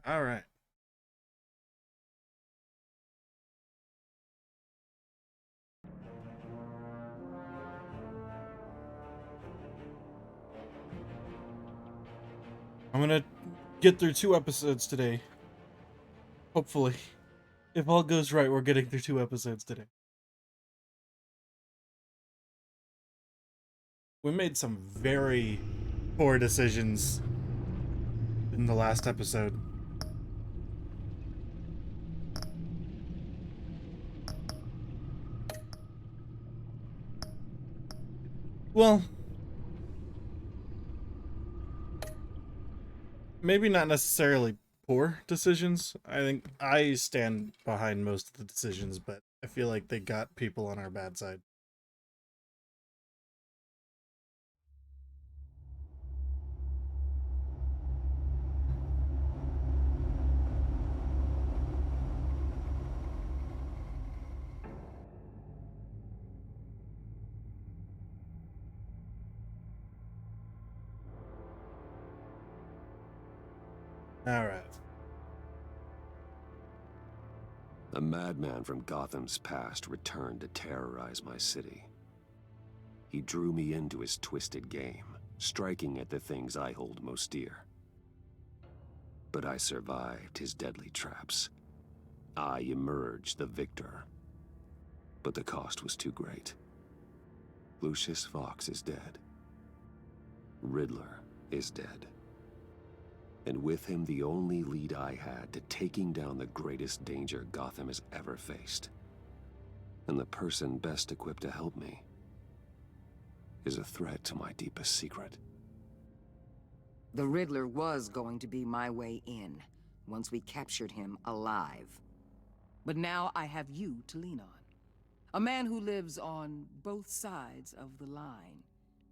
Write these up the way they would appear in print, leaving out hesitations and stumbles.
All right. I'm gonna get through 2 episodes today. Hopefully. If all goes right, we're getting through 2 episodes today. We made some very poor decisions in the last episode. Well, maybe not necessarily poor decisions. I think I stand behind most of the decisions, but I feel like they got people on our bad side. All right. A madman from Gotham's past returned to terrorize my city. He drew me into his twisted game, striking at the things I hold most dear. But I survived his deadly traps. I emerged the victor. But the cost was too great. Lucius Fox is dead. Riddler is dead. And with him the only lead I had to taking down the greatest danger Gotham has ever faced. And the person best equipped to help me is a threat to my deepest secret. The Riddler was going to be my way in, once we captured him alive. But now I have you to lean on. A man who lives on both sides of the line,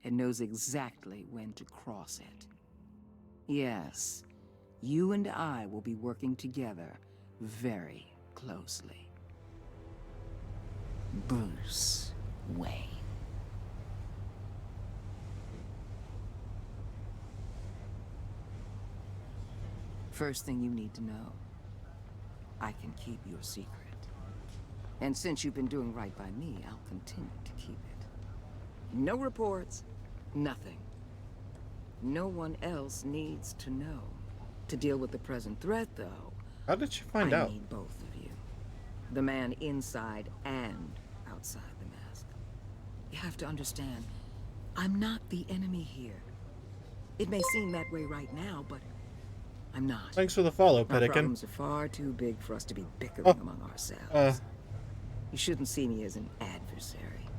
and knows exactly when to cross it. Yes, you and I will be working together very closely. Bruce Wayne. First thing you need to know, I can keep your secret. And since you've been doing right by me, I'll continue to keep it. No reports, nothing. No one else needs to know. To deal with the present threat, though, How did you find out? I need both of you. The man inside and outside the mask. You have to understand, I'm not the enemy here. It may seem that way right now, but I'm not. Thanks for the follow, Our Pelican. problems are far too big for us to be bickering among ourselves. You shouldn't see me as an adversary.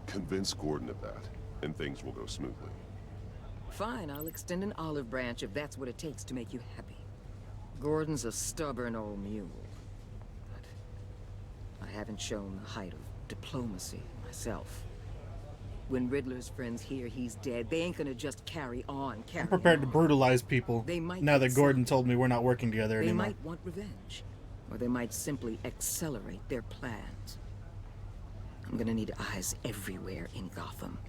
Convince Gordon of that, and things will go smoothly. Fine, I'll extend an olive branch if that's what it takes to make you happy. Gordon's a stubborn old mule. But I haven't shown the height of diplomacy myself. When Riddler's friends hear he's dead, they ain't gonna just carry on, I'm prepared to brutalize people They might now that get Gordon told me we're not working together They anymore. might want revenge, or they might simply accelerate their plans. I'm gonna need eyes everywhere in Gotham.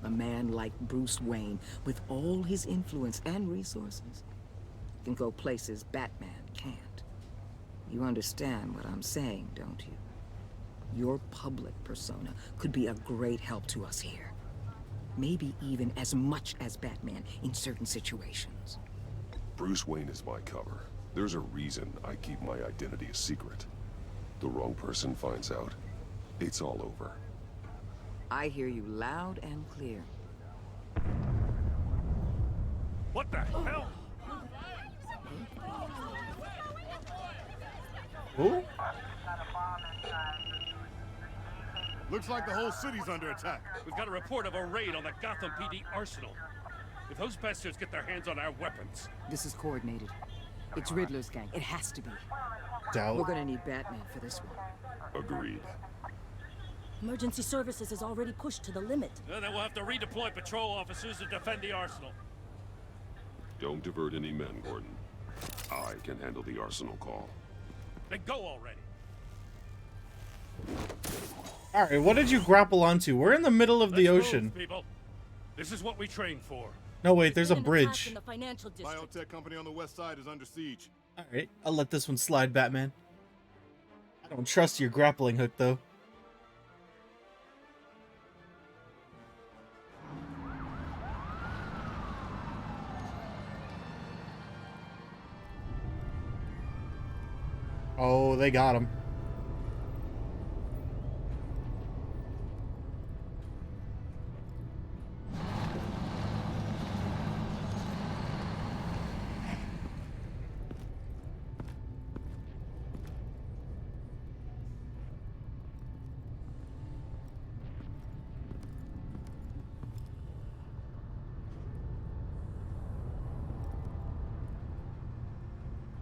A man like Bruce Wayne, with all his influence and resources, can go places Batman can't. You understand what I'm saying, don't you? Your public persona could be a great help to us here. Maybe even as much as Batman in certain situations. Bruce Wayne is my cover. There's a reason I keep my identity a secret. The wrong person finds out, it's all over. I hear you loud and clear. What the hell? Who? Looks like the whole city's under attack. We've got a report of a raid on the Gotham PD arsenal. If those bastards get their hands on our weapons... This is coordinated. It's Riddler's gang. It has to be. Doubt. We're gonna need Batman for this one. Agreed. Emergency services is already pushed to the limit. Then we'll have to redeploy patrol officers to defend the arsenal. Don't divert any men, Gordon. I can handle the arsenal call. Then go already. Alright, what did you grapple onto? We're in the middle of the Let's ocean. move, people. This is what we trained for. No, wait, there's a Been an attack bridge. in the financial district. Biotech company on the west side is under siege. Alright, I'll let this one slide, Batman. I don't trust your grappling hook, though. Oh, they got him.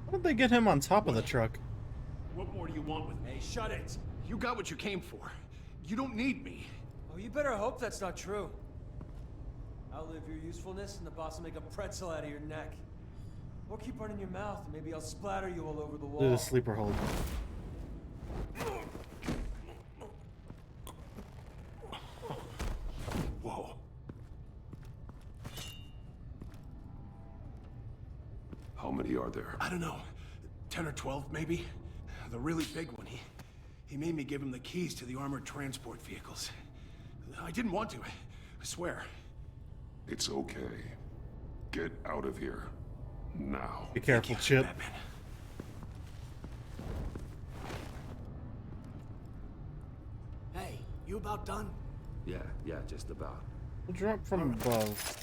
How did they get him on top of the truck? What more do you want with me? Hey, shut it! You got what you came for. You don't need me. Oh, you better hope that's not true. Outlive your usefulness, and the boss will make a pretzel out of your neck. Or keep running your mouth, and maybe I'll splatter you all over the wall. Do the sleeper hold. Whoa. How many are there? I don't know. 10 or 12, maybe? The really big one. He made me give him the keys to the armored transport vehicles. I didn't want to. I swear. It's okay. Get out of here. Now. Be careful, Chip. Batman. Hey, you about done? Yeah, just about. We'll drop from above.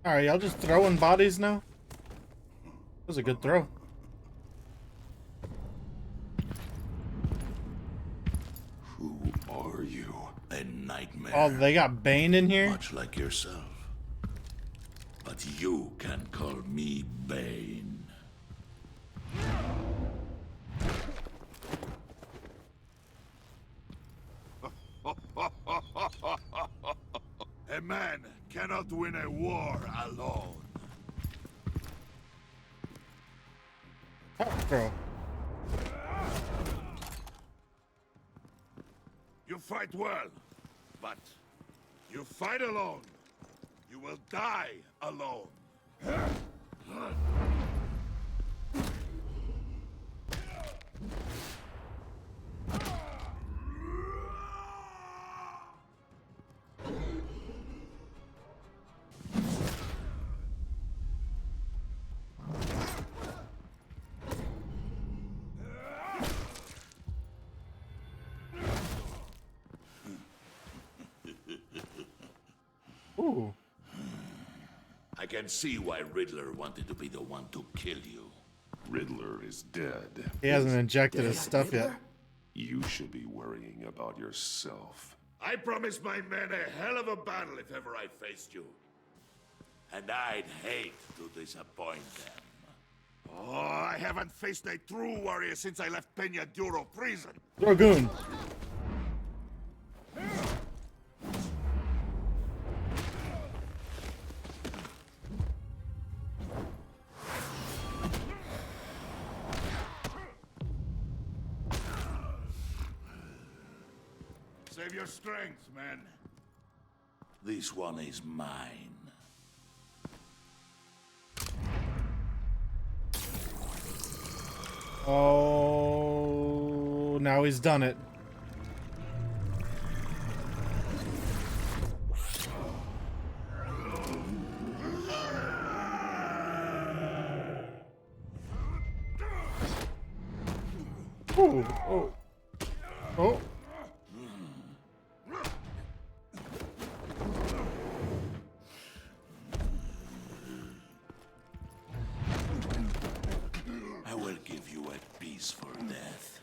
Alright, y'all just throwing bodies now? That was a good throw. Who are you? A nightmare. Oh, they got Bane in here? Much like yourself. But you can call me Bane. A man cannot win a war alone. Oh, bro. You fight well, but you fight alone. You will die alone. Ooh. I can see why Riddler wanted to be the one to kill you. Riddler is dead. He hasn't injected his stuff yet. You should be worrying about yourself. I promised my men a hell of a battle if ever I faced you. And I'd hate to disappoint them. Oh, I haven't faced a true warrior since I left Pt.2 prison. Dragoon. Save your strength, men. This one is mine. Oh, now he's done it. Ooh, oh. Oh. I will give you a piece for death.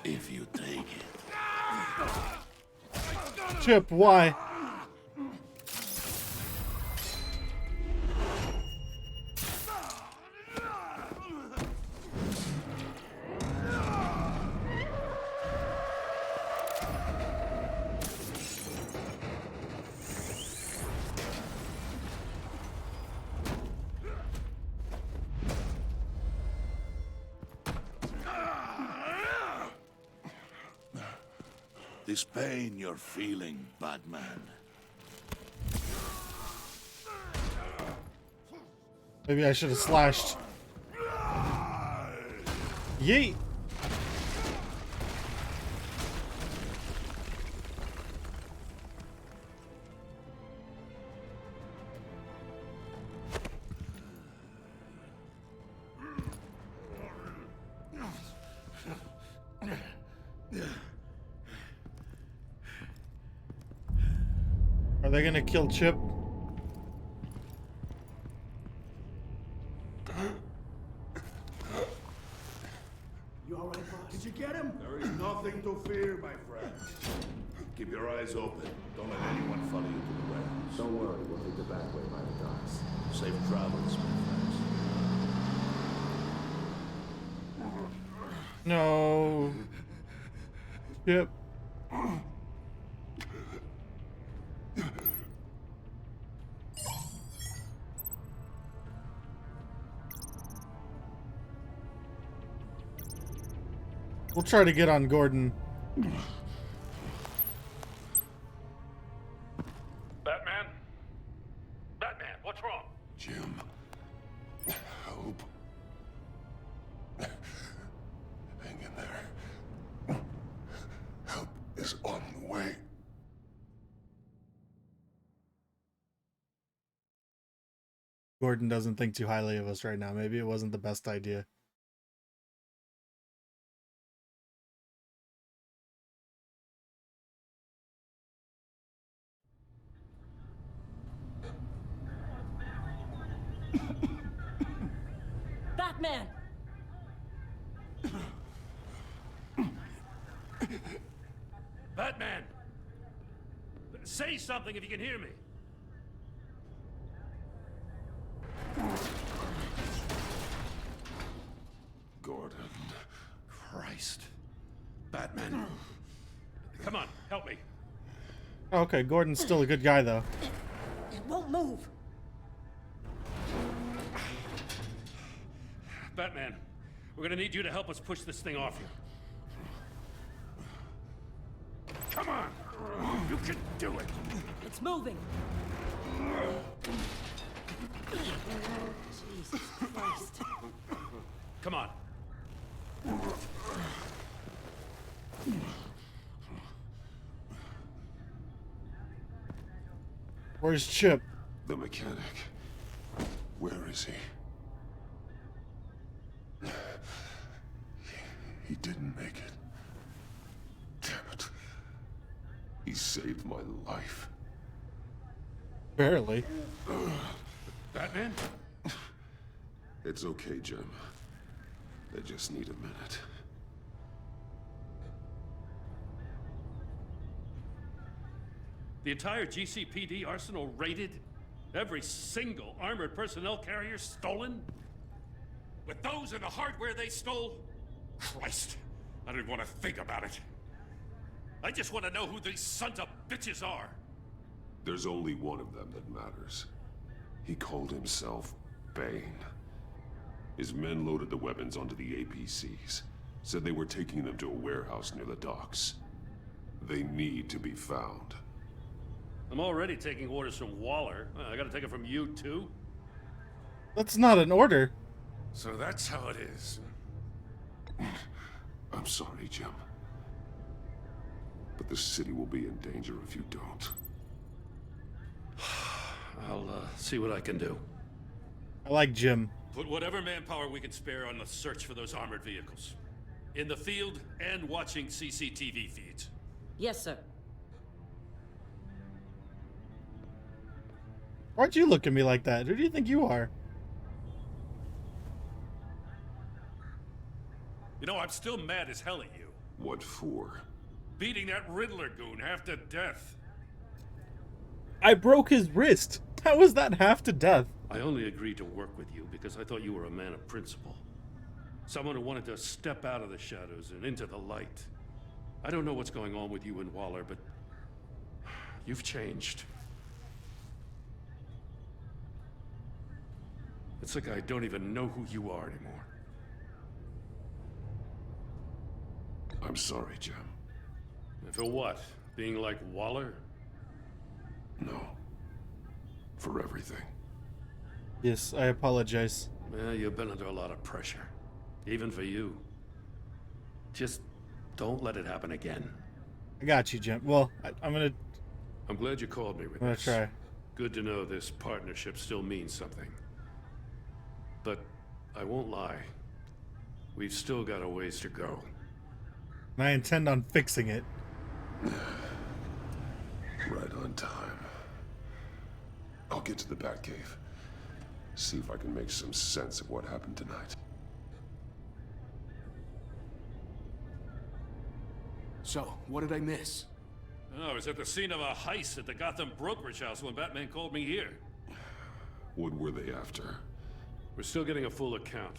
If you take it. Chip, why? this pain you're feeling, Batman? Maybe I should have slashed. Yeet! Are they gonna kill Chip? You all right, boss? Did you get him? There is nothing to fear, my friend. Keep your eyes open. Don't let anyone follow you to the warehouse. Don't worry, we'll take the back way by the docks. Safe travels, my friends. No. Chip. We'll try to get on Gordon. Batman? Batman, what's wrong? Jim, help. Hang in there. Help is on the way. Gordon doesn't think too highly of us right now. Maybe it wasn't the best idea. Batman! Batman! Say something if you can hear me. Gordon. Christ. Batman. Come on, help me. Okay, Gordon's still a good guy, though. It won't move. Batman, we're gonna need you to help us push this thing off you. Come on! You can do it! It's moving. Jesus Christ. Come on. Where's Chip? The mechanic. Where is he? He didn't make it. Damn it. He saved my life. Barely. Batman? It's okay, Jim. I just need a minute. The entire GCPD arsenal raided? Every single armored personnel carrier stolen? With those and the hardware they stole? Christ, I don't want to think about it. I just want to know who these sons of bitches are. There's only one of them that matters. He called himself Bane. His men loaded the weapons onto the APCs. Said they were taking them to a warehouse near the docks. They need to be found. I'm already taking orders from Waller. I gotta take it from you, too? That's not an order. So that's how it is. I'm sorry, Jim. But the city will be in danger if you don't. I'll see what I can do. I like Jim. Put whatever manpower we can spare on the search for those armored vehicles. In the field and watching CCTV feeds. Yes, sir. Why'd you look at me like that? Who do you think you are? You know, I'm still mad as hell at you. What for? Beating that Riddler goon half to death. I broke his wrist. How was that half to death? I only agreed to work with you because I thought you were a man of principle. Someone who wanted to step out of the shadows and into the light. I don't know what's going on with you and Waller, but you've changed. It's like I don't even know who you are anymore. I'm sorry, Jim. And for what? Being like Waller? No. For everything. Yes, I apologize. Well, you've been under a lot of pressure. Even for you. Just don't let it happen again. I got you, Jim. Well, I'm gonna I'm glad you called me with I'm gonna this. try. Good to know this partnership still means something. But I won't lie. We've still got a ways to go. And I intend on fixing it. Right on time. I'll get to the Batcave. See if I can make some sense of what happened tonight. So, what did I miss? Oh, I was at the scene of a heist at the Gotham brokerage house when Batman called me here. What were they after? We're still getting a full account.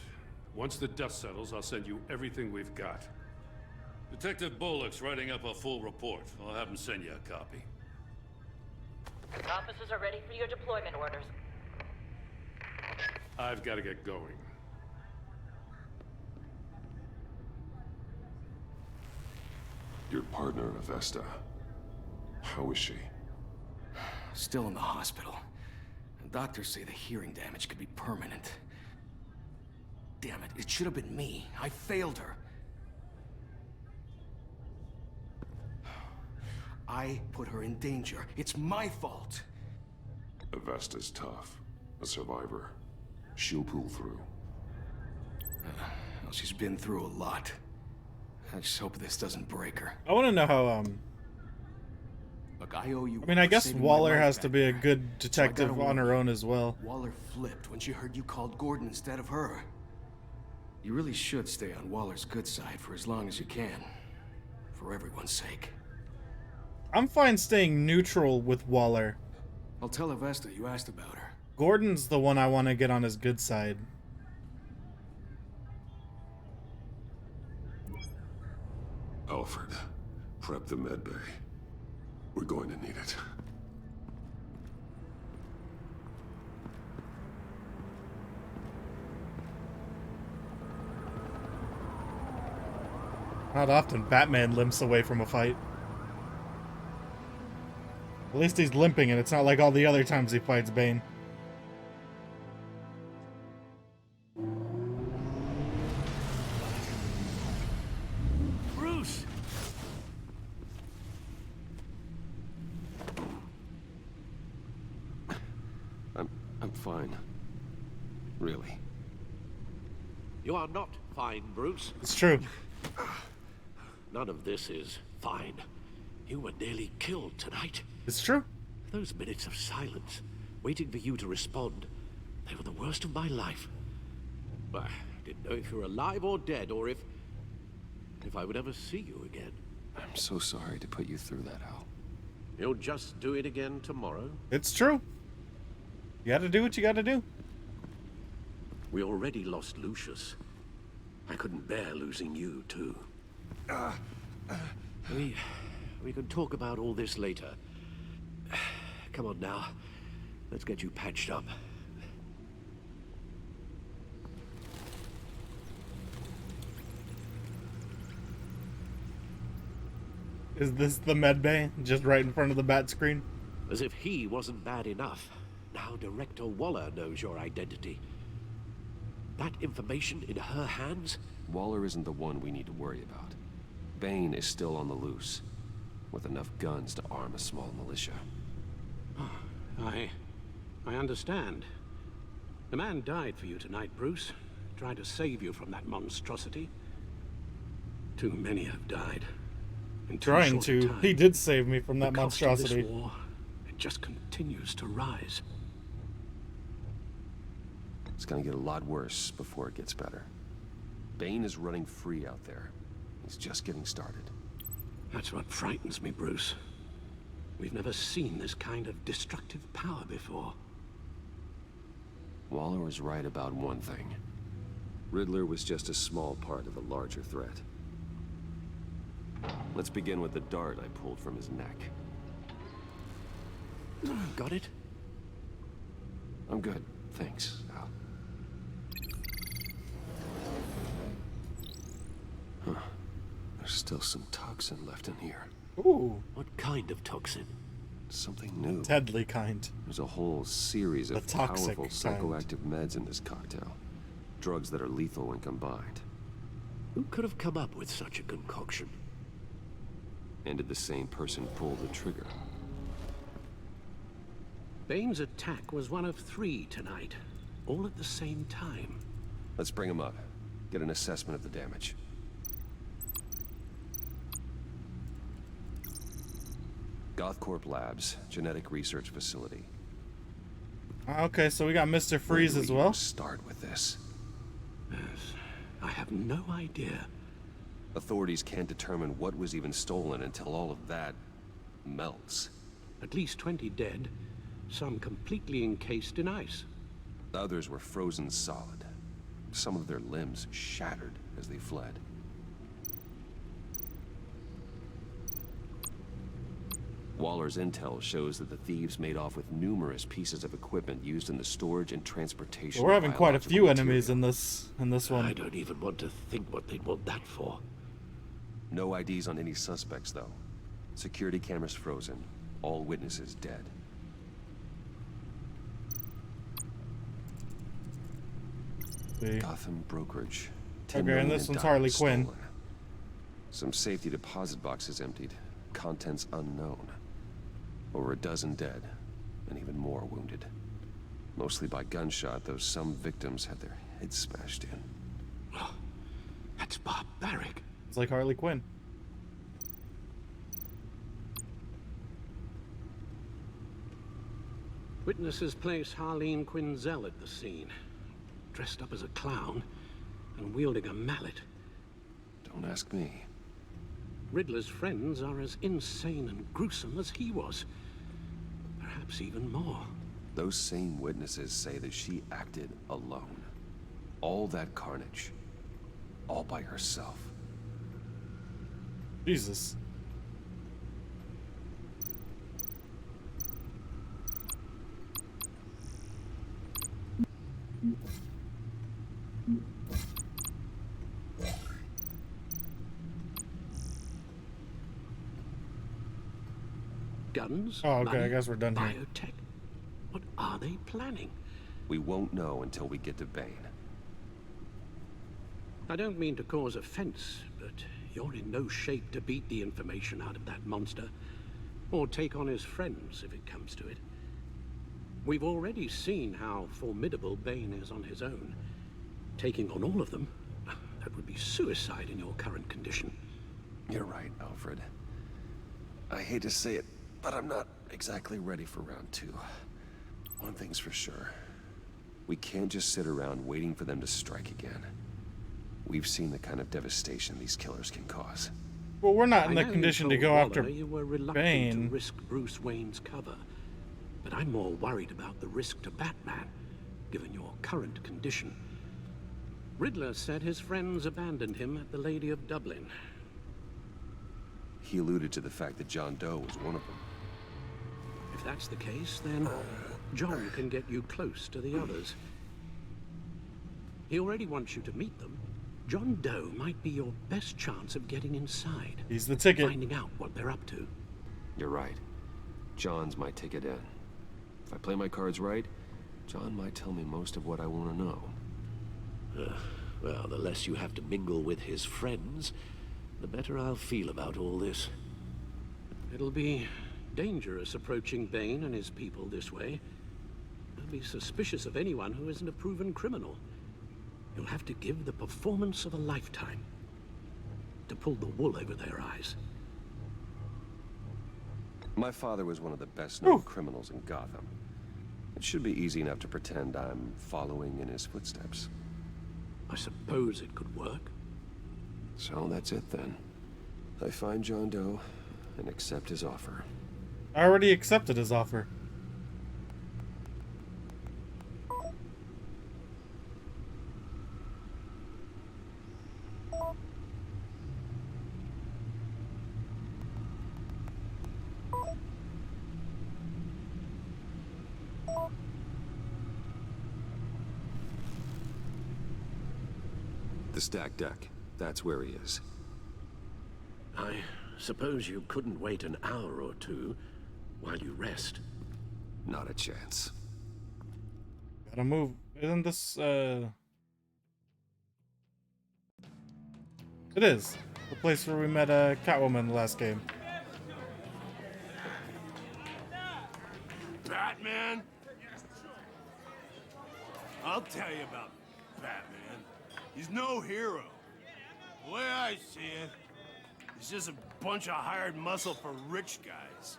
Once the dust settles, I'll send you everything we've got. Detective Bullock's writing up a full report. I'll have him send you a copy. Officers are ready for your deployment orders. I've got to get going. Your partner, Avesta. How is she? Still in the hospital. And doctors say the hearing damage could be permanent. Damn it, it should have been me. I failed her. I put her in danger. It's my fault. Avesta's tough. A survivor. She'll pull through. Well, she's been through a lot. I just hope this doesn't break her. I want to know how Look, I owe you. I mean, I guess saving my Waller life has back to be a there. good So I detective gotta on her warn own as well. Waller flipped when she heard you called Gordon instead of her. You really should stay on Waller's good side for as long as you can. For everyone's sake. I'm fine staying neutral with Waller. I'll tell Avesta you asked about her. Gordon's the one I want to get on his good side. Alfred, prep the med bay. We're going to need it. Not often Batman limps away from a fight. At least he's limping and it's not like all the other times he fights Bane. Bruce! I'm fine. Really. You are not fine, Bruce. It's true. None of this is fine. You were nearly killed tonight. It's true. Those minutes of silence, waiting for you to respond, they were the worst of my life. I didn't know if you were alive or dead, or if I would ever see you again. I'm so sorry to put you through that, Al. You'll just do it again tomorrow? It's true. You gotta do what you gotta do. We already lost Lucius. I couldn't bear losing you, too. We can talk about all this later. Come on now. Let's get you patched up. Is this the med bay? Just right in front of the bat screen? As if he wasn't bad enough. Now Director Waller knows your identity. That information in her hands? Waller isn't the one we need to worry about. Bane is still on the loose, with enough guns to arm a small militia. I understand. The man died for you tonight, Bruce. Tried to save you from that monstrosity. Too many have died. In too Trying short a to. time. He did save me from that The cost of this monstrosity. war, it just continues to rise. It's gonna get a lot worse before it gets better. Bane is running free out there. He's just getting started. That's what frightens me, Bruce. We've never seen this kind of destructive power before. Waller was right about one thing. Riddler was just a small part of a larger threat. Let's begin with the dart I pulled from his neck. Got it? I'm good, thanks, Al. Huh. There's still some toxin left in here. Ooh. What kind of toxin? Something new. Deadly kind. There's a whole series of The toxic powerful kind. psychoactive meds in this cocktail. Drugs that are lethal when combined. Who could have come up with such a concoction? And did the same person pull the trigger? Bane's attack was one of 3 tonight, all at the same time. Let's bring him up. Get an assessment of the damage. Gothcorp Labs, genetic research facility. Okay, so we got Mr. Freeze Where as do we well. even start with this? Yes, I have no idea. Authorities can't determine what was even stolen until all of that melts. At least 20 dead, some completely encased in ice. Others were frozen solid. Some of their limbs shattered as they fled. Waller's intel shows that the thieves made off with numerous pieces of equipment used in the storage and transportation. We're of having quite a biological few material. enemies in this one. I don't even want to think what they'd want that for. No IDs on any suspects, though. Security cameras frozen. All witnesses dead. See. Gotham brokerage. 10 Okay, and million this one's in Harley diamonds Quinn. stolen. Some safety deposit boxes emptied. Contents unknown. Over a dozen dead, and even more wounded. Mostly by gunshot, though some victims had their heads smashed in. That's barbaric. It's like Harley Quinn. Witnesses place Harleen Quinzel at the scene, dressed up as a clown and wielding a mallet. Don't ask me. Riddler's friends are as insane and gruesome as he was. Perhaps even more. Those same witnesses say that she acted alone. All that carnage. All by herself. Jesus. Guns? Oh, okay, money, I guess we're done here. Biotech? What are they planning? We won't know until we get to Bane. I don't mean to cause offense, but you're in no shape to beat the information out of that monster, or take on his friends if it comes to it. We've already seen how formidable Bane is on his own. Taking on all of them, that would be suicide in your current condition. You're right, Alfred. I hate to say it, but I'm not exactly ready for round 2. One thing's for sure. We can't just sit around waiting for them to strike again. We've seen the kind of devastation these killers can cause. Well, we're not in I the know condition you to told go Waller after you were reluctant Bane. to risk Bruce Wayne's cover, but I'm more worried about the risk to Batman, given your current condition. Riddler said his friends abandoned him at the Lady of Dublin. He alluded to the fact that John Doe was one of them. If that's the case, then John can get you close to the others. He already wants you to meet them. John Doe might be your best chance of getting inside. He's the ticket. Finding out what they're up to. You're right. John's my ticket in. If I play my cards right, John might tell me most of what I want to know. Well, the less you have to mingle with his friends, the better I'll feel about all this. It'll be dangerous approaching Bane and his people this way. They'll be suspicious of anyone who isn't a proven criminal. You'll have to give the performance of a lifetime to pull the wool over their eyes. My father was one of the best-known criminals in Gotham. It should be easy enough to pretend I'm following in his footsteps. I suppose it could work. So that's it then. I find John Doe and accept his offer. I already accepted his offer. The stacked deck. That's where he is. I suppose you couldn't wait an hour or two while you rest? Not a chance. Gotta move. Isn't this, It is. The place where we met, Catwoman the last game. Batman? I'll tell you about Batman. He's no hero. The way I see it, he's just a bunch of hired muscle for rich guys.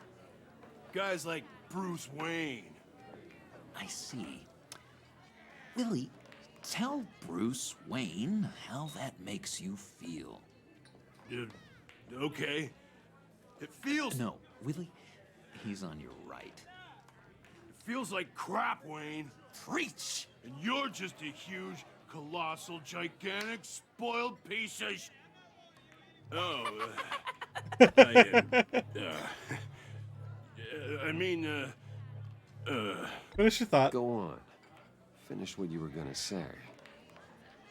Guys like Bruce Wayne. I see. Willie, tell Bruce Wayne how that makes you feel. Okay. It feels... No, Willie, he's on your right. It feels like crap, Wayne. Preach! And you're just a huge, colossal, gigantic, spoiled piece of Oh, Finish your thought. Go on. Finish what you were gonna say.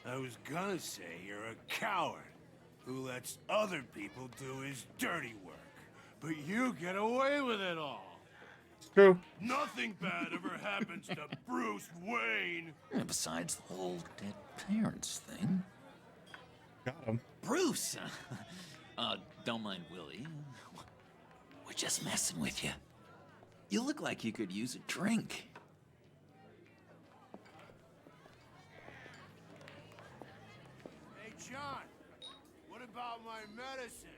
I was gonna say you're a coward who lets other people do his dirty work. But you get away with it all. It's true. Nothing bad ever happens to Bruce Wayne. And besides the whole dead parents thing. Got him. Bruce! Don't mind Willie. We're just messing with you. You look like you could use a drink. Hey, John. What about my medicine?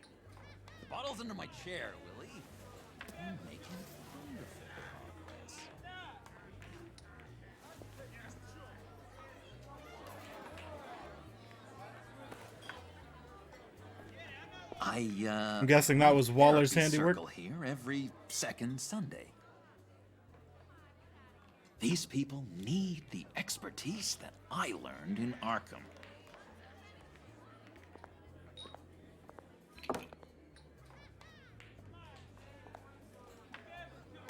The bottle's under my chair, Willie. You're making wonderful progress. I'm guessing that was Waller's therapy handiwork. Circle here every second Sunday. These people need the expertise that I learned in Arkham.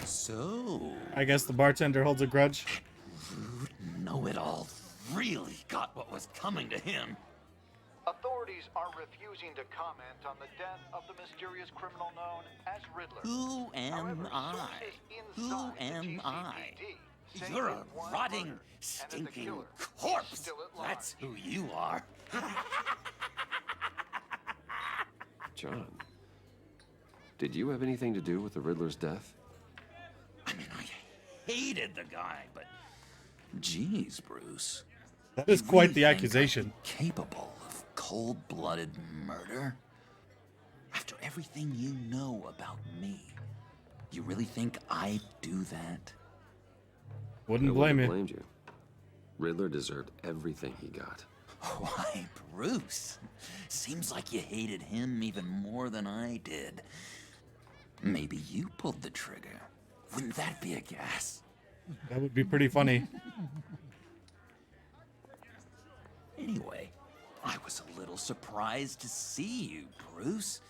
So, I guess the bartender holds a grudge. know-it-all really got what was coming to him. Authorities are refusing to comment on the death of the mysterious criminal known as Riddler. Who am I? Who am I? You're a rotting, stinking corpse. That's who you are. John, did you have anything to do with the Riddler's death? I mean, I hated the guy, but geez, Bruce. That is quite the think accusation. I'm capable of cold-blooded murder? After everything you know about me, you really think I'd do that? Wouldn't I blame wouldn't you. blamed you. Riddler deserved everything he got. Why, Bruce? Seems like you hated him even more than I did. Maybe you pulled the trigger. Wouldn't that be a gas? That would be pretty funny. Anyway, I was a little surprised to see you, Bruce.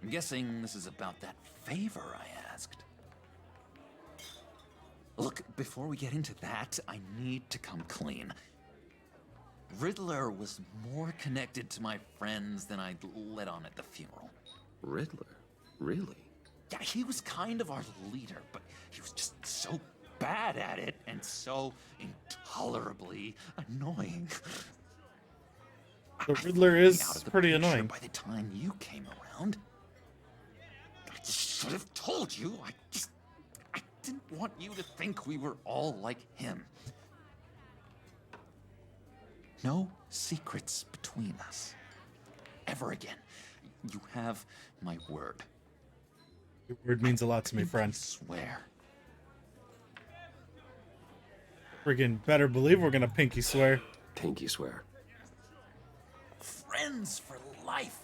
I'm guessing this is about that favor I asked. Look, before we get into that, I need to come clean. Riddler was more connected to my friends than I'd let on at the funeral. Riddler? Really? Yeah, he was kind of our leader, but he was just so bad at it and so intolerably annoying. The Riddler is Out of the pretty picture annoying. By the time you came around, I just should have told you. I didn't want you to think we were all like him. No secrets between us. Ever again. You have my word. Your word means a lot to me, friend. I swear. Friggin' better believe we're gonna pinky swear. Pinky swear. Friends for life.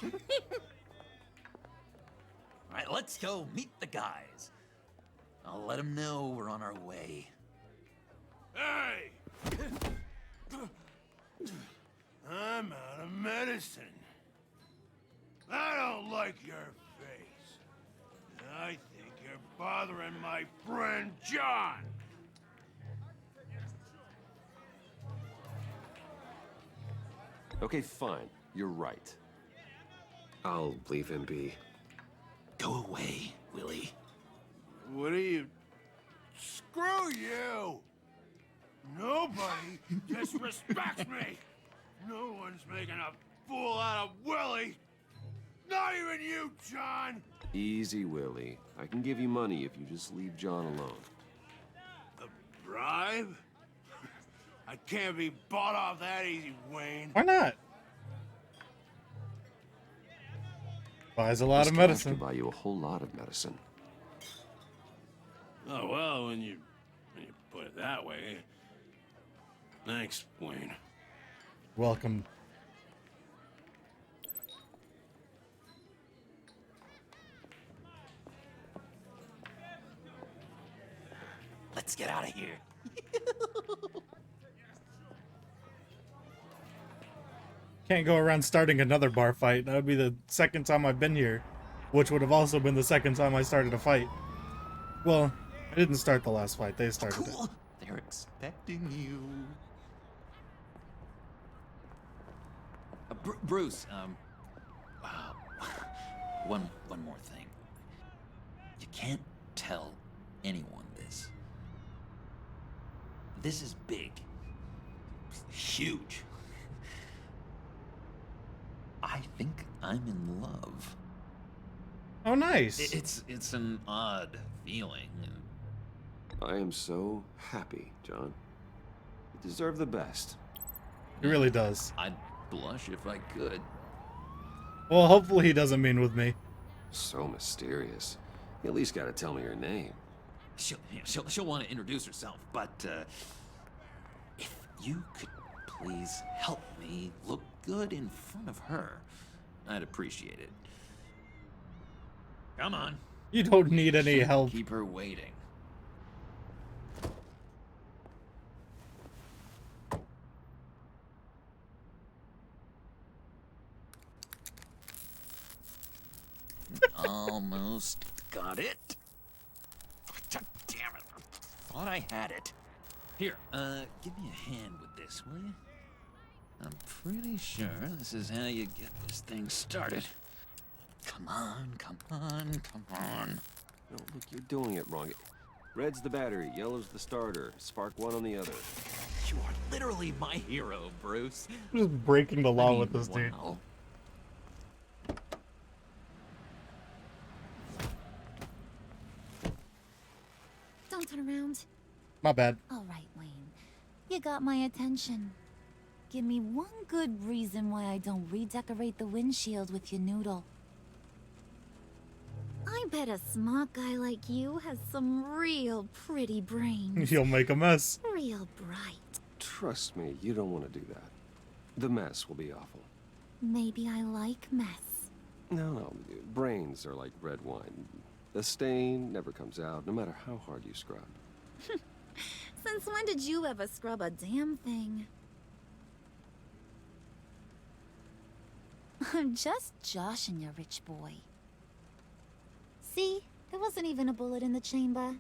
All right, let's go meet the guys. I'll let them know we're on our way. Hey! I'm out of medicine. I don't like your face. I think you're bothering my friend John. Okay, fine. You're right. I'll leave him be. Go away, Willie. What are you... Screw you! Nobody disrespects me! No one's making a fool out of Willie! Not even you, John! Easy, Willie. I can give you money if you just leave John alone. A bribe? I can't be bought off that easy, Wayne. Why not? Buys a lot This of cash medicine. could buy you a whole lot of medicine. Oh, well, when you put it that way. Thanks, Wayne. Welcome. Let's get out of here. Can't go around starting another bar fight. That would be the second time I've been here, which would have also been the second time I started a fight. Well, I didn't start the last fight. They started it. Cool. They're expecting you. Bruce, one more thing. You can't tell anyone this. This is big. Huge. I think I'm in love. Oh, nice. It's an odd feeling. I am so happy, John. You deserve the best. He really does. I'd blush if I could. Well, hopefully he doesn't mean with me. So mysterious. You at least gotta tell me your name. She'll want to introduce herself, but if you could please help me look good in front of her, I'd appreciate it. Come on. You don't need any Shouldn't help. keep her waiting. Almost got it. God damn it. I thought I had it. Here, give me a hand with this, will you? I'm pretty sure this is how you get this thing started. Come on, come on, come on. No, look, you're doing it wrong. Red's the battery, yellow's the starter. Spark one on the other. You are literally my hero, Bruce. I'm just breaking the law with this dude. Wow. Don't turn around. My bad. All right, Wayne. You got my attention. Give me one good reason why I don't redecorate the windshield with your noodle. I bet a smart guy like you has some real pretty brains. You'll make a mess. Real bright. Trust me, you don't want to do that. The mess will be awful. Maybe I like mess. No, brains are like red wine. The stain never comes out, no matter how hard you scrub. Since when did you ever scrub a damn thing? I'm just joshing you, rich boy. See? There wasn't even a bullet in the chamber.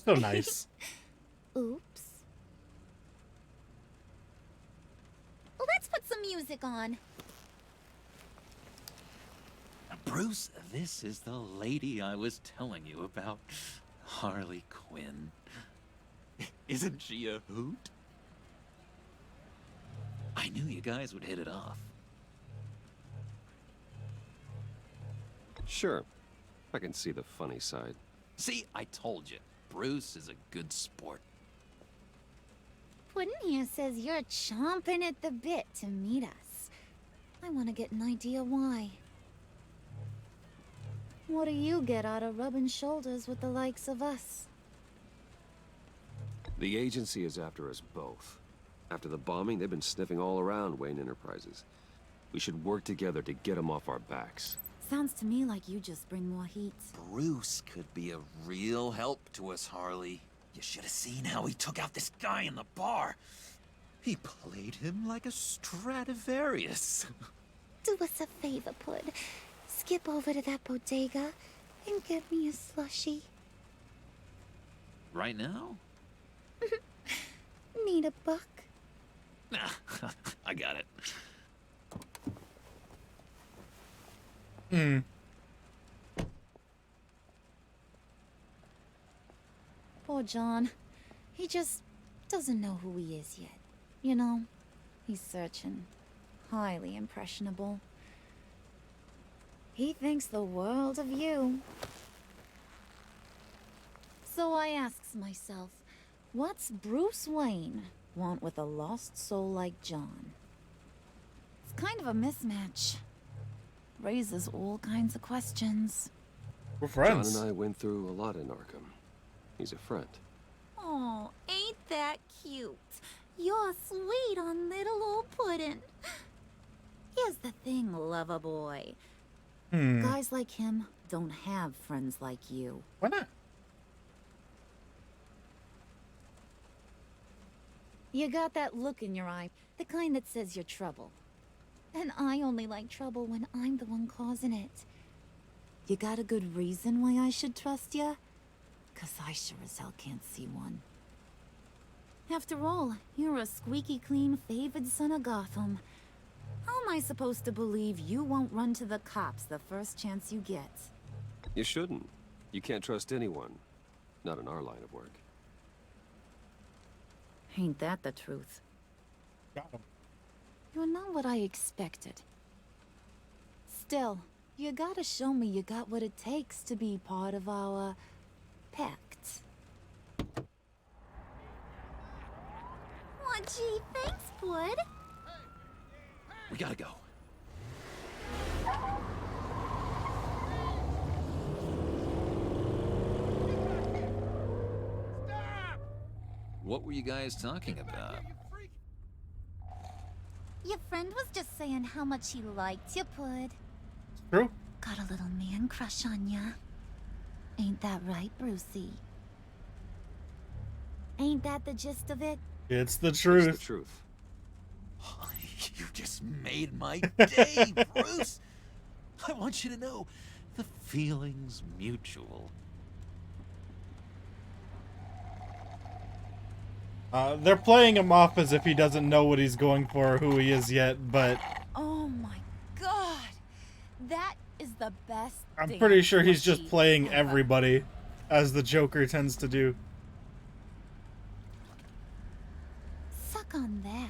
So nice. Oops. Let's put some music on. Bruce, this is the lady I was telling you about. Harley Quinn. Isn't she a hoot? I knew you guys would hit it off. Sure, I can see the funny side. See, I told you. Bruce is a good sport. Puddin' here says you're chomping at the bit to meet us. I want to get an idea why. What do you get out of rubbing shoulders with the likes of us? The agency is after us both. After the bombing, they've been sniffing all around Wayne Enterprises. We should work together to get them off our backs. Sounds to me like you just bring more heat. Bruce could be a real help to us, Harley. You should have seen how he took out this guy in the bar. He played him like a Stradivarius. Do us a favor, Pud. Skip over to that bodega and get me a slushie. Right now? Need a buck? Nah, I got it. Hmm. Poor John. He just doesn't know who he is yet. You know, he's searching. Highly impressionable. He thinks the world of you. So I asks myself, what's Bruce Wayne want with a lost soul like John? It's kind of a mismatch. Raises all kinds of questions. We're friends. John and I went through a lot in Arkham. He's a friend. Oh, ain't that cute? You're sweet on little old puddin'. Here's the thing, lover boy. Guys like him don't have friends like you. Why not? You got that look in your eye, the kind that says you're trouble. And I only like trouble when I'm the one causing it. You got a good reason why I should trust you? 'Cause I sure as hell can't see one. After all, you're a squeaky clean favored son of Gotham. How am I supposed to believe you won't run to the cops the first chance you get? You shouldn't. You can't trust anyone. Not in our line of work. Ain't that the truth? Got him. You're not what I expected. Still, you gotta show me you got what it takes to be part of our pact. Aw, gee, thanks, bud. We gotta go. What were you guys talking about? Your friend was just saying how much he liked you, Pud. True. Got a little man crush on ya. Ain't that right, Brucey? Ain't that the gist of it? It's the truth. It's the truth. You just made my day, Bruce. I want you to know, the feeling's mutual. They're playing him off as if he doesn't know what he's going for or who he is yet, but Oh my god! That is the best I'm pretty sure he's just playing ever. everybody, as the Joker tends to do. Suck on that.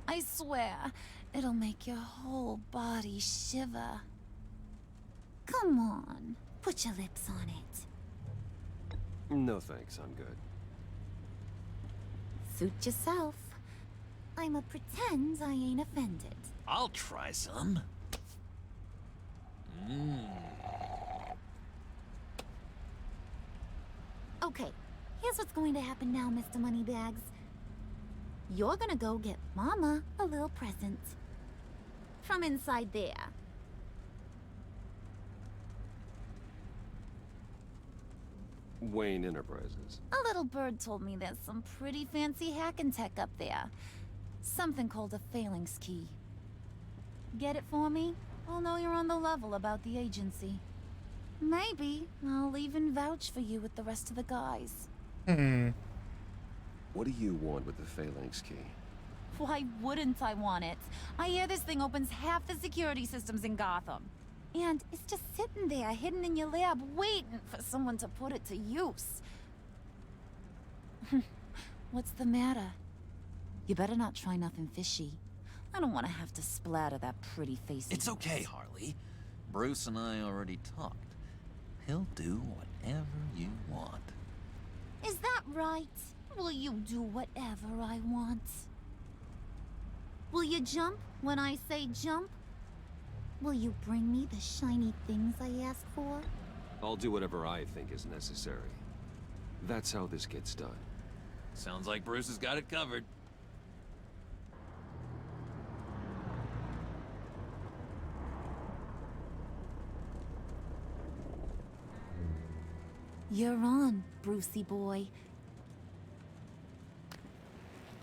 I swear, it'll make your whole body shiver. Come on, put your lips on it. No thanks, I'm good. Suit yourself. I'ma pretend I ain't offended. I'll try some. Okay, here's what's going to happen now, Mr. Moneybags. You're gonna go get Mama a little present. From inside there. Wayne Enterprises. A little bird told me there's some pretty fancy hacking tech up there. Something called a phalanx key. Get it for me? I'll know you're on the level about the agency. Maybe I'll even vouch for you with the rest of the guys. What do you want with the phalanx key? Why wouldn't I want it? I hear this thing opens half the security systems in Gotham. And it's just sitting there, hidden in your lab, waiting for someone to put it to use. What's the matter? You better not try nothing fishy. I don't want to have to splatter that pretty face. It's okay, Harley. Bruce and I already talked. He'll do whatever you want. Is that right? Will you do whatever I want? Will you jump when I say jump? Will you bring me the shiny things I ask for? I'll do whatever I think is necessary. That's how this gets done. Sounds like Bruce has got it covered. You're on, Brucey boy.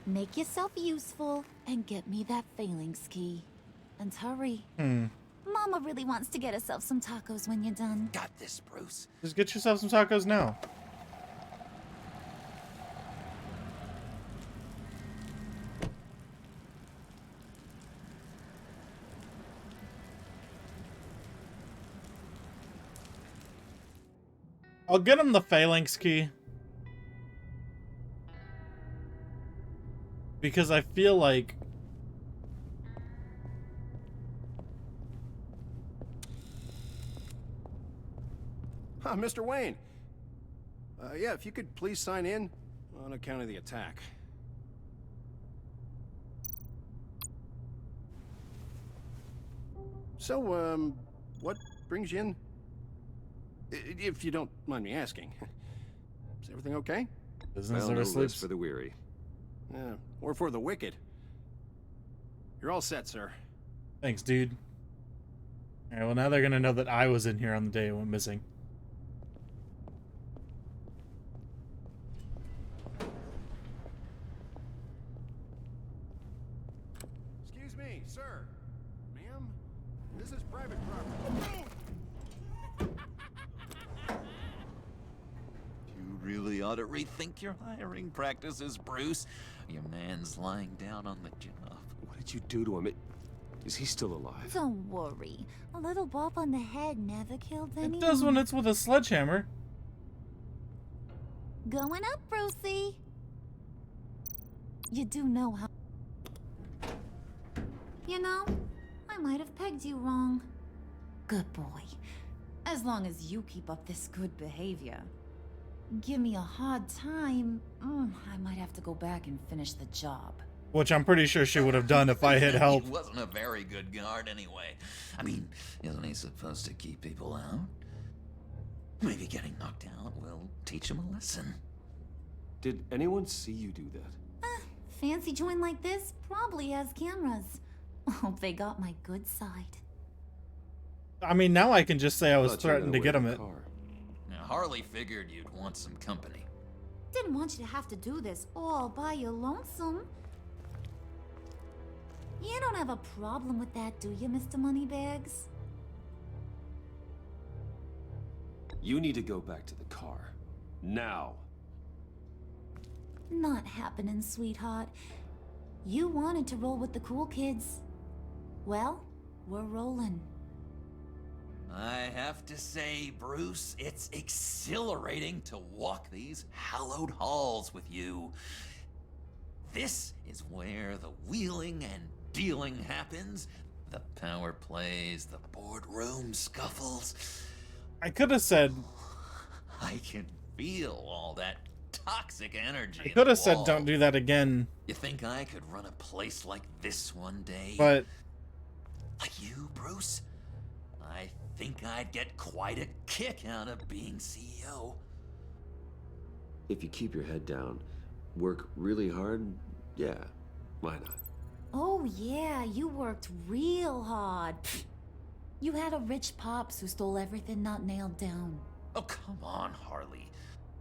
Make yourself useful and get me that phalanx key. And hurry. Mama really wants to get herself some tacos when you're done. Got this, Bruce. Just get yourself some tacos now. I'll get him the phalanx key. Because I feel like... Mr. Wayne. Yeah, if you could please sign in on account of the attack. So, what brings you in? If you don't mind me asking. Is everything okay? Business Well, never no sleeps. rest for the weary. Yeah, or for the wicked. You're all set, sir. Thanks, dude. Alright, well now they're gonna know that I was in here on the day it went missing. Excuse me, sir. Ma'am? This is private property. You really ought to rethink your hiring practices, Bruce. Your man's lying down on the job. What did you do to him? Is he still alive? Don't worry. A little bop on the head never killed anyone. It does when it's with a sledgehammer. Going up, Brucey. You do know how... You know, I might have pegged you wrong. Good boy. As long as you keep up this good behavior. Give me a hard time, I might have to go back and finish the job. Which I'm pretty sure she would have done if I had helped. He wasn't a very good guard anyway. I mean, isn't he supposed to keep people out? Maybe getting knocked out will teach him a lesson. Did anyone see you do that? Fancy joint like this probably has cameras. Hope they got my good side. I mean, now I can just say I was threatened to get him it. Now, Harley figured you'd want some company. Didn't want you to have to do this all by your lonesome. You don't have a problem with that, do you, Mr. Moneybags? You need to go back to the car. Now. Not happening, sweetheart. You wanted to roll with the cool kids. Well, we're rolling. I have to say, Bruce, it's exhilarating to walk these hallowed halls with you. This is where the wheeling and dealing happens. The power plays, the boardroom scuffles. I could have said... I can feel all that toxic energy. I could have said don't do that again. You think I could run a place like this one day? But... Like you, Bruce? I think I'd get quite a kick out of being CEO. If you keep your head down, work really hard, yeah, why not? Oh yeah, you worked real hard. You had a rich pops who stole everything not nailed down. Oh, come on, Harley.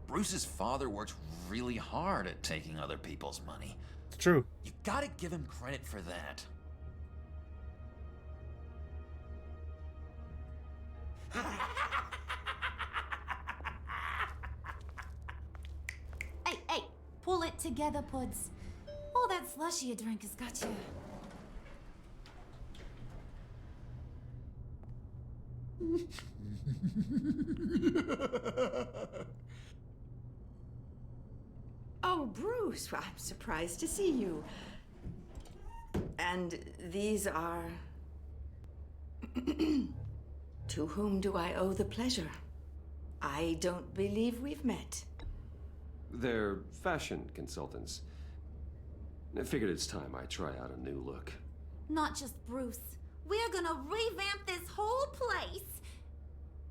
Bruce's father worked really hard at taking other people's money. It's true. You gotta give him credit for that. Hey, pull it together, Puds. All that slushy you drink has got you. Oh, Bruce, well, I'm surprised to see you. And these are... To whom do I owe the pleasure? I don't believe we've met. They're fashion consultants. I figured it's time I try out a new look. Not just Bruce. We're gonna revamp this whole place.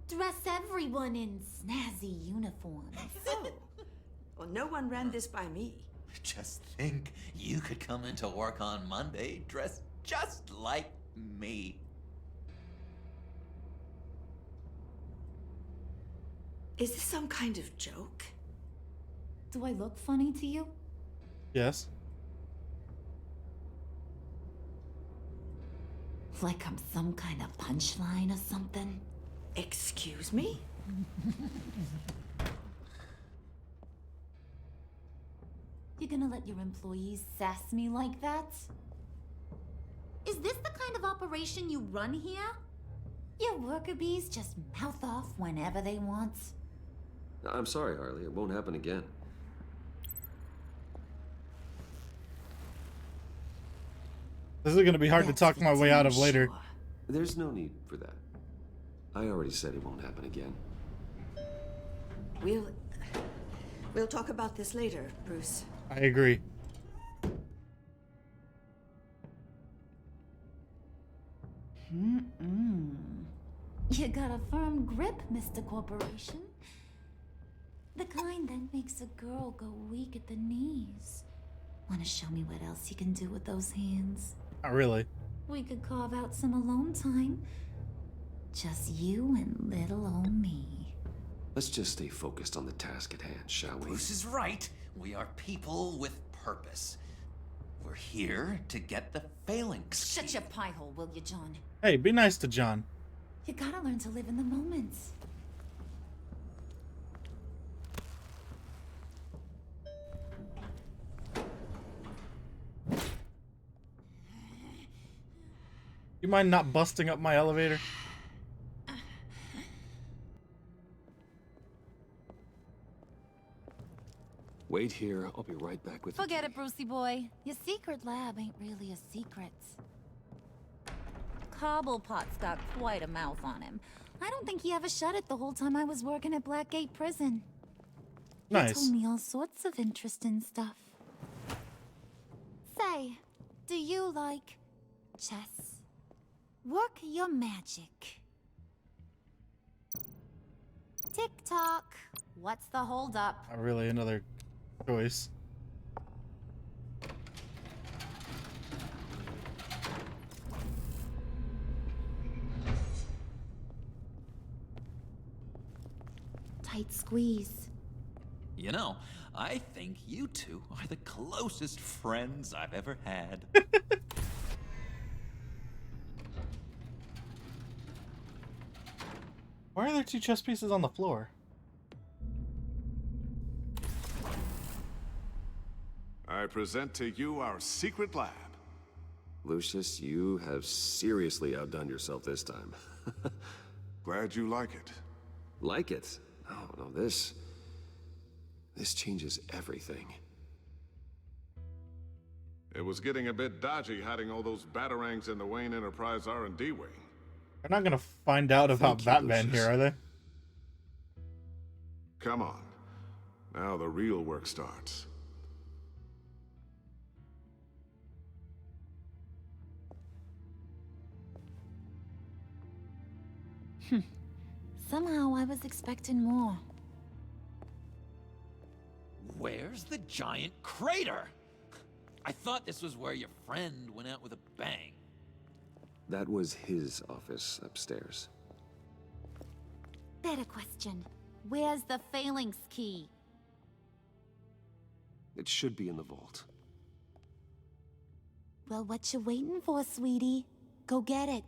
Dress everyone in snazzy uniforms. Oh, well, no one ran this by me. Just think, you could come into work on Monday dressed just like me. Is this some kind of joke? Do I look funny to you? Yes. Like I'm some kind of punchline or something? Excuse me? You gonna let your employees sass me like that? Is this the kind of operation you run here? Your worker bees just mouth off whenever they want? I'm sorry, Harley. It won't happen again. This is gonna be hard to talk my way out of later. There's no need for that. I already said it won't happen again. We'll talk about this later, Bruce. I agree. You got a firm grip, Mr. Corporation. The kind that makes a girl go weak at the knees. Wanna show me what else you can do with those hands? Not really. We could carve out some alone time. Just you and little old me. Let's just stay focused on the task at hand, shall we? Bruce is right. We are people with purpose. We're here to get the phalanx. Shut your pie hole, will you, John? Hey, be nice to John. You gotta learn to live in the moment. You mind not busting up my elevator? Wait here. I'll be right back with Forget it, Brucey boy. Your secret lab ain't really a secret. Cobblepot's got quite a mouth on him. I don't think he ever shut it the whole time I was working at Blackgate Prison. Nice. He told me all sorts of interesting stuff. Say, do you like chess? Work your magic. Tick-tock. What's the holdup? Not really another choice. Tight squeeze. You know, I think you two are the closest friends I've ever had. Why are there two chess pieces on the floor? I present to you our secret lab. Lucius, you have seriously outdone yourself this time. Glad you like it. Like it? No, this changes everything. It was getting a bit dodgy hiding all those batarangs in the Wayne Enterprise R&D wing. They're not gonna find out about Batman Lucius. here, are they? Come on. Now the real work starts. Somehow I was expecting more. Where's the giant crater? I thought this was where your friend went out with a bang. That was his office upstairs. Better question. Where's the phalanx key? It should be in the vault. Well, what you waiting for, sweetie? Go get it.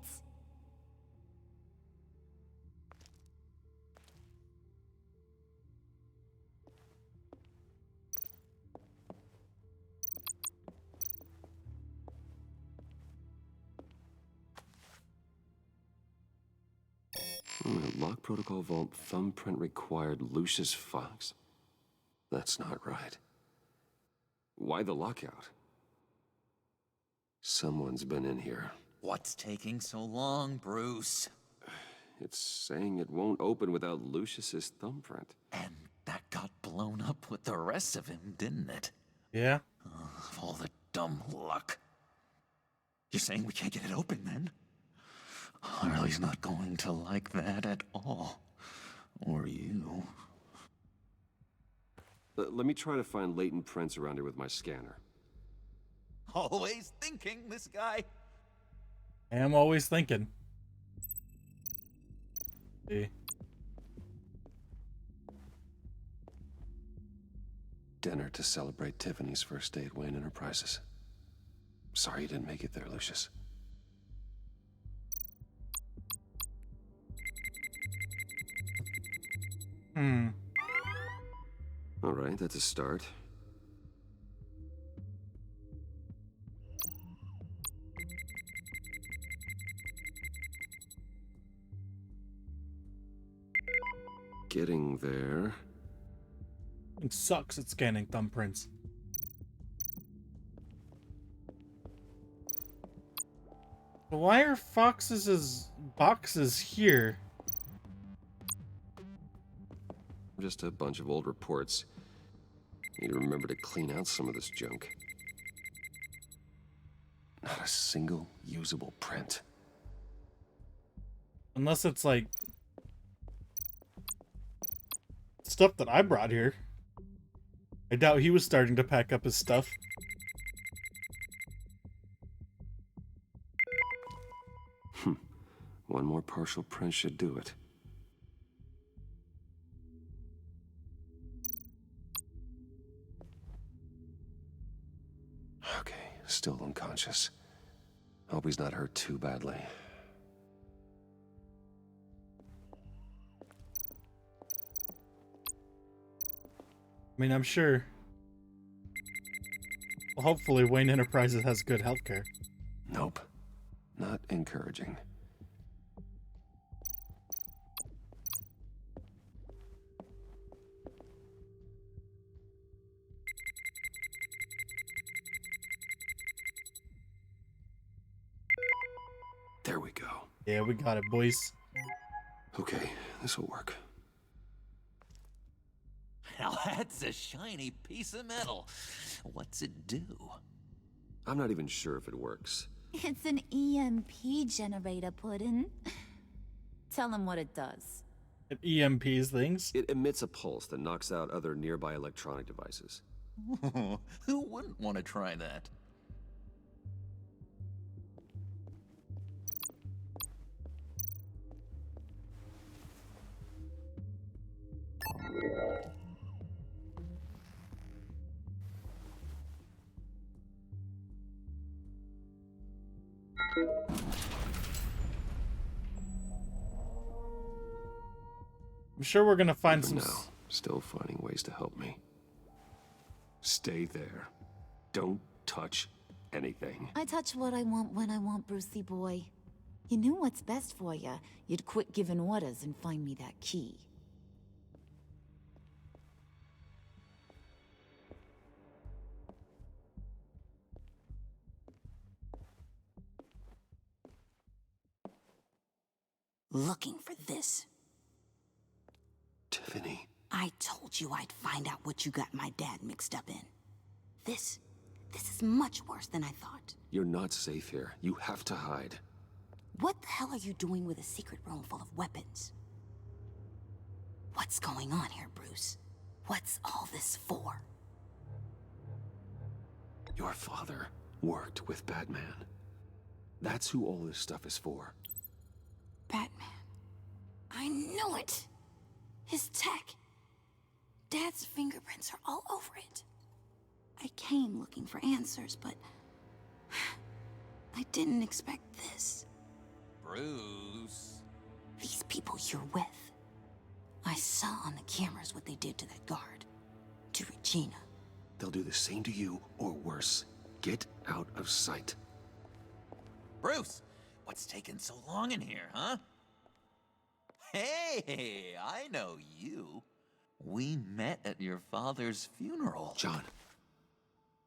Lock protocol vault thumbprint required Lucius Fox. That's not right. Why the lockout? Someone's been in here. What's taking so long, Bruce? It's saying it won't open without Lucius's thumbprint. And that got blown up with the rest of him, didn't it? Yeah. All the dumb luck. You're saying we can't get it open, then? Harley's not going to like that at all. Or you. Let me try to find latent prints around here with my scanner. Always thinking, this guy. I am always thinking. See. Dinner to celebrate Tiffany's first day at Wayne Enterprises. Sorry you didn't make it there, Lucius. All right, that's a start. Getting there. It sucks at scanning thumbprints. Why are Fox's boxes here? Just a bunch of old reports. Need to remember to clean out some of this junk. Not a single usable print. Unless it's like stuff that I brought here. I doubt he was starting to pack up his stuff. One more partial print should do it. Okay, still unconscious. Hope he's not hurt too badly. I mean, I'm sure. Well, hopefully Wayne Enterprises has good healthcare. Nope. Not encouraging. There we go. Yeah, we got it, boys. Okay, this will work. Now that's a shiny piece of metal. What's it do? I'm not even sure if it works. It's an EMP generator, Puddin'. Tell him what it does. It EMPs things? It emits a pulse that knocks out other nearby electronic devices. Who wouldn't want to try that? I'm sure we're gonna find Even some. now, still finding ways to help me. Stay there. Don't touch anything. I touch what I want when I want, Brucey boy. You knew what's best for you. You'd quit giving orders and find me that key. Looking for this. Tiffany. I told you I'd find out what you got my dad mixed up in. This is much worse than I thought. You're not safe here. You have to hide. What the hell are you doing with a secret room full of weapons? What's going on here, Bruce? What's all this for? Your father worked with Batman. That's who all this stuff is for. Batman. I knew it! His tech. Dad's fingerprints are all over it. I came looking for answers, but I didn't expect this. Bruce. These people you're with. I saw on the cameras what they did to that guard. To Regina. They'll do the same to you, or worse. Get out of sight. Bruce, what's taking so long in here, huh? Hey, I know you. We met at your father's funeral. John.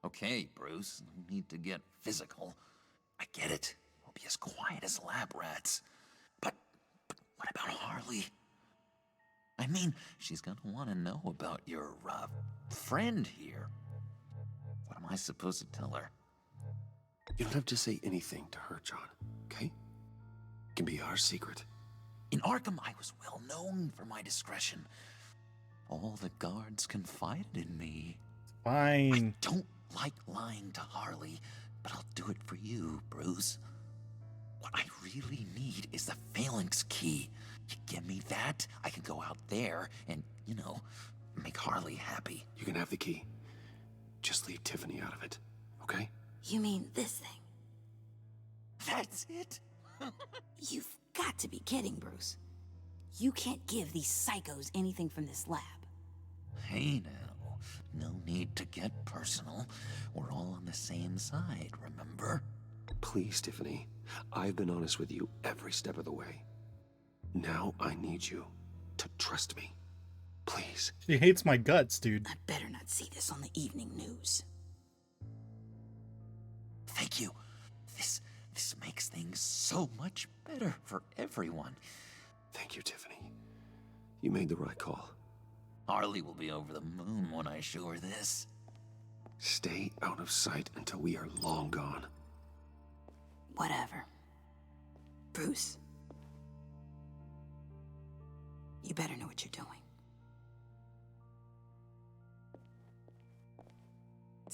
Okay, Bruce, no need to get physical. I get it. We'll be as quiet as lab rats. But what about Harley? I mean, she's gonna want to know about your, friend here. What am I supposed to tell her? You don't have to say anything to her, John, okay? It can be our secret. In Arkham, I was well known for my discretion. All the guards confided in me. Fine. I don't like lying to Harley, but I'll do it for you, Bruce. What I really need is the Phalanx key. You give me that, I can go out there and, you know, make Harley happy. You can have the key. Just leave Tiffany out of it, okay? You mean this thing? That's it? You've got to be kidding, Bruce. You can't give these psychos anything from this lab. Hey now, no need to get personal. We're all on the same side, remember? Please, Tiffany. I've been honest with you every step of the way. Now I need you to trust me. Please. She hates my guts, dude. I better not see this on the evening news. Thank you. This makes things so much better for everyone. Thank you, Tiffany. You made the right call. Harley will be over the moon when I show her this. Stay out of sight until we are long gone. Whatever. Bruce. You better know what you're doing.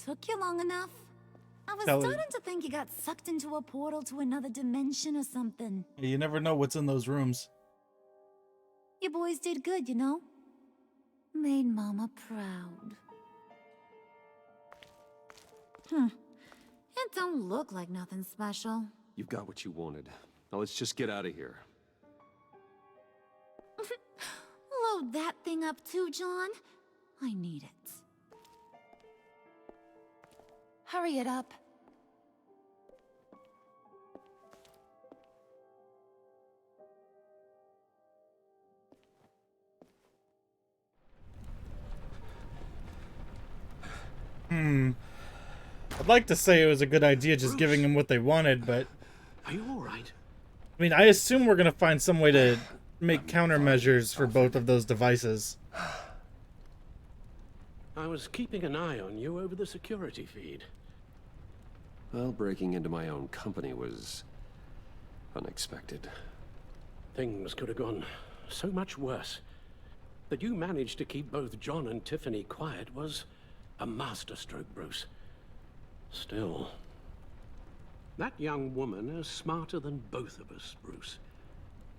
Took you long enough? I was Tell starting her. to think you got sucked into a portal to another dimension or something. You never know what's in those rooms. You boys did good, you know? Made Mama proud. It don't look like nothing special. You've got what you wanted. Now let's just get out of here. Load that thing up too, John. I need it. Hurry it up. I'd like to say it was a good idea just giving them what they wanted, but... Are you alright? I mean, I assume we're gonna find some way to make countermeasures for both of those devices. I was keeping an eye on you over the security feed. Well, breaking into my own company was unexpected. Things could have gone so much worse. That you managed to keep both John and Tiffany quiet was a masterstroke, Bruce. Still, that young woman is smarter than both of us, Bruce.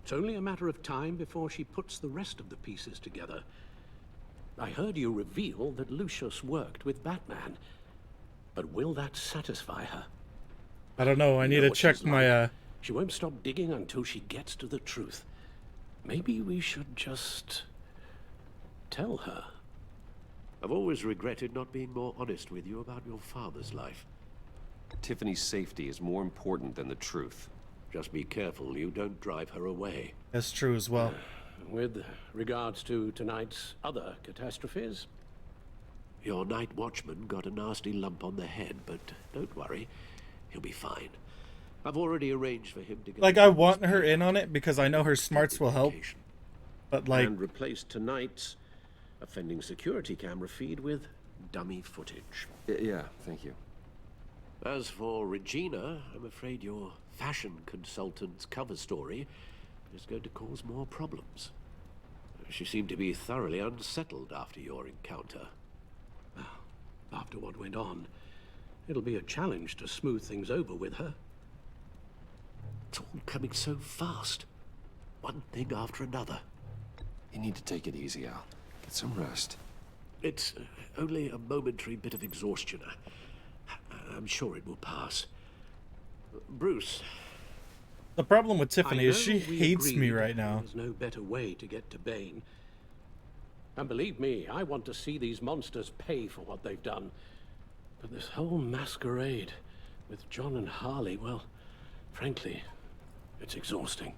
It's only a matter of time before she puts the rest of the pieces together. I heard you reveal that Lucius worked with Batman. But will that satisfy her? I don't know. I need to check my, She won't stop digging until she gets to the truth. Maybe we should just tell her. I've always regretted not being more honest with you about your father's life. Tiffany's safety is more important than the truth. Just be careful you don't drive her away. That's true as well. With regards to tonight's other catastrophes? Your night watchman got a nasty lump on the head, but don't worry. He'll be fine. I've already arranged for him to get... Like, I want her in on it because I know her smarts will help. But, like... And replace tonight's offending security camera feed with dummy footage. Yeah, thank you. As for Regina, I'm afraid your fashion consultant's cover story is going to cause more problems. She seemed to be thoroughly unsettled after your encounter. Well, after what went on, it'll be a challenge to smooth things over with her. It's all coming so fast. One thing after another. You need to take it easy, Al. Get some rest. It's only a momentary bit of exhaustion. I'm sure it will pass. Bruce. The problem with Tiffany is she hates me right now. There's no better way to get to Bane. And believe me, I want to see these monsters pay for what they've done. But this whole masquerade with John and Harley, well, frankly, it's exhausting.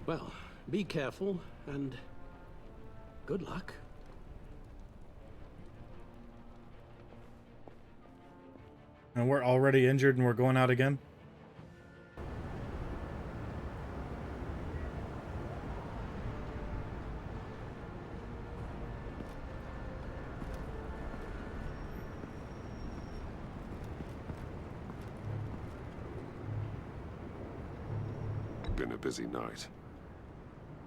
Well, be careful and good luck. And we're already injured and we're going out again? Been a busy night.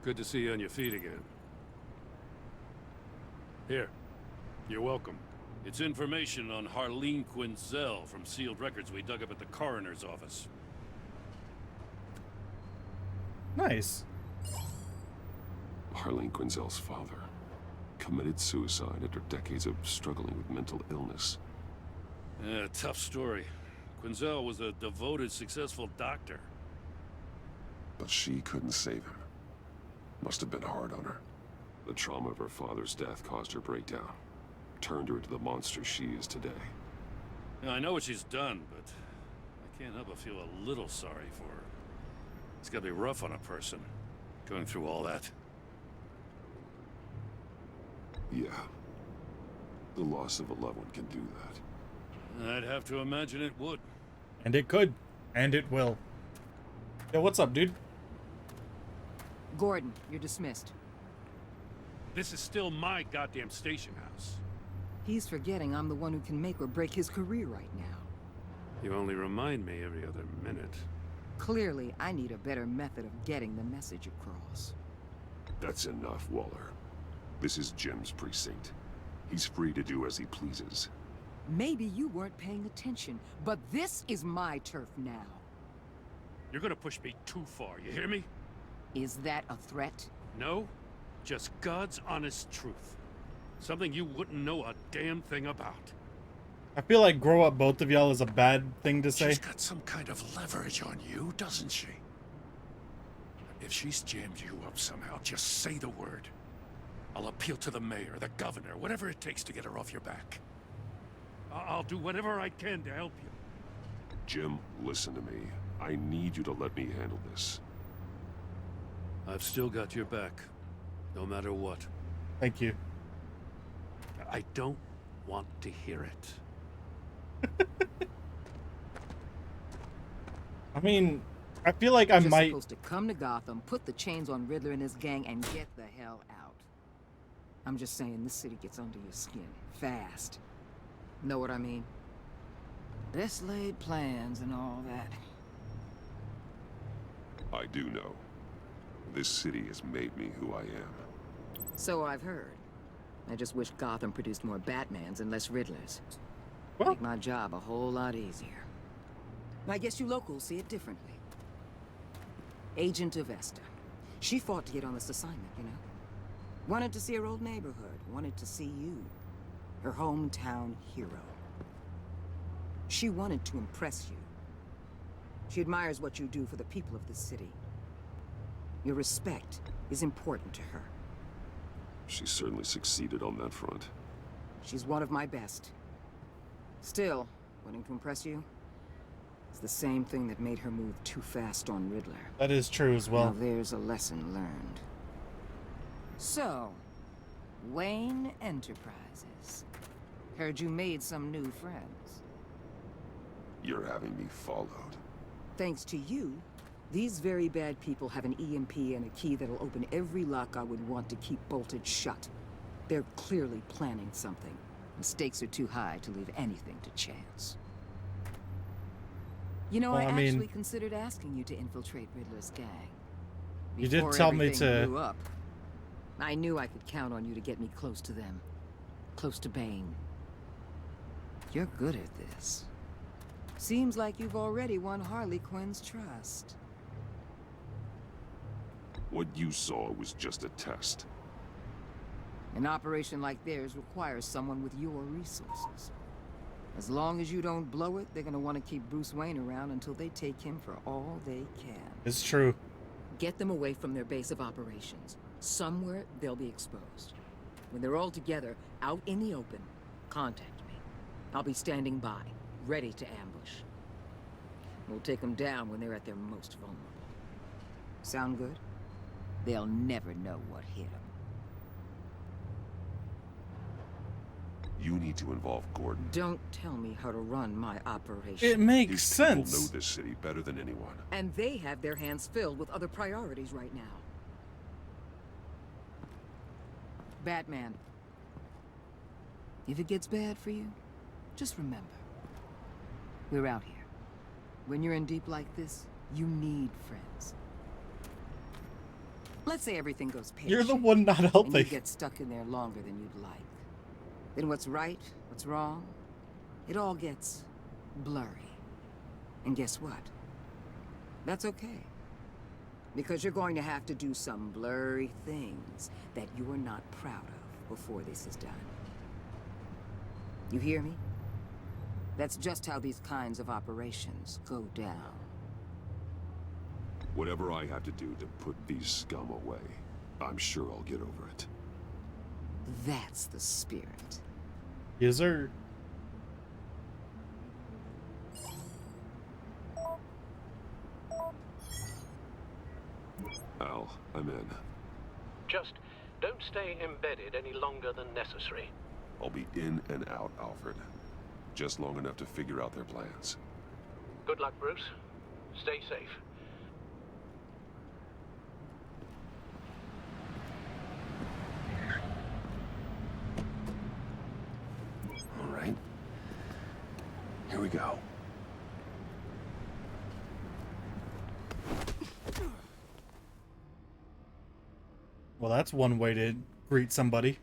Good to see you on your feet again. Here. You're welcome. It's information on Harleen Quinzel from sealed records we dug up at the coroner's office. Nice. Harleen Quinzel's father committed suicide after decades of struggling with mental illness. Yeah, tough story. Quinzel was a devoted, successful doctor. But she couldn't save him. Must have been hard on her. The trauma of her father's death caused her breakdown. Turned her into the monster she is today. Now, I know what she's done, but I Can't help but feel a little sorry for her. It's gotta be rough on a person, going through all that. Yeah. The loss of a loved one can do that. I'd have to imagine it would. And it could. And it will. Yo, what's up, dude? Gordon, you're dismissed. This is still my goddamn station house. He's forgetting I'm the one who can make or break his career right now. You only remind me every other minute. Clearly, I need a better method of getting the message across. That's enough, Waller. This is Jim's precinct. He's free to do as he pleases. Maybe you weren't paying attention, but this is my turf now. You're gonna push me too far, you hear me? Is that a threat? No, just God's honest truth. Something you wouldn't know a damn thing about. I feel like grow up both of y'all is a bad thing to say. She's got some kind of leverage on you, doesn't she? If she's jammed you up somehow, just say the word. I'll appeal to the mayor, the governor, whatever it takes to get her off your back. I'll do whatever I can to help you. Jim, listen to me. I need you to let me handle this. I've still got your back, no matter what. Thank you. I don't want to hear it. I mean, I feel like I You're might... supposed to come to Gotham, put the chains on Riddler and his gang, and get the hell out. I'm just saying, this city gets under your skin. Fast. Know what I mean? Best laid plans and all that. I do know. This city has made me who I am. So I've heard. I just wish Gotham produced more Batmans and less Riddlers. Well, make my job a whole lot easier. I guess you locals see it differently. Agent Avesta. She fought to get on this assignment, you know? Wanted to see her old neighborhood. Wanted to see you. Her hometown hero. She wanted to impress you. She admires what you do for the people of this city. Your respect is important to her. She certainly succeeded on that front. She's one of my best. Still, wanting to impress you is the same thing that made her move too fast on Riddler. That is true as well. Now there's a lesson learned. So, Wayne Enterprises. Heard you made some new friends. You're having me followed. Thanks to you, these very bad people have an EMP and a key that'll open every lock I would want to keep bolted shut. They're clearly planning something. The stakes are too high to leave anything to chance. You know, Well, I I mean, actually considered asking you to infiltrate Riddler's gang. You did Before tell me everything to... blew up, I knew I could count on you to get me close to them. Close to Bane. You're good at this. Seems like you've already won Harley Quinn's trust. What you saw was just a test. An operation like theirs requires someone with your resources. As long as you don't blow it, they're gonna want to keep Bruce Wayne around until they take him for all they can. It's true. Get them away from their base of operations. Somewhere they'll be exposed. When they're all together, out in the open, contact me. I'll be standing by, ready to ambush. We'll take them down when they're at their most vulnerable. Sound good? They'll never know what hit them. You need to involve Gordon. Don't tell me how to run my operation. It makes His sense. people know this city better than anyone. And they have their hands filled with other priorities right now. Batman. If it gets bad for you, just remember. We're out here. When you're in deep like this, you need friends. Let's say everything goes pear-shaped. You're the one not And helping. you get stuck in there longer than you'd like. Then what's right, what's wrong, it all gets blurry. And guess what? That's okay. Because you're going to have to do some blurry things that you're not proud of before this is done. You hear me? That's just how these kinds of operations go down. Whatever I have to do to put these scum away, I'm sure I'll get over it. That's the spirit. Yes, sir. Al, I'm in. Just don't stay embedded any longer than necessary. I'll be in and out, Alfred. Just long enough to figure out their plans. Good luck, Bruce. Stay safe. All right. Here we go. Well, that's one way to greet somebody.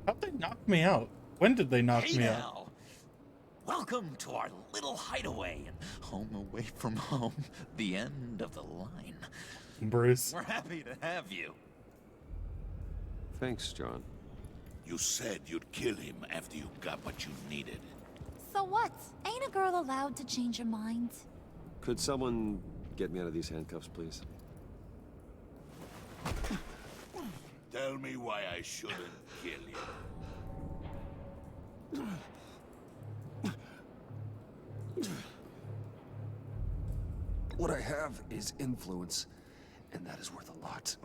How'd they knock me out? When did they knock me out? Now. Welcome to our little hideaway and home away from home. The end of the line. Bruce. We're happy to have you. Thanks, John. You said you'd kill him after you got what you needed. So what? Ain't a girl allowed to change her mind? Could someone get me out of these handcuffs, please? Tell me why I shouldn't kill you. What I have is influence, and that is worth a lot.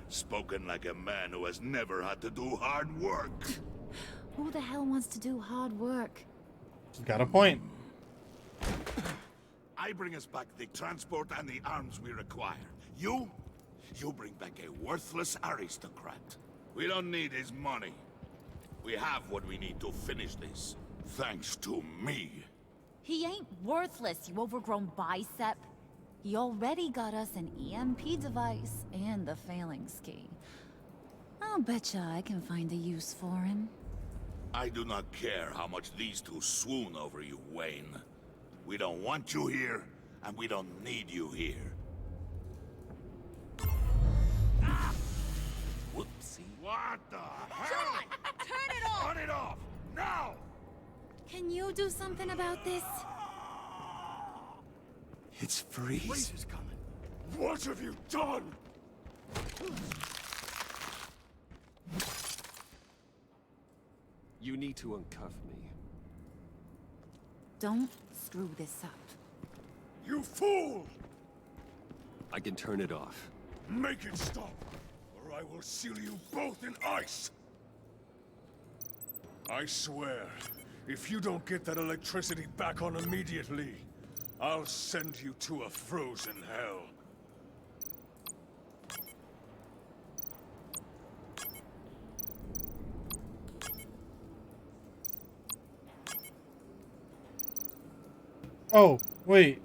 Spoken like a man who has never had to do hard work. Who the hell wants to do hard work? She's got a point. I bring us back the transport and the arms we require. You bring back a worthless aristocrat. We don't need his money. We have what we need to finish this. Thanks to me. He ain't worthless, you overgrown bicep. He already got us an EMP device and the phalanx key. I'll betcha I can find a use for him. I do not care how much these two swoon over you, Wayne. We don't want you here, and we don't need you here. Whoopsie. What the hell? John! Turn it off! Turn it off! Now! Can you do something about this? It's Freeze. Freeze is coming. What have you done? You need to uncuff me. Don't screw this up. You fool! I can turn it off. Make it stop, or I will seal you both in ice! I swear, if you don't get that electricity back on immediately, I'll send you to a frozen hell. Oh, wait.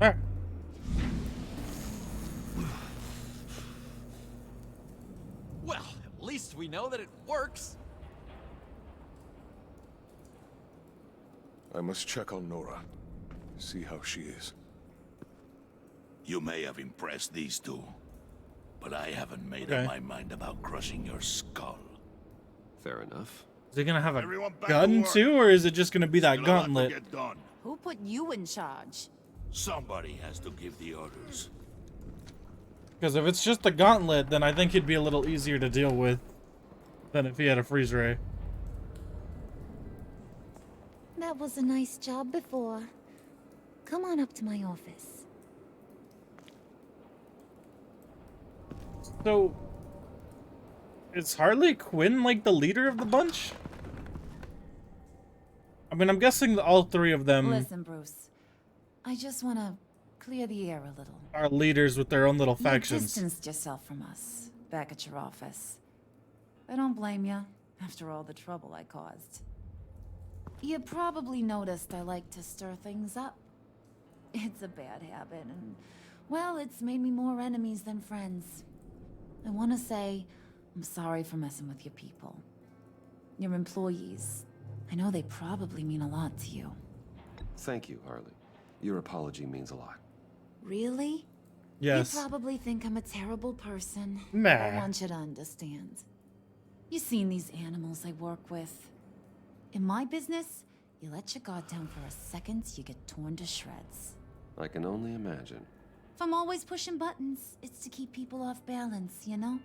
Ah. Well, at least we know that it works. I must check on Nora. See how she is. You may have impressed these two, but I haven't made Okay. up my mind about crushing your skull. Fair enough. Is he gonna have a Everyone back to gun work. too, or is it just gonna be that Still a lot to gauntlet? get done. Who put you in charge? Somebody has to give the orders. Because if it's just the gauntlet, then I think he'd be a little easier to deal with than if he had a freeze ray. That was a nice job before. Come on up to my office. So, is Harley Quinn like the leader of the bunch? I mean, I'm guessing that all three of them Listen, Bruce. I just want to clear the air a little. are leaders with their own little You factions. distanced yourself from us back at your office. I don't blame you, after all the trouble I caused. You probably noticed I like to stir things up. It's a bad habit, and, well, it's made me more enemies than friends. I want to say I'm sorry for messing with your people. Your employees. I know they probably mean a lot to you. Thank you, Harley. Your apology means a lot. Really? Yes. You probably think I'm a terrible person. Nah. I want you to understand. You seen these animals I work with. In my business, you let your guard down for a second, you get torn to shreds. I can only imagine. If I'm always pushing buttons, it's to keep people off balance, you know?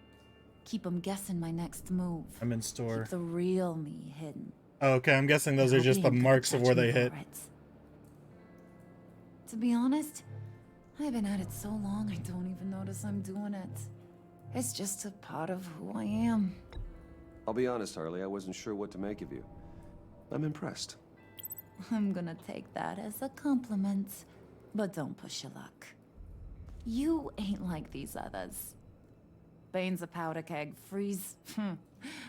Keep them guessing my next move. I'm in store. Keep the real me hidden. Oh, okay, I'm guessing those are just the marks of where they hit. To be honest, I've been at it so long I don't even notice I'm doing it. It's just a part of who I am. I'll be honest, Harley, I wasn't sure what to make of you. I'm impressed. I'm gonna take that as a compliment. But don't push your luck. You ain't like these others. Bane's a powder keg. Freeze.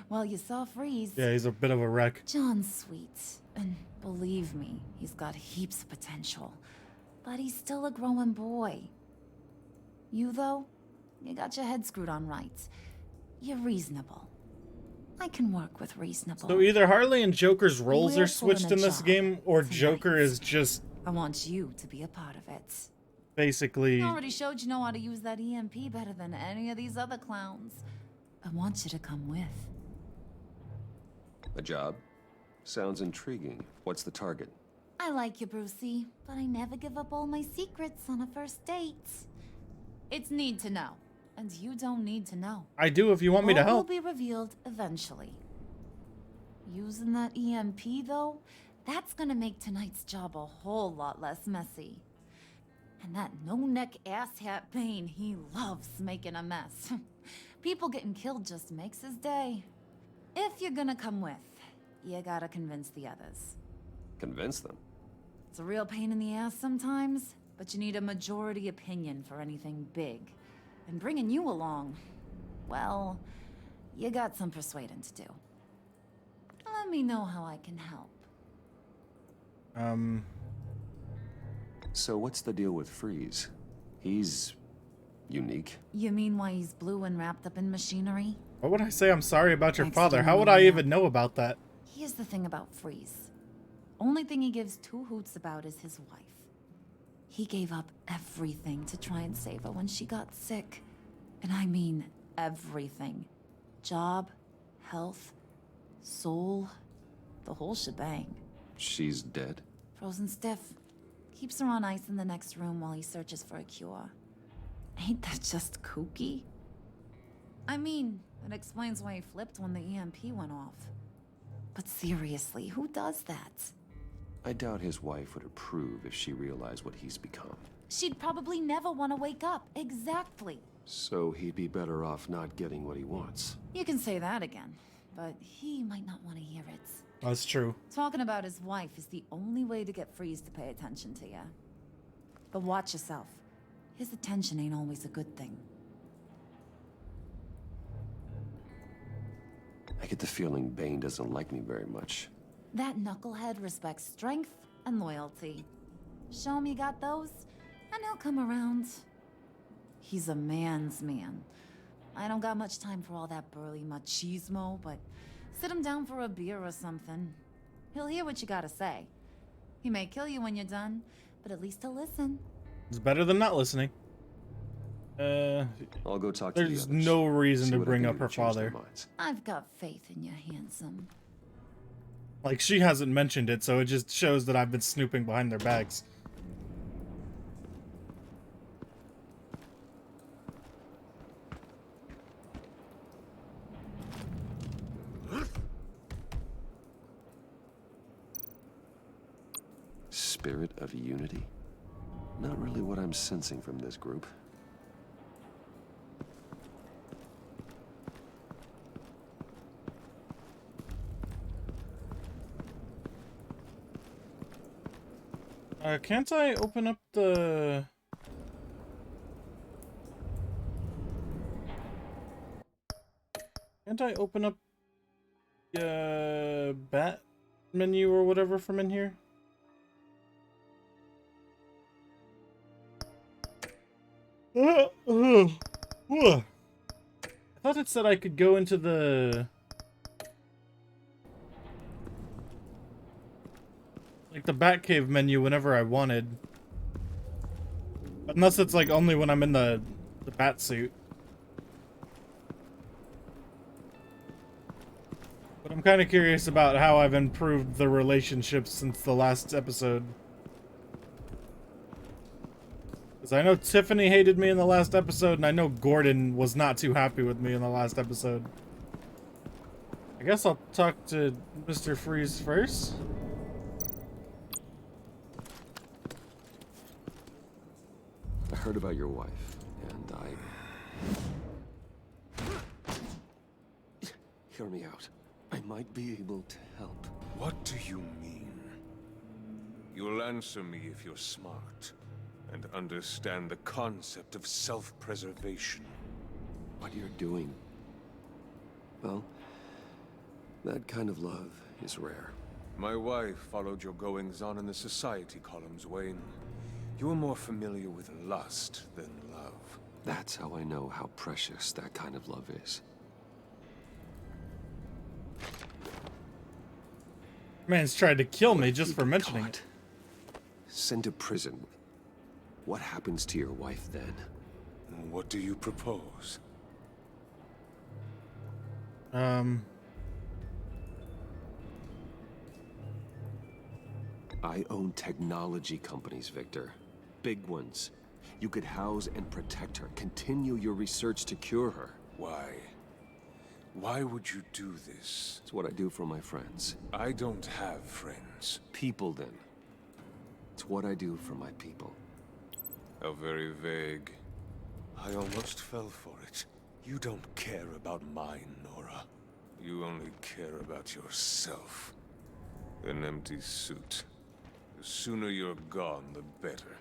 Well, you saw Freeze. Yeah, he's a bit of a wreck. John's sweet. And believe me, he's got heaps of potential. But he's still a growing boy. You, though, you got your head screwed on right. You're reasonable. I can work with reasonable. So either Harley and Joker's roles We're are switched pulling in a this job game, or Joker is just I want you to be a part of it. basically... You already showed you know how to use that EMP better than any of these other clowns. I want you to come with. A job? Sounds intriguing. What's the target? I like you, Brucey, but I never give up all my secrets on a first date. It's need to know, and you don't need to know. I do if you want me to All help. will be revealed eventually. Using that EMP, though, that's gonna make tonight's job a whole lot less messy. And that no-neck asshat Bane, he loves making a mess. People getting killed just makes his day. If you're gonna come with, you gotta convince the others. Convince them? It's a real pain in the ass sometimes, but you need a majority opinion for anything big. And bringing you along, well, you got some persuading to do. Let me know how I can help. So what's the deal with Freeze? He's... unique? You mean why he's blue and wrapped up in machinery? Why would I say I'm sorry about your Thanks father? to How would me, I yeah. even know about that? Here's the thing about Freeze. Only thing he gives two hoots about is his wife. He gave up everything to try and save her when she got sick. And I mean everything. Job, health, soul, the whole shebang. She's dead? Frozen stiff. Keeps her on ice in the next room while he searches for a cure. Ain't that just kooky? I mean, it explains why he flipped when the EMP went off. But seriously, who does that? I doubt his wife would approve if she realized what he's become. She'd probably never want to wake up. Exactly. So he'd be better off not getting what he wants. You can say that again, but he might not want to hear it. That's true. Talking about his wife is the only way to get Freeze to pay attention to you. But watch yourself. His attention ain't always a good thing. I get the feeling Bane doesn't like me very much. That knucklehead respects strength and loyalty. Show him you got those, and he'll come around. He's a man's man. I don't got much time for all that burly machismo, but sit him down for a beer or something. He'll hear what you gotta say. He may kill you when you're done, but at least he'll listen. It's better than not listening. I'll go talk to the There's others. no reason See to what I bring can up do her to change their father. minds. I've got faith in you, handsome. Like, she hasn't mentioned it, so it just shows that I've been snooping behind their backs. Spirit of unity? Not really what I'm sensing from this group. Can't I open up the... Can't I open up the bat menu or whatever from in here? I thought it said I could go into the... like the Batcave menu whenever I wanted. But Unless it's like only when I'm in the bat suit. But I'm kind of curious about how I've improved the relationships since the last episode. Because I know Tiffany hated me in the last episode, and I know Gordon was not too happy with me in the last episode. I guess I'll talk to Mr. Freeze first. I heard about your wife, and Hear me out. I might be able to help. What do you mean? You'll answer me if you're smart and understand the concept of self-preservation. What you're doing, well, that kind of love is rare. My wife followed your goings-on in the society columns, Wayne. You are more familiar with lust than love. That's how I know how precious that kind of love is. Man's tried to kill me just for mentioning it. Sent to prison. What happens to your wife then? What do you propose? I own technology companies, Victor. Big ones. You could house and protect her. Continue your research to cure her. Why? Why would you do this? It's what I do for my friends. I don't have friends. People, then. It's what I do for my people. How very vague. I almost fell for it. You don't care about mine, Nora. You only care about yourself. An empty suit. The sooner you're gone, the better.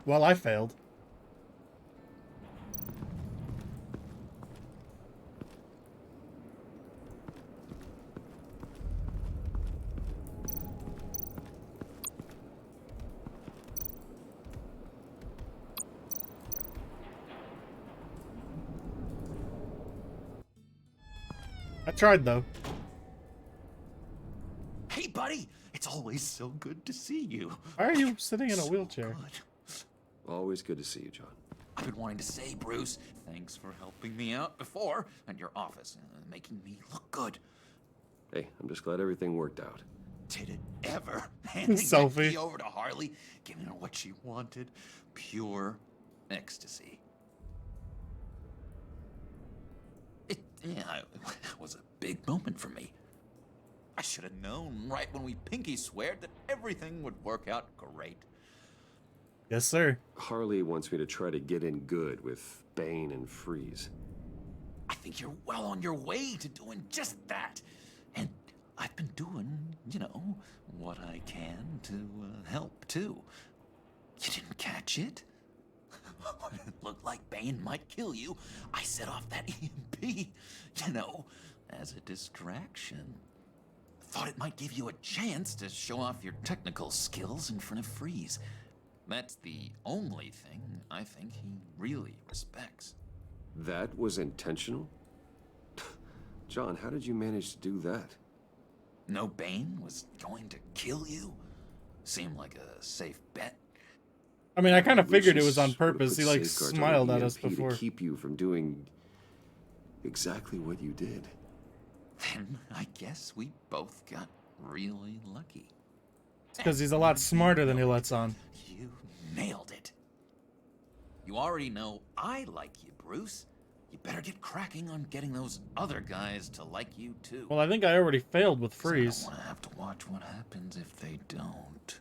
Well, I failed. I tried, though. Hey, buddy! It's always so good to see you. Why are you sitting in a wheelchair? Always good to see you, John. I've been wanting to say, Bruce, thanks for helping me out before at your office, making me look good. Hey, I'm just glad everything worked out. Did it ever? Handing that Selfie. key over to Harley, giving her what she wanted. Pure ecstasy. It was a big moment for me. I should have known right when we pinky sweared that everything would work out great. Yes, sir. Harley wants me to try to get in good with Bane and Freeze. I think you're well on your way to doing just that. And I've been doing, what I can to help, too. You didn't catch it? When it looked like Bane might kill you, I set off that EMP, as a distraction. Thought it might give you a chance to show off your technical skills in front of Freeze. That's the only thing I think he really respects. That was intentional? John, how did you manage to do that? No Bane was going to kill you? Seemed like a safe bet. I mean, I kind of figured it was on Would've purpose. put He, like, safeguards on smiled the at us EMP before. to keep you from doing exactly what you did. Then I guess we both got really lucky. It's because he's a lot smarter than he lets on. You nailed it. You already know I like you, Bruce. You better get cracking on getting those other guys to like you, too. Well, I think I already failed with Freeze. I don't want to have to watch what happens if they don't.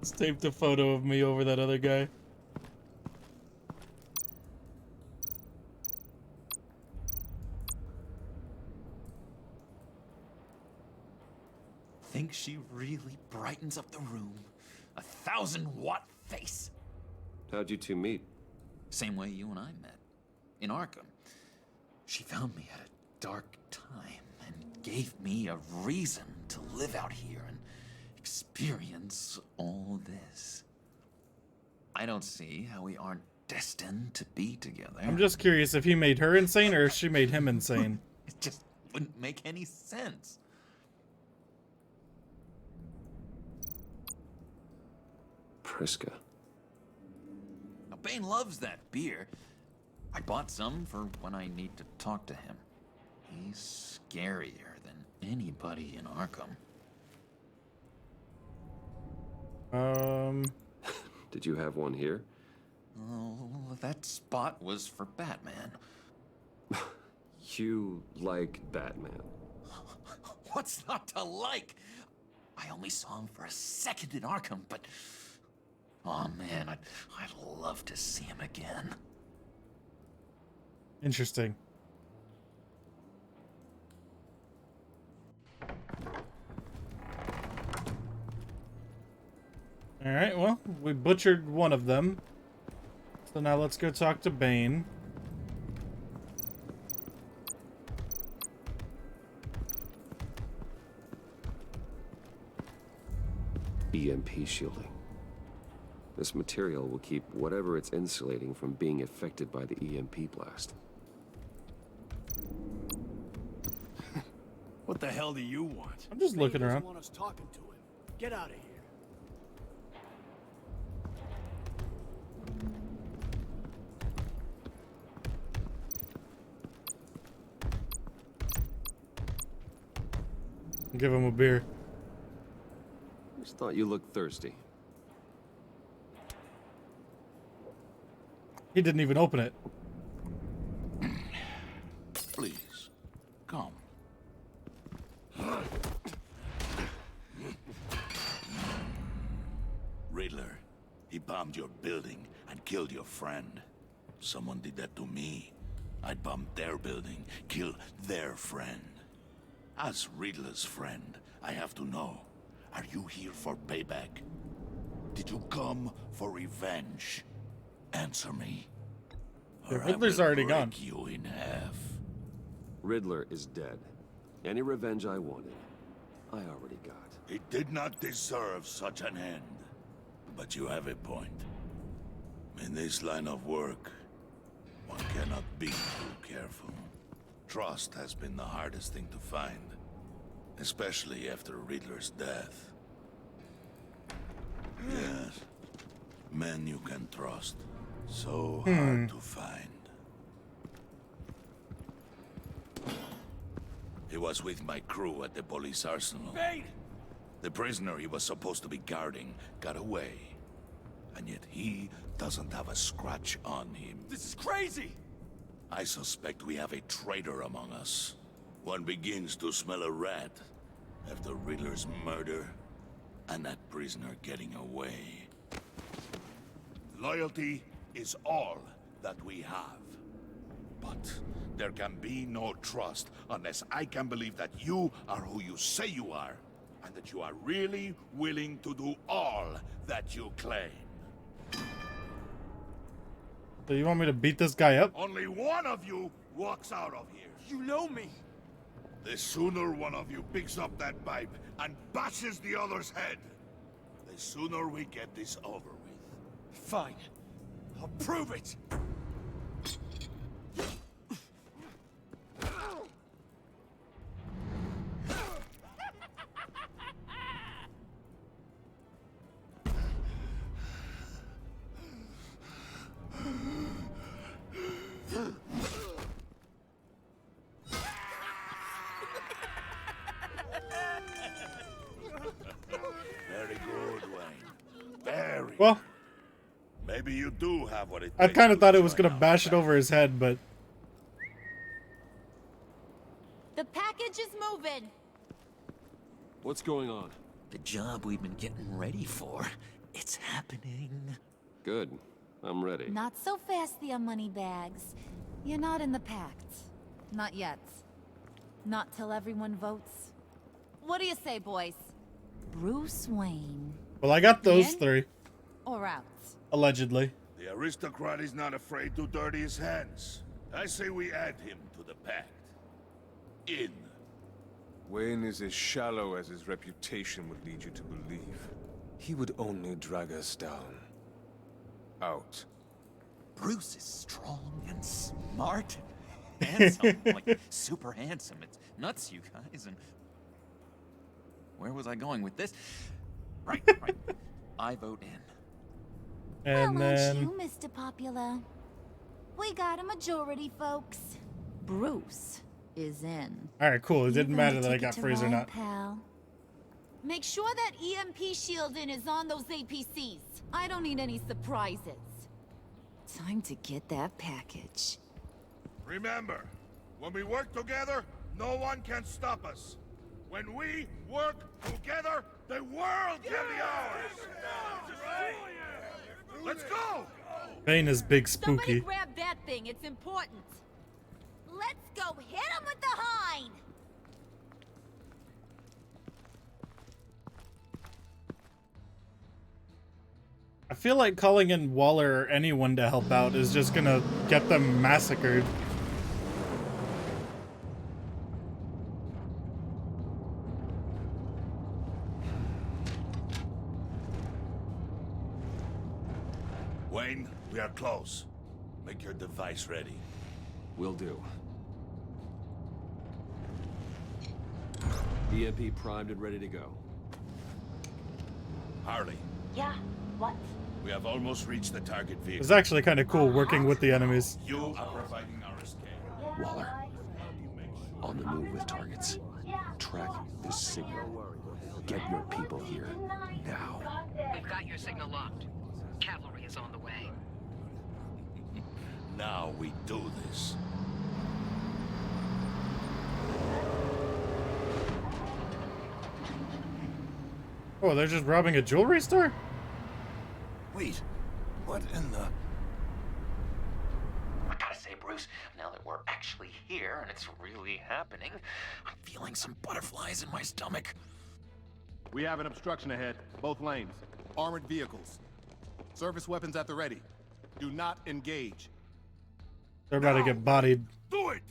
Just taped a photo of me over that other guy. Think she really brightens up the room. 1,000-watt face. How'd you two meet? Same way you and I met. In Arkham. She found me at a dark time and gave me a reason to live out here and experience all this. I don't see how we aren't destined to be together. I'm just curious if he made her insane or if she made him insane. It just wouldn't make any sense. Priska. Now, Bane loves that beer. I bought some for when I need to talk to him. He's scarier than anybody in Arkham. Did you have one here? Oh, that spot was for Batman. You like Batman. What's not to like? I only saw him for a second in Arkham, but... oh man, I'd love to see him again. Interesting. Alright, well, we butchered one of them. So now let's go talk to Bane. EMP shielding. This material will keep whatever it's insulating from being affected by the EMP blast. What the hell do you want? I'm just looking around. Doesn't want us talking to him. Get out of here. Give him a beer. Just thought you looked thirsty. He didn't even open it. Please, come. Riddler, he bombed your building and killed your friend. Someone did that to me. I'd bomb their building, kill their friend. As Riddler's friend, I have to know, are you here for payback? Did you come for revenge? Answer me. The or I Riddler's will already break gone. you in half. Riddler is dead. Any revenge I wanted, I already got. He did not deserve such an end. But you have a point. In this line of work, one cannot be too careful. Trust has been the hardest thing to find, especially after Riddler's death. Yes, men you can trust. So hard to find. He was with my crew at the police arsenal. Bane! The prisoner he was supposed to be guarding got away. And yet he doesn't have a scratch on him. This is crazy! I suspect we have a traitor among us. One begins to smell a rat after Riddler's murder and that prisoner getting away. Loyalty is all that we have. But there can be no trust unless I can believe that you are who you say you are, and that you are really willing to do all that you claim. So you want me to beat this guy up? Only one of you walks out of here. You know me. The sooner one of you picks up that pipe and bashes the other's head, the sooner we get this over with. Fine. I'll prove it. Very good, Wayne. Very. Well, Maybe you do have what it I takes kind of to thought it was join gonna our bash it pack. over his head, but The package is moving. What's going on? The job we've been getting ready for, it's happening. Good. I'm ready. Not so fast, the Moneybags. You're not in the pact. Not yet. Not till everyone votes. What do you say, boys? Bruce Wayne. well, I got those In? 3 Or out? allegedly. The aristocrat is not afraid to dirty his hands. I say we add him to the pact. In. Wayne is as shallow as his reputation would lead you to believe. He would only drag us down. Out. Bruce is strong and smart and handsome, like super handsome. It's nuts, you guys. And where was I going with this? Right. I vote in. And Well, then aren't you, Mr. Popular? We got a majority, folks. Bruce is in. all right, cool. It You didn't got matter a that I ticket got to freeze or ride, not. Pal. Make sure that EMP shielding is on those APCs. I don't need any surprises. Time to get that package. Remember, when we work together, no one can stop us. When we work together, the world can be ours! Let's go! Bane is big Somebody spooky. grab that thing, it's important. Let's go hit him with the hind! I feel like calling in Waller or anyone to help out is just gonna get them massacred. Wayne, we are close. Make your device ready. Will do. EMP primed and ready to go. Harley, Yeah, what? we have almost reached the target vehicle. It's actually kind of cool working with the enemies. You are providing our escape. Waller, on the move with targets. Track this signal. Get your people here, now. We've got your signal locked. Cavalry is on the way. Now we do this. Oh, they're just robbing a jewelry store? Wait, what in the... I gotta say, Bruce, now that we're actually here and it's really happening, I'm feeling some butterflies in my stomach. We have an obstruction ahead, both lanes. Armored vehicles. Service weapons at the ready. Do not engage. They're about to get bodied. Do it!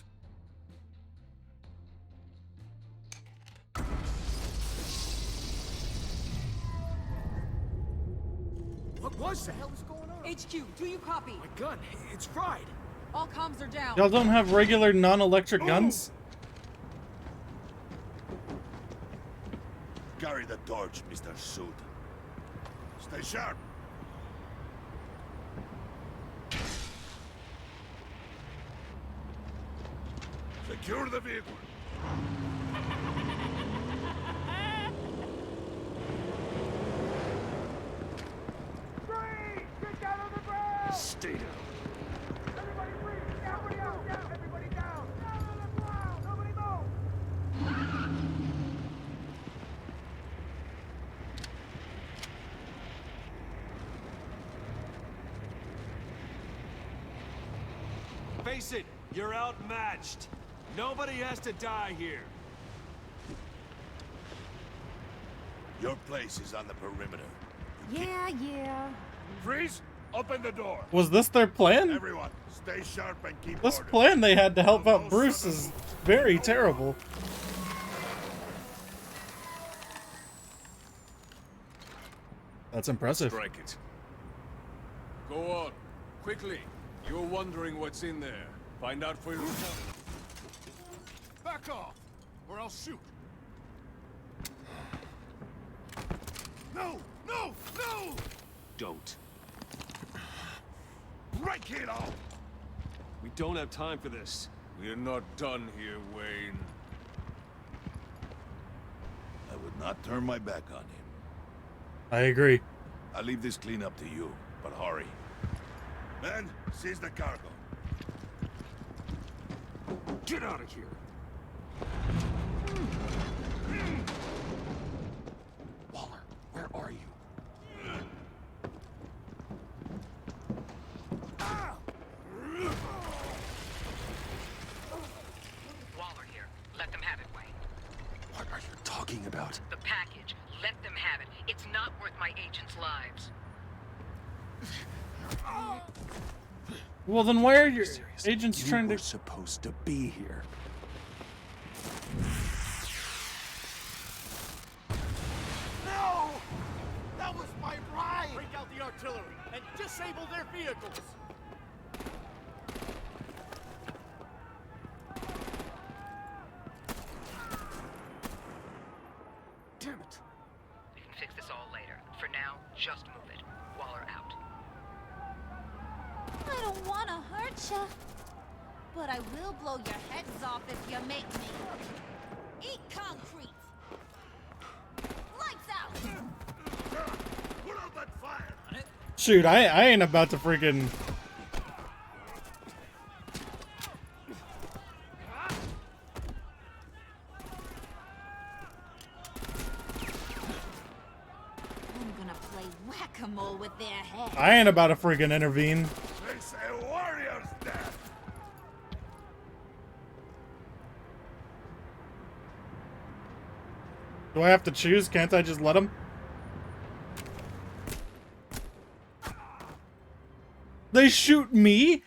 What was that? What the hell is going on? HQ, do you copy? My gun, it's fried. All comms are down. Y'all don't have regular non-electric guns? Carry the torch, Mr. Suit. Stay sharp. Secure the vehicle. Stay down. Face it, you're outmatched. Nobody has to die here. Your place is on the perimeter. Yeah. Freeze! Open the door. Was this their plan? Everyone, stay sharp and keep This order. plan they had to help out Bruce is very terrible. That's impressive. Strike it. Go on, quickly. You're wondering what's in there. Find out for yourself. Back off, or I'll shoot. No! No! No! Don't. Right, kiddo! We don't have time for this. We're not done here, Wayne. I would not turn my back on him. I agree. I'll leave this cleanup to you, but hurry. Men, seize the cargo. Get out of here. Waller, where are you? Waller here. Let them have it, Wayne. What are you talking about? The package. Let them have it. It's not worth my agents' lives. Well, then why are your agents You trying were to... supposed to be here. No! That was my ride! Break out the artillery and disable their vehicles! ya? But I will blow your heads off if you make me. Eat concrete! Lights out! Put out that fire! Shoot, I ain't about to freaking... I'm gonna play whack-a-mole with their heads. I ain't about to freaking intervene. They say warrior's death! Do I have to choose? Can't I just let him? They shoot me?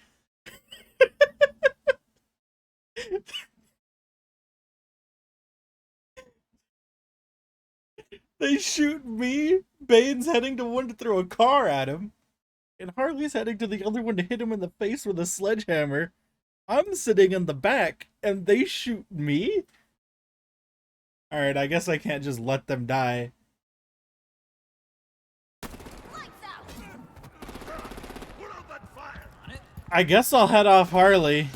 They shoot me? Bane's heading to one to throw a car at him. And Harley's heading to the other one to hit him in the face with a sledgehammer. I'm sitting in the back, and they shoot me? Alright, I guess I can't just let them die. I guess I'll head off Harley.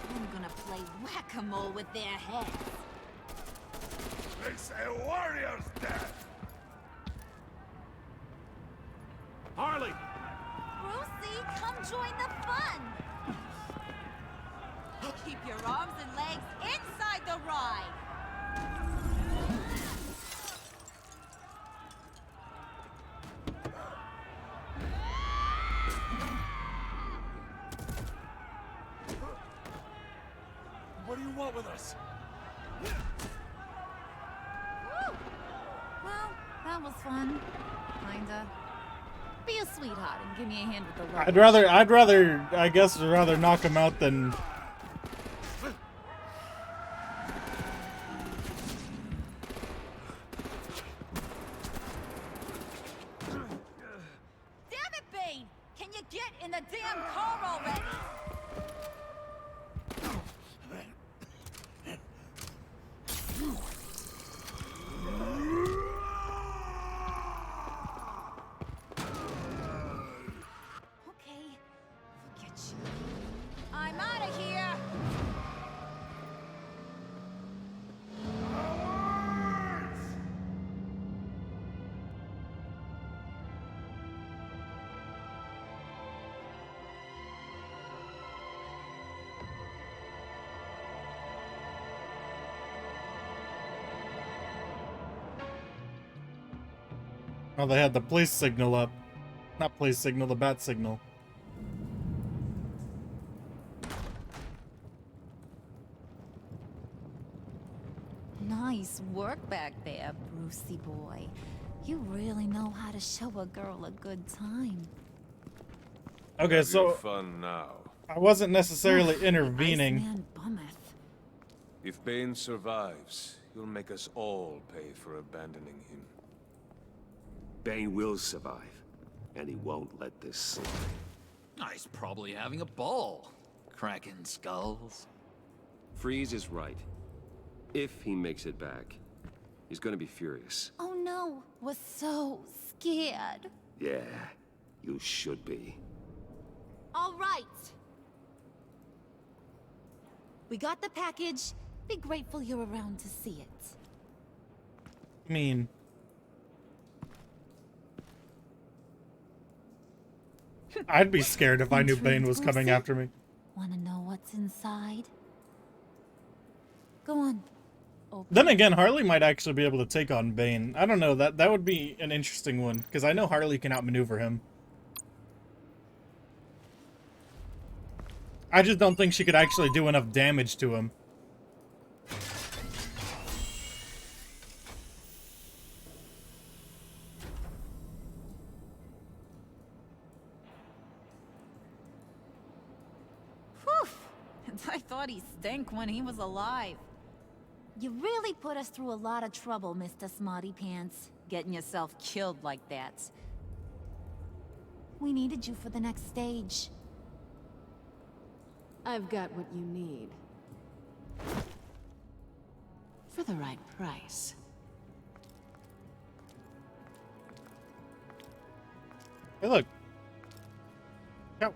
I'm gonna play whack-a-mole with their heads. They say warrior's death! Harley! Brucey, come join the fun! Keep your arms and legs inside the ride! What do you want with us? Woo! Well, that was fun. Kinda. Be a sweetheart and give me a hand with the luggage. I guess rather knock him out than... Damn it, Bane! Can you get in the damn car already? Okay, forget you. I'm out of here! Oh, they had the police signal up. Not police signal, the bat signal. Nice work back there, Brucey boy. You really know how to show a girl a good time. Okay, Have your so fun now. I wasn't necessarily intervening. Iceman bummeth. If Bane survives, you'll make us all pay for abandoning him. Bane will survive, and he won't let this slide. He's probably having a ball, cracking skulls. Freeze is right. If he makes it back, he's gonna be furious. Oh no, was so scared. Yeah, you should be. All right. We got the package. Be grateful you're around to see it. I mean... I'd be scared if I knew Bane was coming after me. Wanna know what's inside? Go on. Then again, Harley might actually be able to take on Bane. I don't know, that would be an interesting one, because I know Harley can outmaneuver him. I just don't think she could actually do enough damage to him. Whew. I thought he stank when he was alive. You really put us through a lot of trouble, Mr. Smarty Pants, getting yourself killed like that. We needed you for the next stage. I've got what you need. For the right price. Hey, look. Yep.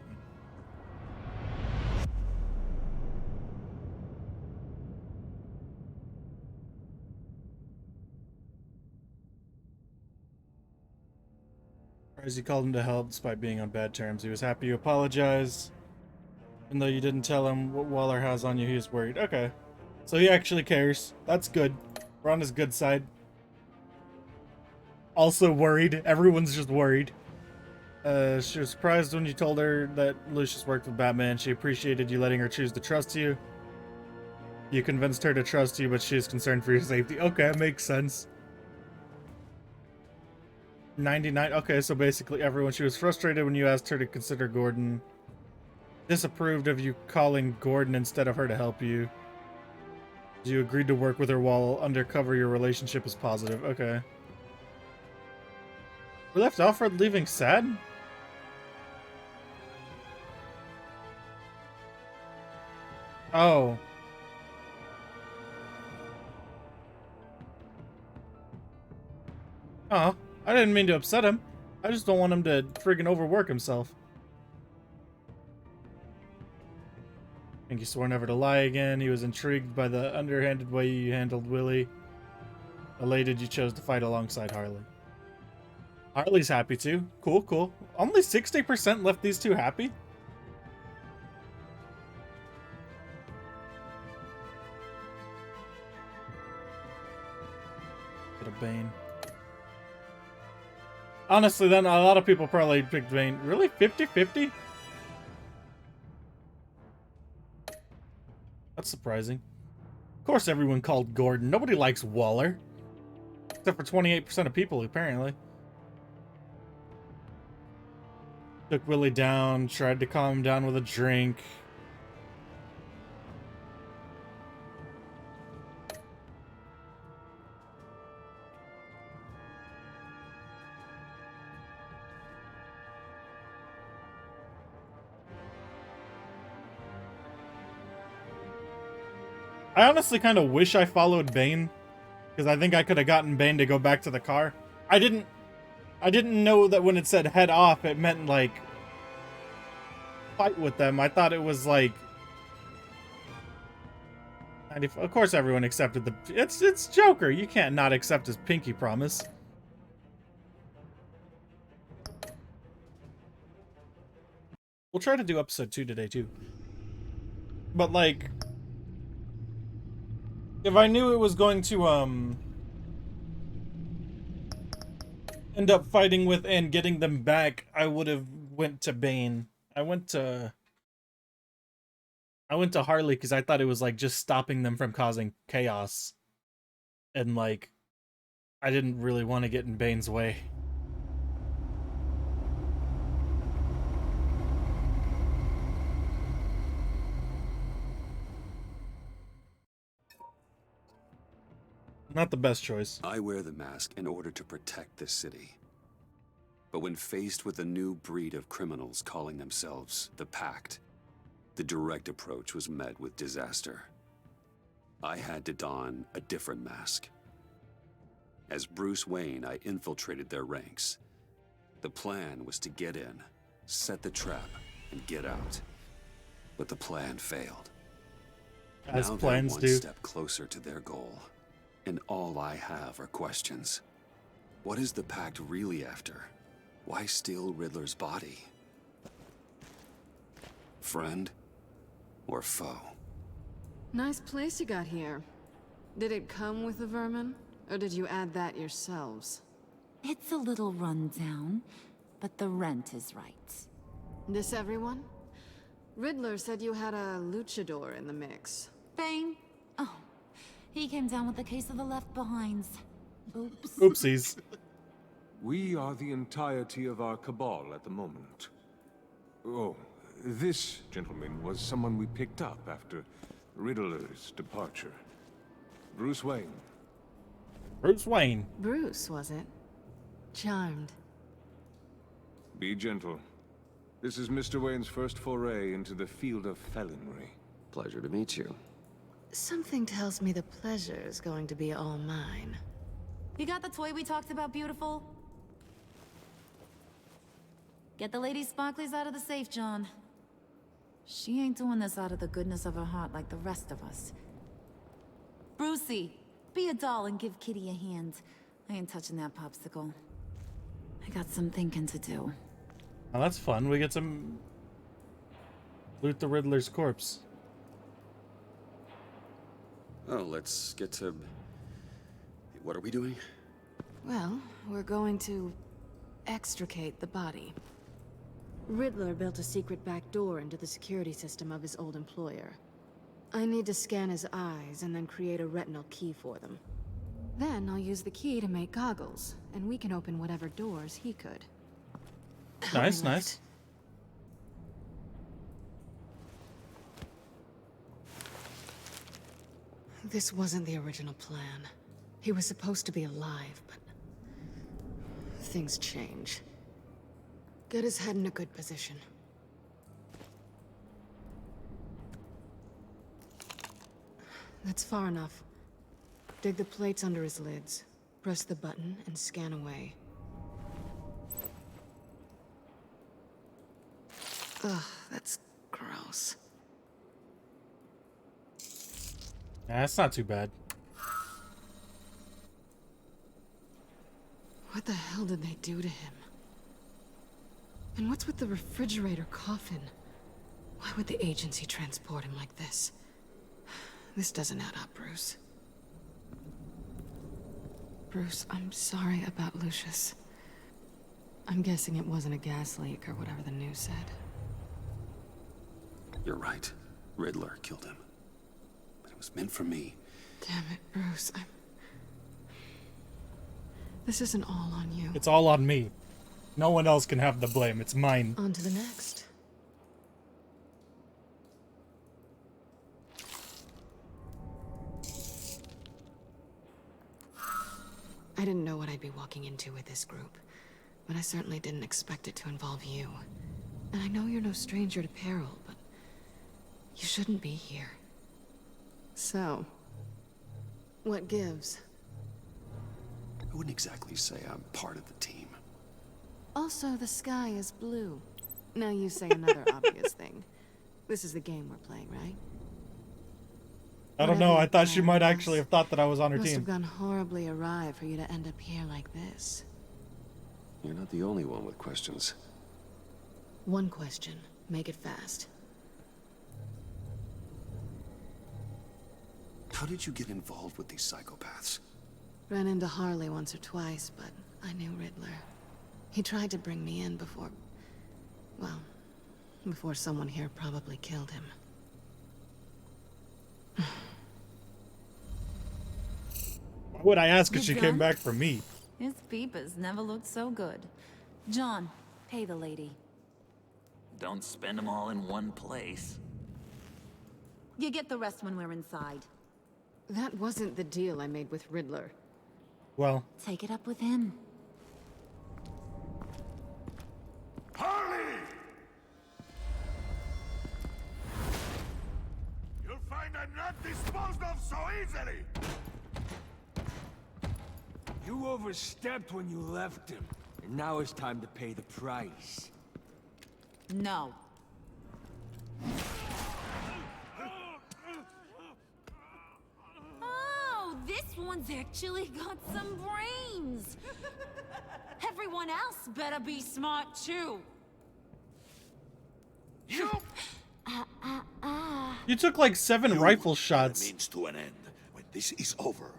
As he called him to help despite being on bad terms. He was happy you apologized. Even though you didn't tell him what Waller has on you, he was worried. Okay. So he actually cares. That's good. We're on his good side. Also worried. Everyone's just worried. She was surprised when you told her that Lucius worked with Batman. She appreciated you letting her choose to trust you. You convinced her to trust you, but she is concerned for your safety. Okay, makes sense. 99. Okay, so basically everyone. She was frustrated when you asked her to consider Gordon. Disapproved of you calling Gordon instead of her to help you. You agreed to work with her while undercover. Your relationship is positive. Okay. We left Alfred leaving sad? Oh. Oh, I didn't mean to upset him. I just don't want him to friggin' overwork himself. I think he swore never to lie again. He was intrigued by the underhanded way you handled Willie. Elated you chose to fight alongside Harley. Harley's happy too. Cool, cool. Only 60% left these two happy? Bit of Bane. Honestly, then a lot of people probably picked Bane. Really? 50-50? That's surprising. Of course everyone called Gordon. Nobody likes Waller. Except for 28% of people, apparently. Took Willie down, tried to calm him down with a drink. I honestly kind of wish I followed Bane, because I think I could have gotten Bane to go back to the car. I didn't know that when it said head off, it meant like fight with them. I thought it was like, of course everyone accepted the. It's Joker. You can't not accept his pinky promise. We'll try to do episode 2 today too. But like, if I knew it was going to end up fighting with and getting them back, I would have went to Bane. I went to Harley because I thought it was like just stopping them from causing chaos. And like, I didn't really want to get in Bane's way. Not the best choice. I wear the mask in order to protect this city. But when faced with a new breed of criminals calling themselves the Pact, the direct approach was met with disaster. I had to don a different mask. As Bruce Wayne, I infiltrated their ranks. The plan was to get in, set the trap, and get out. But the plan failed. As now plans they're do. one step closer to their goal. And all I have are questions. What is the Pact really after? Why steal Riddler's body? Friend or foe? Nice place you got here. Did it come with the vermin? Or did you add that yourselves? It's a little rundown, but the rent is right. This everyone? Riddler said you had a luchador in the mix. Bane? Oh, he came down with a case of the left behinds. Oops. Oopsies. We are the entirety of our cabal at the moment. Oh, this gentleman was someone we picked up after Riddler's departure. Bruce Wayne. Bruce Wayne. Bruce, was it? Charmed. Be gentle. This is Mr. Wayne's first foray into the field of felonry. Pleasure to meet you. Something tells me the pleasure is going to be all mine. You got the toy we talked about, beautiful? Get the lady sparklies out of the safe, John. She ain't doing this out of the goodness of her heart like the rest of us. Brucey, be a doll and give Kitty a hand. I ain't touching that popsicle. I got some thinking to do. Oh, that's fun. We get some... loot the Riddler's corpse. Oh, let's get to... What are we doing? Well, we're going to extricate the body. Riddler built a secret back door into the security system of his old employer. I need to scan his eyes and then create a retinal key for them. Then I'll use the key to make goggles, and we can open whatever doors he could. Nice, nice. This wasn't the original plan. He was supposed to be alive, but things change. Get his head in a good position. That's far enough. Dig the plates under his lids. Press the button and scan away. Ugh, that's gross. Nah, that's not too bad. What the hell did they do to him? And what's with the refrigerator coffin? Why would the agency transport him like this? This doesn't add up, Bruce. Bruce, I'm sorry about Lucius. I'm guessing it wasn't a gas leak or whatever the news said. You're right. Riddler killed him. But it was meant for me. Damn it, Bruce. This isn't all on you. It's all on me. No one else can have the blame. It's mine. On to the next. I didn't know what I'd be walking into with this group, but I certainly didn't expect it to involve you. And I know you're no stranger to peril, but you shouldn't be here. So, what gives? I wouldn't exactly say I'm part of the team. Also, the sky is blue. Now you say another obvious thing. This is the game we're playing, right? I don't know. I thought she might actually have thought that I was on her Must team. have gone horribly awry for you to end up here like this. You're not the only one with questions. One question. Make it fast. How did you get involved with these psychopaths? Ran into Harley once or twice, but I knew Riddler. He tried to bring me in before... well, before someone here probably killed him. Why would I ask if You she came done? back for me? His peepers never looked so good. John, pay the lady. Don't spend them all in one place. You get the rest when we're inside. That wasn't the deal I made with Riddler. Well, Take it up with him. Harley! You'll find I'm not disposed of so easily! You overstepped when you left him, and now it's time to pay the price. No. Oh, this one's actually got some brains. Everyone else better be smart too. You you took like 7 rifle shots. means to an end when this is over.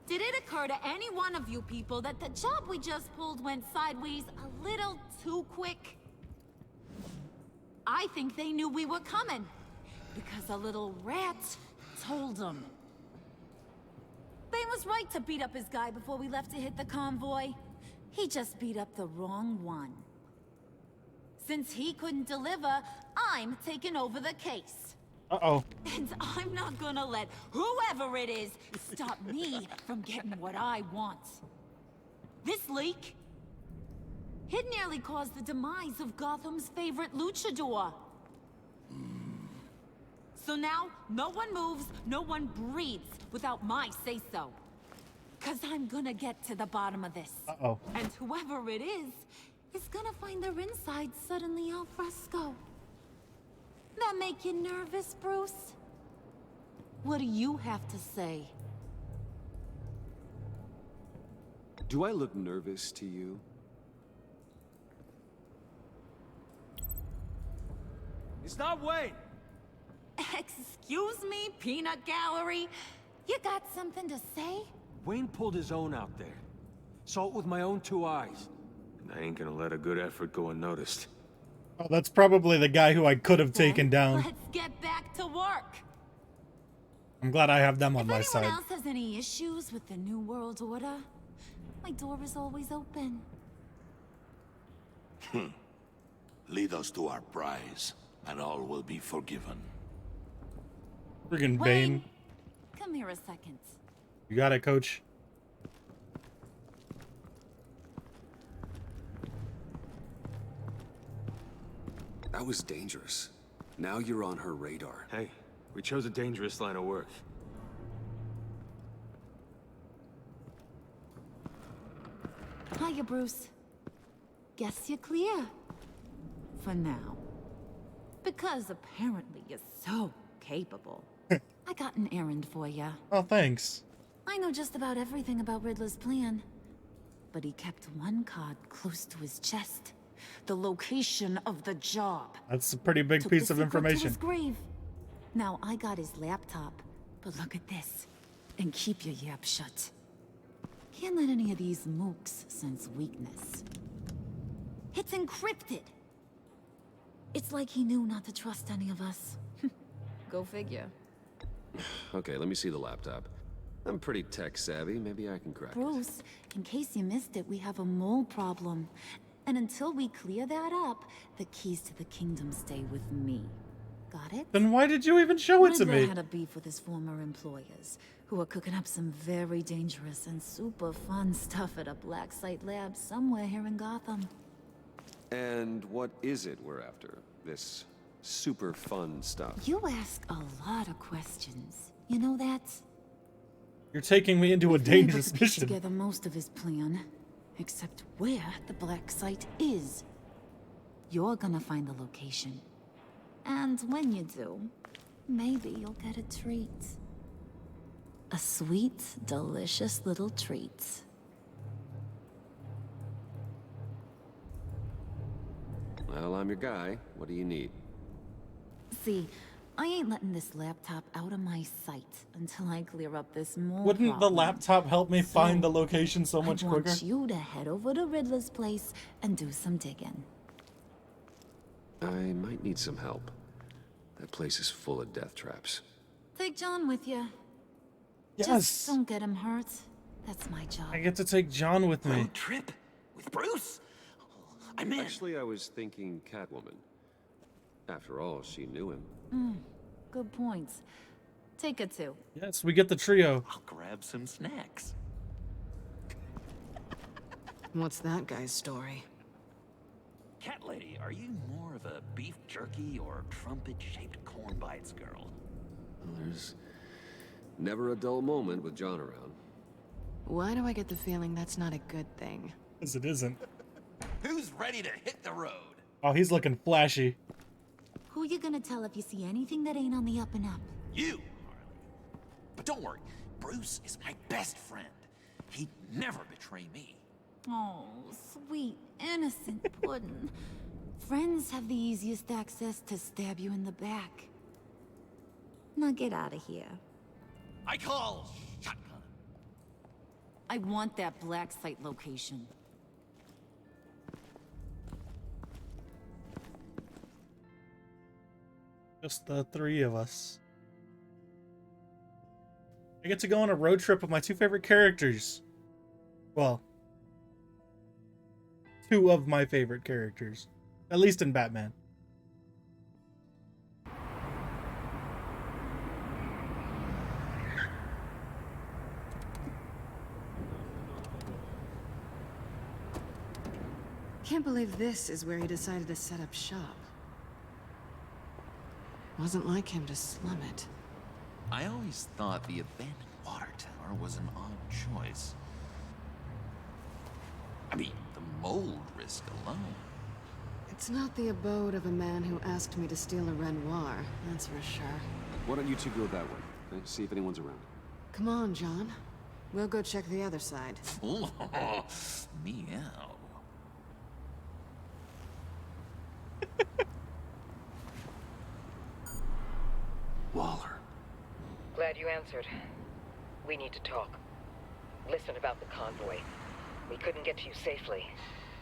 Did it occur to any one of you people that the job we just pulled went sideways a little too quick? I think they knew we were coming, because a little rat told them. Bane was right to beat up his guy before we left to hit the convoy. He just beat up the wrong one. Since he couldn't deliver, I'm taking over the case. Uh-oh. And I'm not gonna let whoever it is stop me from getting what I want. This leak, it nearly caused the demise of Gotham's favorite luchador. So now, no one moves, no one breathes without my say-so. Cause I'm gonna get to the bottom of this. Uh-oh. And whoever it is gonna find their inside suddenly al fresco. That make you nervous, Bruce? What do you have to say? Do I look nervous to you? It's not Wayne! Excuse me, peanut gallery? You got something to say? Wayne pulled his own out there. Saw it with my own 2 eyes. And I ain't gonna let a good effort go unnoticed. Oh, that's probably the guy who I could have taken down. Let's get back to work. I'm glad I have them on my If side. anyone else has any issues with the New World Order, my door is always open. Lead us to our prize, and all will be forgiven. Friggin' Bane. Come here a second. You got it, coach. That was dangerous. Now you're on her radar. Hey, we chose a dangerous line of work. Hiya, Bruce. Guess you're clear. For now. Because apparently you're so capable. I got an errand for you. Oh, thanks. I know just about everything about Riddler's plan. But he kept one card close to his chest. The location of the job. That's a pretty big Took piece the of secret information. To his grave. Now I got his laptop. But look at this. And keep your yap shut. Can't let any of these mooks sense weakness. It's encrypted. It's like he knew not to trust any of us. Go figure. Okay, let me see the laptop. I'm pretty tech savvy. Maybe I can crack it. Bruce, in case you missed it, we have a mole problem. And until we clear that up, the keys to the kingdom stay with me. Got it? Then why did you even show it to Riddler me? had a beef with his former employers, who are cooking up some very dangerous and super fun stuff at a black site lab somewhere here in Gotham. And what is it we're after? This super fun stuff. You ask a lot of questions. You know that? You're taking me into a We've been able dangerous to piece mission. together most of his plan, except where the black site is. You're gonna find the location. And when you do, maybe you'll get a treat. A sweet, delicious little treat. Well, I'm your guy. What do you need? See, I ain't letting this laptop out of my sight until I clear up this mole Wouldn't the problem. laptop help me find the location so much I quicker? want you to head over to Riddler's place and do some digging. I might need some help. That place is full of death traps. Take John with you. Yes. Just don't get him hurt. That's my job. I get to take John with me. Trip? With Bruce? I'm in. Actually, I was thinking Catwoman. After all, she knew him. Good points. Take it too. Yes, we get the trio. I'll grab some snacks. What's that guy's story? Cat lady, are you more of a beef jerky or trumpet-shaped corn bites girl? Well, there's never a dull moment with John around. Why do I get the feeling that's not a good thing? Because it isn't. Who's ready to hit the road? Oh, he's looking flashy. Who you gonna tell if you see anything that ain't on the up and up? You, Harley. But don't worry, Bruce is my best friend. He'd never betray me. Oh, sweet, innocent puddin'. Friends have the easiest access to stab you in the back. Now get out of here. I call shotgun. I want that black site location. Just the three of us. I get to go on a road trip with my two favorite characters. Well, two of my favorite characters. At least in Batman. Can't believe this is where he decided to set up shop. Wasn't like him to slum it. I always thought the abandoned water tower was an odd choice. I mean, the mold risk alone. It's not the abode of a man who asked me to steal a Renoir, that's for sure. Why don't you two go that way? Okay? See if anyone's around. Come on, John. We'll go check the other side. Meow. Waller. Glad you answered. We need to talk. Listen about the convoy. We couldn't get to you safely.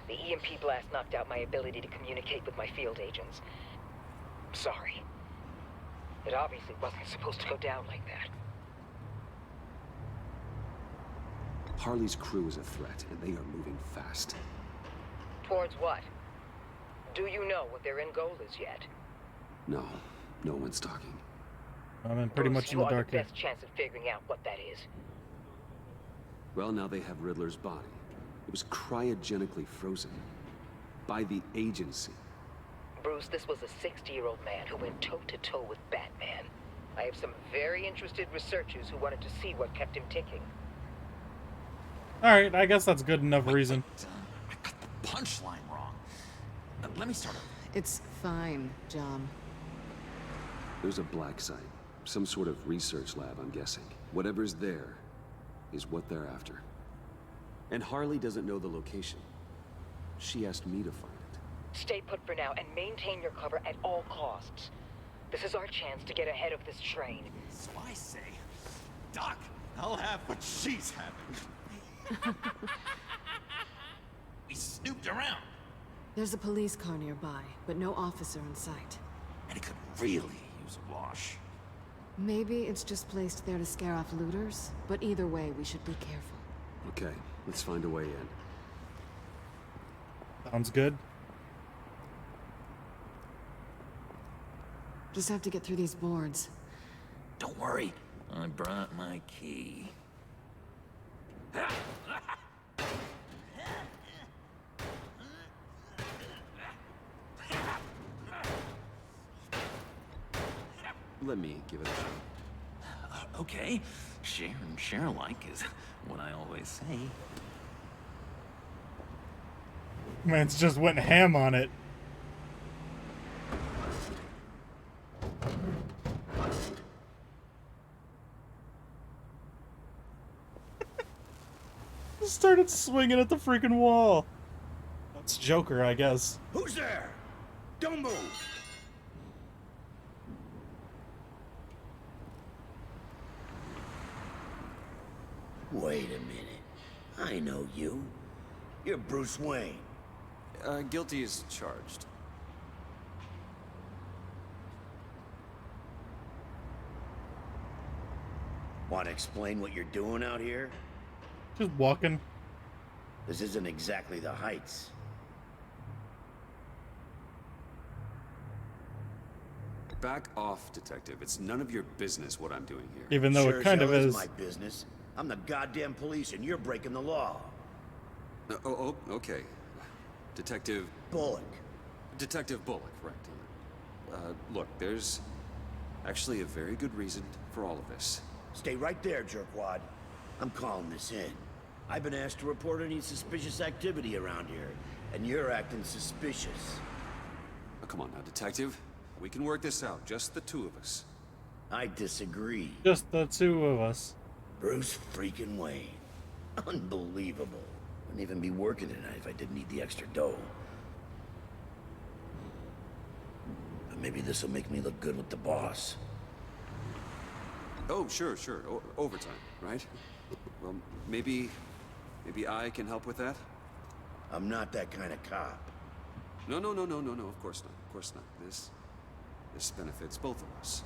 The EMP blast knocked out my ability to communicate with my field agents. Sorry. It obviously wasn't supposed to go down like that. Harley's crew is a threat, and they are moving fast. Towards what? Do you know what their end goal is yet? No, no one's talking. I'm pretty Bruce, much in the dark you here. are the best chance of figuring out what that is. Well, now they have Riddler's body. It was cryogenically frozen. By the agency. Bruce, this was a 60-year-old man who went toe-to-toe with Batman. I have some very interested researchers who wanted to see what kept him ticking. Alright, I guess that's good enough reason. I got the punchline wrong. Let me start over. It's fine, John. There's a black site. Some sort of research lab, I'm guessing. Whatever's there is what they're after. And Harley doesn't know the location. She asked me to find it. Stay put for now and maintain your cover at all costs. This is our chance to get ahead of this train. So I say, Doc, I'll have what she's having. We snooped around. There's a police car nearby, but no officer in sight. And it could really use a wash. Maybe it's just placed there to scare off looters, but either way, we should be careful. Okay, let's find a way in. Sounds good. Just have to get through these boards. Don't worry, I brought my key. Let me give it a shot. Okay, share and share alike is what I always say. Man's just went ham on it. Started swinging at the freaking wall. That's Joker, I guess. Who's there? Don't move! Wait a minute. I know you. You're Bruce Wayne. Guilty as charged. Want to explain what you're doing out here? Just walking. This isn't exactly the Heights. Back off, detective. It's none of your business what I'm doing here. Even though Sure it kind as of hell is. my business. I'm the goddamn police and you're breaking the law. Okay. Detective... Bullock. Detective Bullock, right. Look, there's actually a very good reason for all of this. Stay right there, jerkwad. I'm calling this in. I've been asked to report any suspicious activity around here, and you're acting suspicious. Oh, come on now, detective. We can work this out, just the two of us. I disagree. Just the two of us. Bruce freaking Wayne. Unbelievable. Wouldn't even be working tonight if I didn't need the extra dough. But maybe this'll make me look good with the boss. Oh, sure. Overtime, right? Well, maybe I can help with that? I'm not that kind of cop. No, of course not. This benefits both of us.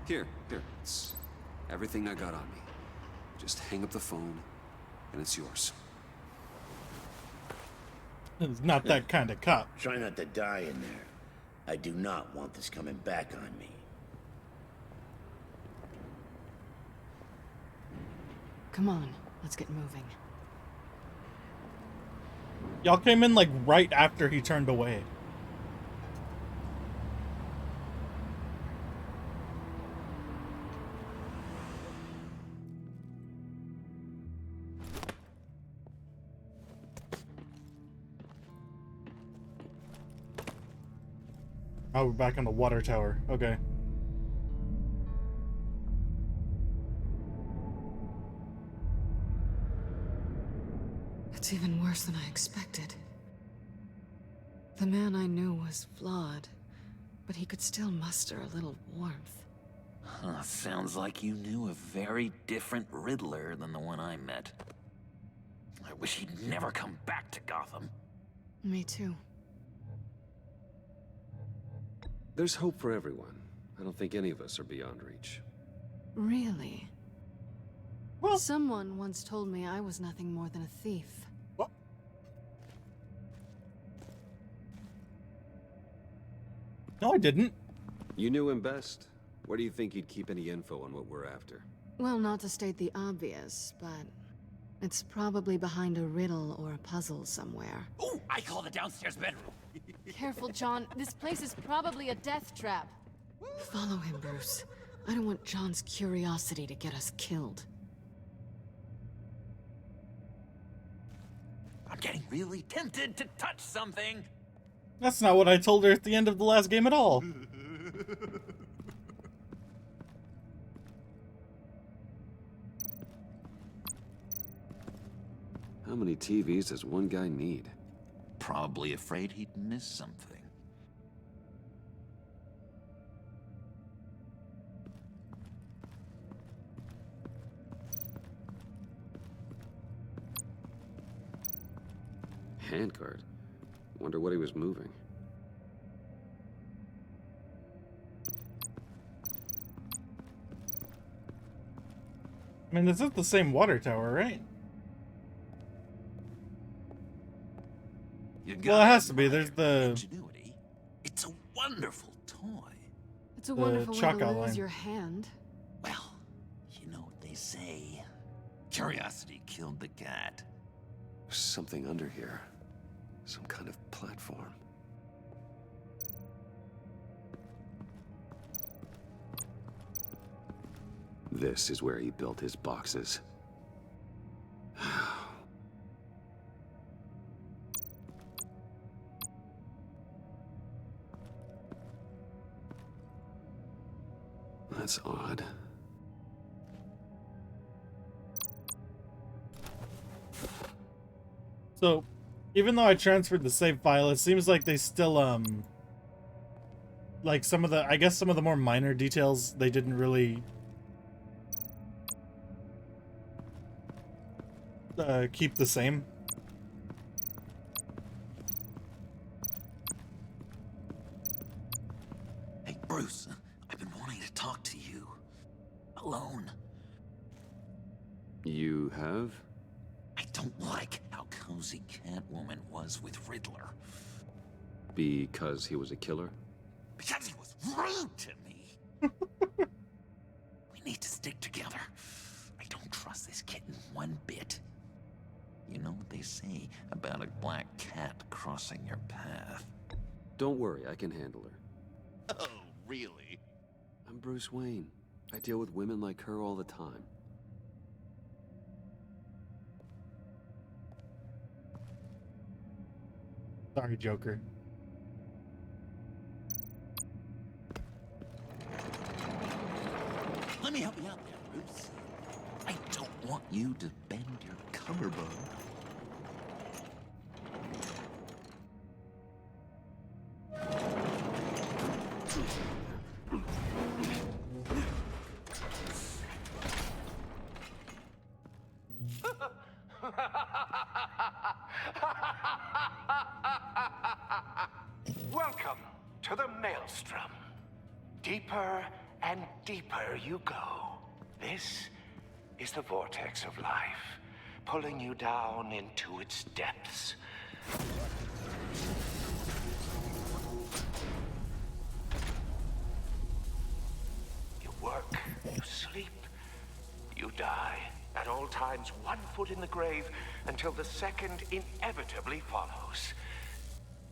Here, it's everything I got on me. Just hang up the phone, and it's yours. It's not that kind of cop. Try not to die in there. I do not want this coming back on me. Come on, let's get moving. Y'all came in like right after he turned away. Oh, we're back on the water tower. Okay. It's even worse than I expected. The man I knew was flawed, but he could still muster a little warmth. Huh, sounds like you knew a very different Riddler than the one I met. I wish he'd never come back to Gotham. Me too. There's hope for everyone. I don't think any of us are beyond reach. Really? Well, someone once told me I was nothing more than a thief. What? No, I didn't. You knew him best. Where do you think he'd keep any info on what we're after? Well, not to state the obvious, but it's probably behind a riddle or a puzzle somewhere. Ooh, I call the downstairs bedroom. Careful, John. This place is probably a death trap. Follow him, Bruce. I don't want John's curiosity to get us killed. I'm getting really tempted to touch something. That's not what I told her at the end of the last game at all. How many TVs does one guy need? Probably afraid he'd miss something. Handcart. Wonder what he was moving. I mean, this is the same water tower, right? Well, it has to be. There's the... Ingenuity. It's a wonderful toy. It's a wonderful way chalk to outline. lose your hand. Well, you know what they say. Curiosity killed the cat. There's something under here. Some kind of platform. This is where he built his boxes. That's odd. So, even though I transferred the save file, it seems like they still, like some of the, I guess some of the more minor details, they didn't really keep the same. Hey, Bruce, I've been wanting to talk to you. Alone. You have? I don't like how cozy Catwoman was with Riddler. Because he was a killer? Because he was rude to me. We need to stick together. I don't trust this kitten one bit. You know what they say about a black cat crossing your path? Don't worry, I can handle her. Oh, really? I'm Bruce Wayne. I deal with women like her all the time. Sorry, Joker. Let me help you out there, Bruce. I don't want you to bend your collarbone. Welcome to the Maelstrom. Deeper and deeper you go. This is the vortex of life, pulling you down into its depths. You work, you sleep, you die. At all times, 1 foot in the grave until the second inevitably follows.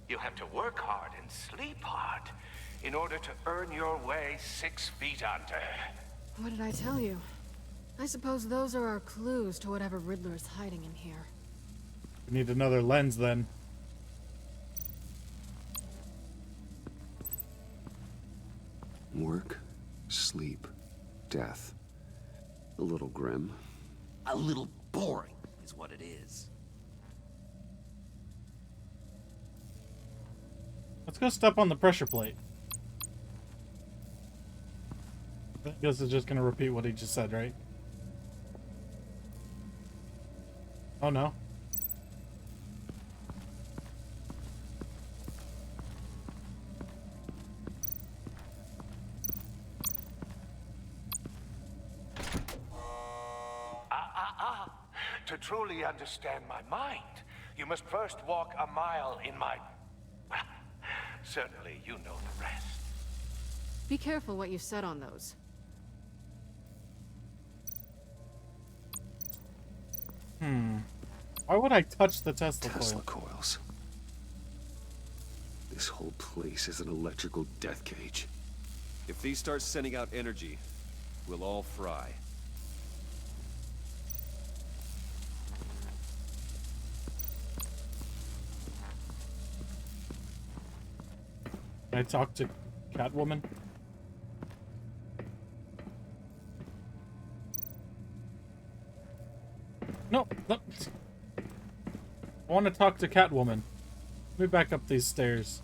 You have to work hard and sleep hard in order to earn your way 6 feet under. What did I tell you? I suppose those are our clues to whatever Riddler's hiding in here. We need another lens then. grim. A little boring is what it is. Let's go step on the pressure plate. I guess it's just gonna repeat what he just said, right? Oh no. To truly understand my mind, you must first walk a mile in my... Well, certainly you know the rest. Be careful what you set on those. Why would I touch the Tesla Tesla coil? coils. This whole place is an electrical death cage. If these start sending out energy, we'll all fry. Can I talk to Catwoman? No, no. I want to talk to Catwoman. Let me back up these stairs.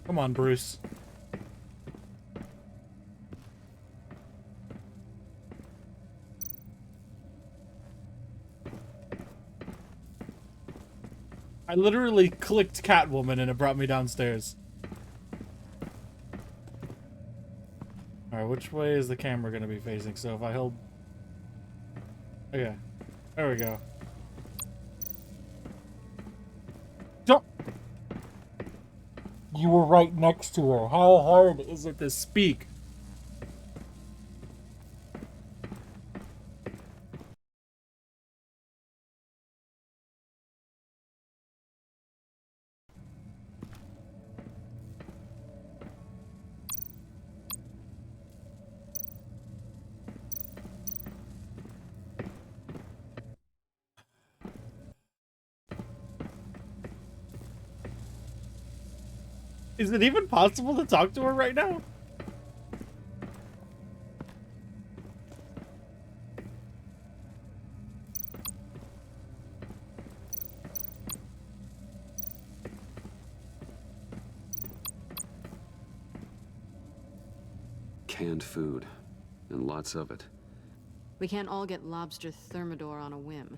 Come on, Bruce. I literally clicked Catwoman and it brought me downstairs. Alright, which way is the camera going to be facing? So if I hold... Okay. There we go. Don't... You were right next to her. How hard is it to speak? Is it even possible to talk to her right now? Canned food. And lots of it. We can't all get lobster thermidor on a whim.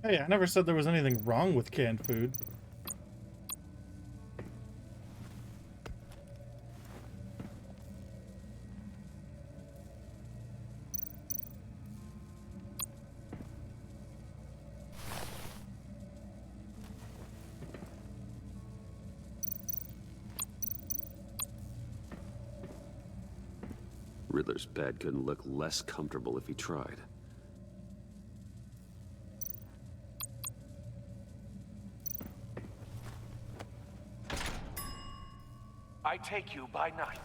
Hey, I never said there was anything wrong with canned food. Riddler's bed couldn't look less comfortable if he tried. I take you by night.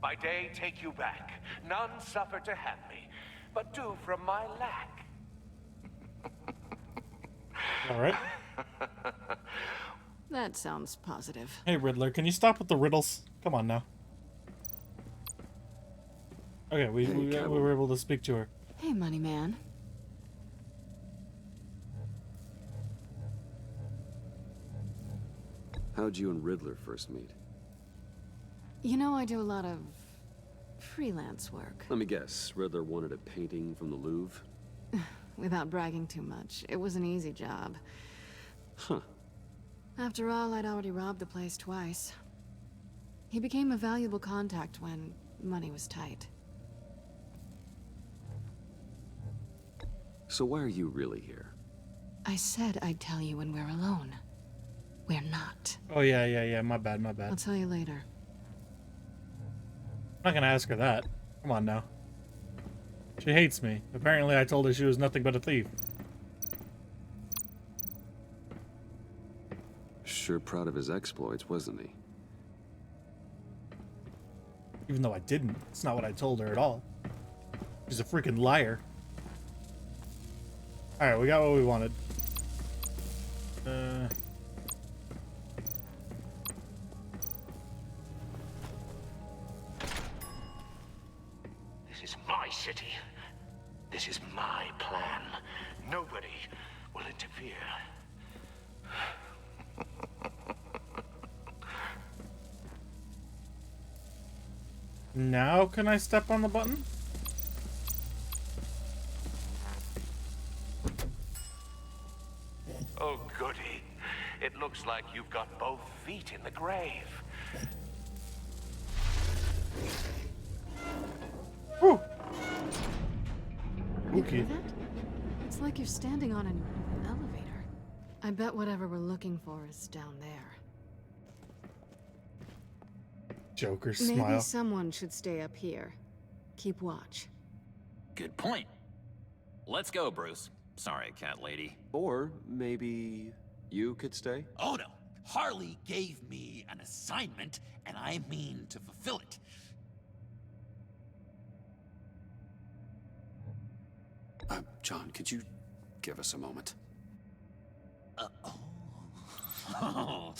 By day, take you back. None suffer to have me, but do from my lack. Alright. That sounds positive. Hey, Riddler, can you stop with the riddles? Come on now. Okay, we were able to speak to her. Hey, money man. How'd you and Riddler first meet? You know, I do a lot of freelance work. Let me guess, Riddler wanted a painting from the Louvre? Without bragging too much, it was an easy job. Huh. After all, I'd already robbed the place twice. He became a valuable contact when money was tight. So why are you really here? I said I'd tell you when we're alone. We're not. Oh, yeah, my bad. I'll tell you later. I'm not gonna ask her that. Come on now. She hates me. Apparently I told her she was nothing but a thief. Sure proud of his exploits, wasn't he? Even though I didn't. It's not what I told her at all. She's a freaking liar. Alright, we got what we wanted. This is Now can I step on the button? Oh, goody. It looks like you've got both feet in the grave. Whew. You Okay. hear that? It's like you're standing on an elevator. I bet whatever we're looking for is down there. Joker Maybe smile. someone should stay up here. Keep watch. Good point. Let's go, Bruce. Sorry, cat lady. Or maybe you could stay? Oh no. Harley gave me an assignment, and I mean to fulfill it. John, could you give us a moment? Oh,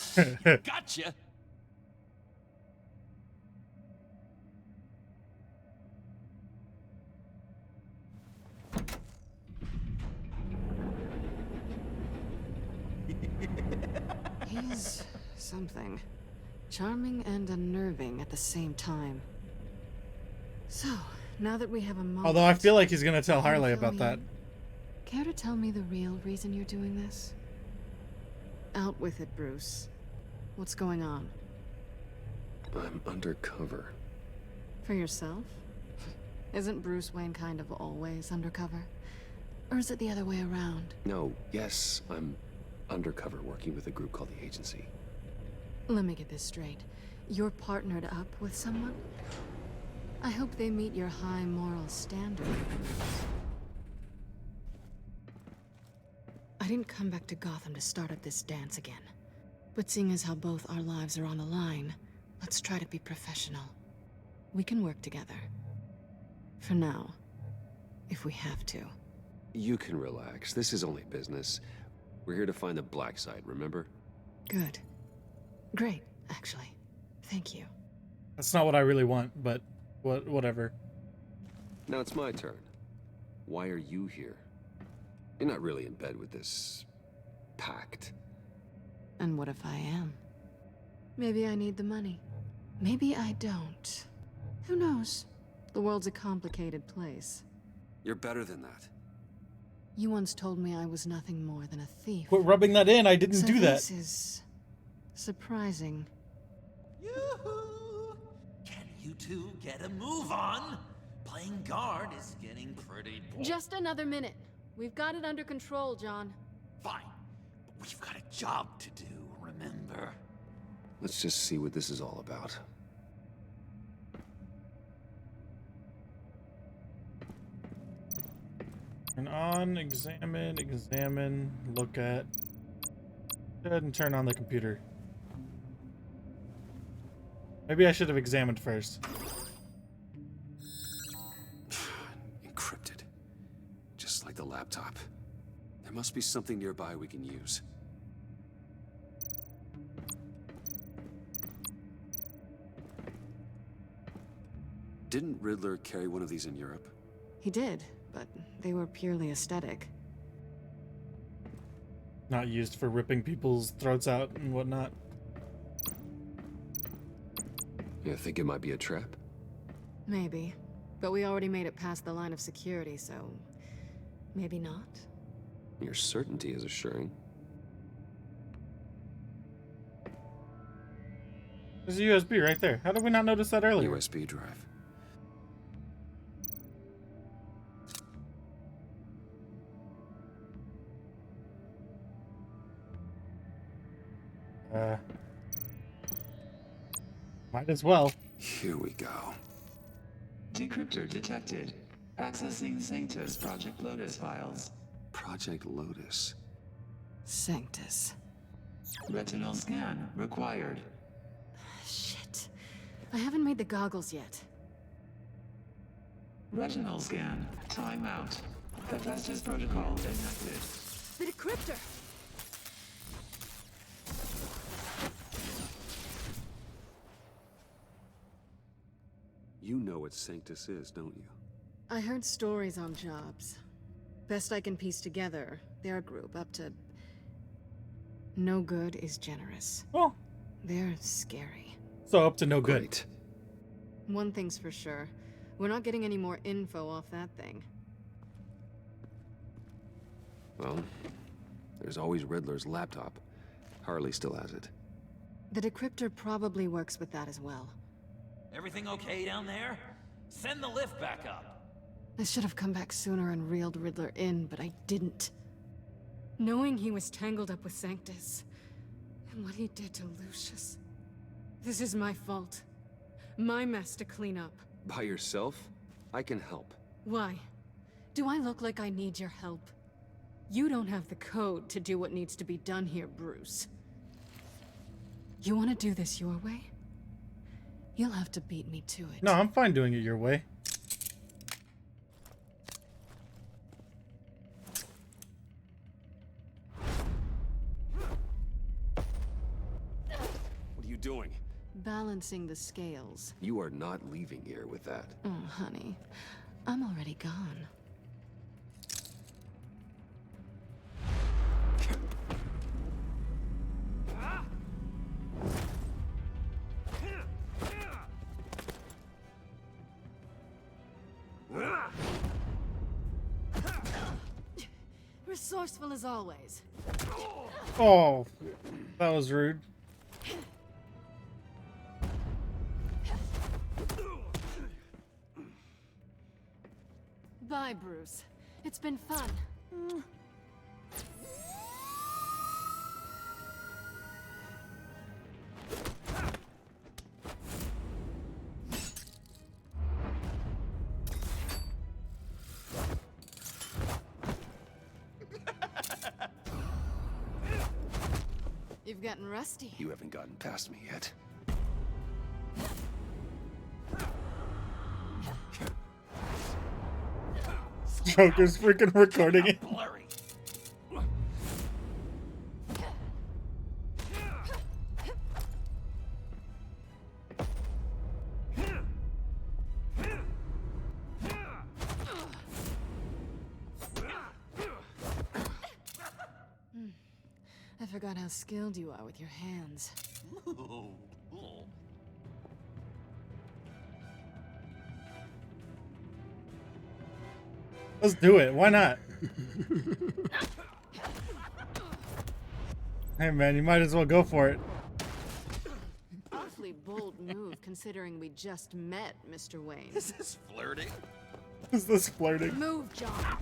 gotcha. He's something. Charming and unnerving at the same time. So, now that we have a moment... Although I feel like he's gonna tell can you Harley fill about me that. in? Care to tell me the real reason you're doing this? Out with it, Bruce. What's going on? I'm undercover. For yourself? Isn't Bruce Wayne kind of always undercover? Or is it the other way around? No, yes, I'm undercover working with a group called the Agency. Let me get this straight. You're partnered up with someone? I hope they meet your high moral standard. I didn't come back to Gotham to start up this dance again. But seeing as how both our lives are on the line, let's try to be professional. We can work together. For now. If we have to. You can relax. This is only business. We're here to find the black side, remember? Good. Great, actually. Thank you. That's not what I really want, but whatever. Now it's my turn. Why are you here? You're not really in bed with this... pact. And what if I am? Maybe I need the money. Maybe I don't. Who knows? The world's a complicated place. You're better than that. You once told me I was nothing more than a thief. Quit rubbing that in. I didn't So do that. This is surprising. Yoo-hoo! Can you two get a move on? Playing guard is getting pretty boring. Just another minute. We've got it under control, John. Fine. But we've got a job to do, remember? Let's just see what this is all about. Turn on, examine, look at. Go ahead and turn on the computer. Maybe I should have examined first. Encrypted. Just like the laptop. There must be something nearby we can use. Didn't Riddler carry one of these in Europe? He did, but they were purely aesthetic. Not used for ripping people's throats out and whatnot. You think it might be a trap? Maybe. But we already made it past the line of security, so... maybe not? Your certainty is assuring. There's a USB right there. How did we not notice that earlier? USB drive. Might as well. Here we go. Decryptor detected. Accessing Sanctus Project Lotus files. Project Lotus. Sanctus. Retinal scan required. Shit. I haven't made the goggles yet. Retinal scan. Timeout. Hephaestus protocol enacted. The decryptor! You know what Sanctus is, don't you? I heard stories on jobs. Best I can piece together, their group up to... no good is generous. Well. They're scary. So up to no good. Great. One thing's for sure. We're not getting any more info off that thing. Well, there's always Riddler's laptop. Harley still has it. The decryptor probably works with that as well. Everything okay down there? Send the lift back up. I should have come back sooner and reeled Riddler in, but I didn't. Knowing he was tangled up with Sanctus, and what he did to Lucius. This is my fault. My mess to clean up. By yourself? I can help. Why? Do I look like I need your help? You don't have the code to do what needs to be done here, Bruce. You want to do this your way? You'll have to beat me to it. No, I'm fine doing it your way. What are you doing? Balancing the scales. You are not leaving here with that. Oh, honey. I'm already gone. Resourceful as always. Oh, that was rude. Bye, Bruce. It's been fun. You've gotten rusty. You haven't gotten past me yet. Joker's freaking recording it. I forgot how skilled you are with your hands. Let's do it. Why not? Hey man, you might as well go for it. Awfully bold move considering we just met, Mr. Wayne. Is this flirting? Is this flirting? Move, John.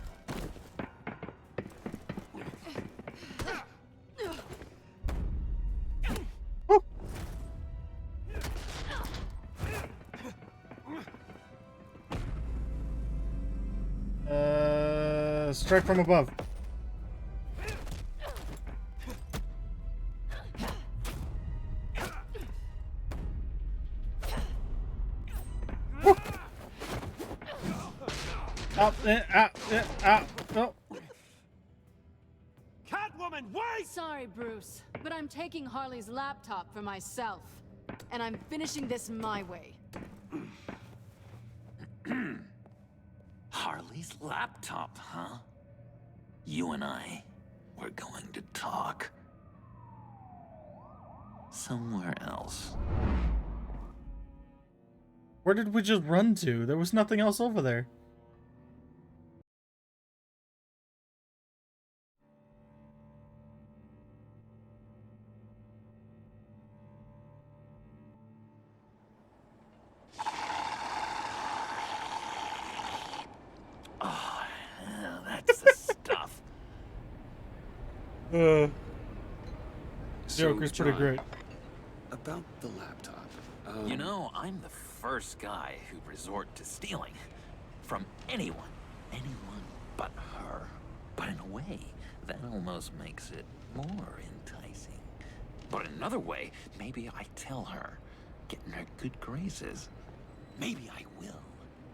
Strike from above. Woo. Out, out, no. Catwoman, wait! Sorry, Bruce, but I'm taking Harley's laptop for myself. And I'm finishing this my way. Harley's laptop, huh? You and I, we're going to talk. Somewhere else. Where did we just run to? There was nothing else over there. Joker's John, pretty great. About the laptop. You know, I'm the first guy who'd resort to stealing. From anyone. Anyone but her. But in a way, that almost makes it more enticing. But in another way, maybe I tell her, get in her good graces. Maybe I will.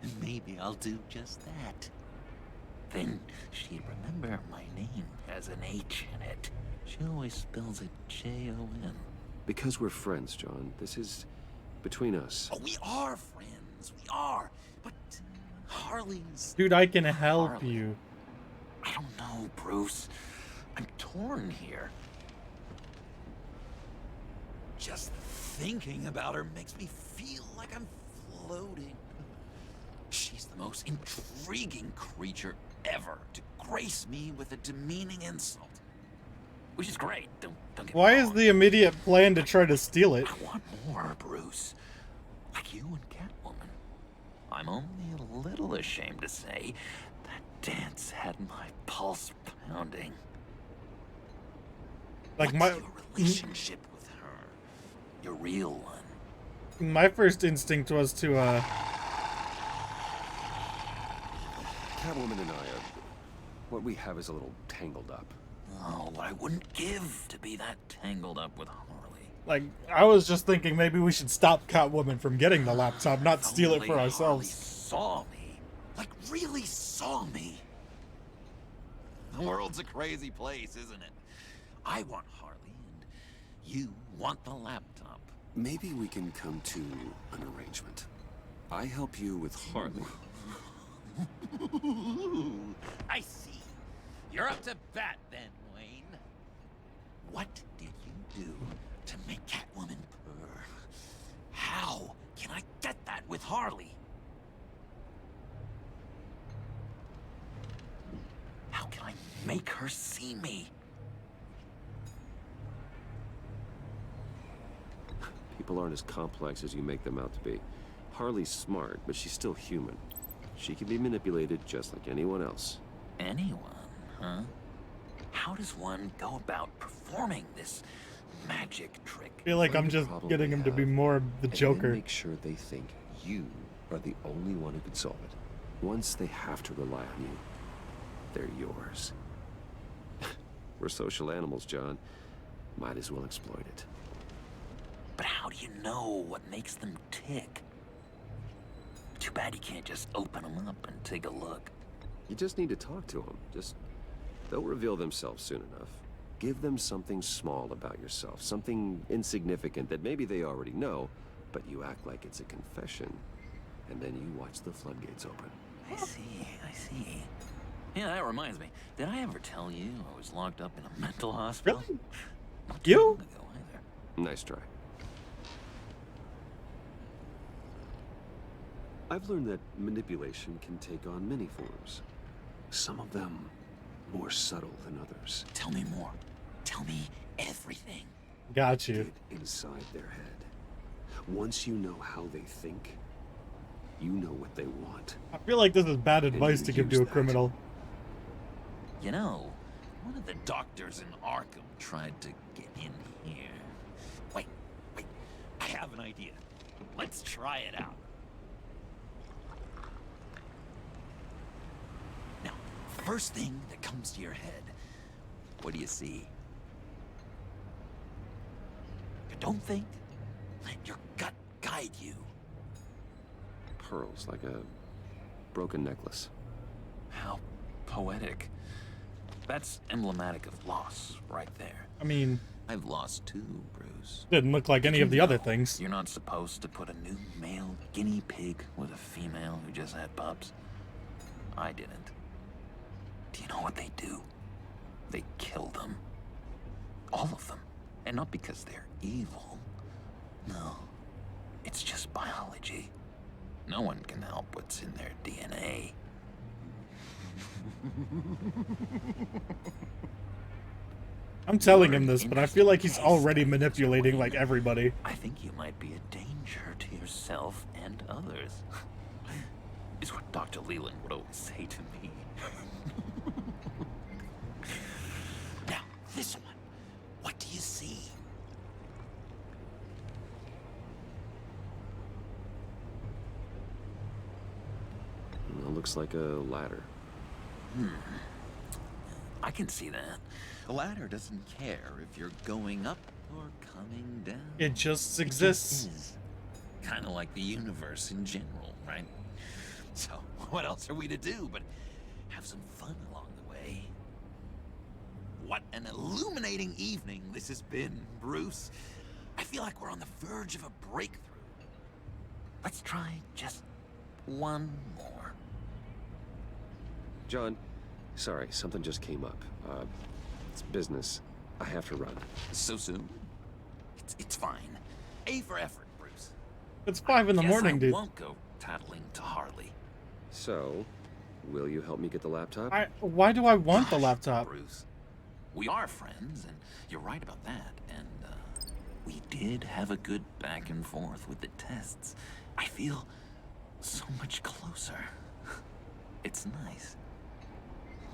And maybe I'll do just that. Then she'd remember my name has an H in it. She always spells it J-O-N. Because we're friends, John. This is between us. Oh, we are friends. We are. But Harley's... Dude, I can help you. I don't know, Bruce. I'm torn here. Just thinking about her makes me feel like I'm loading. She's the most intriguing creature ever to grace me with a demeaning insult. Which is great, don't get me Why wrong. is the immediate plan to try to steal it? I want more, Bruce. Like you and Catwoman. I'm only a little ashamed to say that dance had my pulse pounding. Like What's your relationship with her? Your real one? my first instinct was to Catwoman and I are... what we have is a little tangled up. Oh, what I wouldn't give to be that tangled up with Harley. like I was just thinking maybe we should stop Catwoman from getting the laptop, not steal it for Only ourselves. Saw me. Like, really saw me. The world's a crazy place, isn't it? I want Harley, and you want the laptop. Maybe we can come to an arrangement. I help you with Harley. I see. You're up to bat then, Wayne. What did you do to make Catwoman purr? How can I get that with Harley? How can I make her see me? People aren't as complex as you make them out to be. Harley's smart, but she's still human. She can be manipulated just like anyone else. Anyone, huh? How does one go about performing this magic trick? I feel like I'm just getting him to be more of the And Joker. then make sure they think you are the only one who can solve it. Once they have to rely on you, they're yours. We're social animals, John. Might as well exploit it. But how do you know what makes them tick? Too bad you can't just open them up and take a look. You just need to talk to them. They'll reveal themselves soon enough. Give them something small about yourself, something insignificant that maybe they already know, but you act like it's a confession, and then you watch the floodgates open. I see. Yeah, that reminds me. Did I ever tell you I was locked up in a mental hospital? Really? Not too You? long ago either. Nice try. I've learned that manipulation can take on many forms. Some of them more subtle than others. Tell me more. Tell me everything. Got you. Get inside their head. Once you know how they think, you know what they want. I feel like this is bad advice you to give use to a that. criminal. You know, one of the doctors in Arkham tried to get in here. Wait. I have an idea. Let's try it out. Now, first thing that comes to your head, what do you see? Don't think. Let your gut guide you. Pearls, like a broken necklace. How poetic. That's emblematic of loss, right there. I mean, I've lost too, Bruce. didn't look like any of the other things. You're not supposed to put a new male guinea pig with a female who just had pups. I didn't. Do you know what they do? They kill them. All of them. And not because they're evil. No. It's just biology. No one can help what's in their DNA. I'm telling him this, but I feel like he's already manipulating like everybody. I think you might be a danger to yourself and others. Is what Dr. Leland would always say to me. Now, this one. What do you see? It looks like a ladder. I can see that. A ladder doesn't care if you're going up or coming down. It just exists. Kind of like the universe in general, right? So, what else are we to do but have some fun along the way? What an illuminating evening this has been, Bruce. I feel like we're on the verge of a breakthrough. Let's try just one more. John, sorry, something just came up. It's business. I have to run. So soon? It's fine. A for effort, Bruce. It's 5 in the morning, dude. I won't go tattling to Harley. So, will you help me get the laptop? Why do I want the laptop? Bruce, we are friends, and you're right about that. And we did have a good back and forth with the tests. I feel so much closer. It's nice.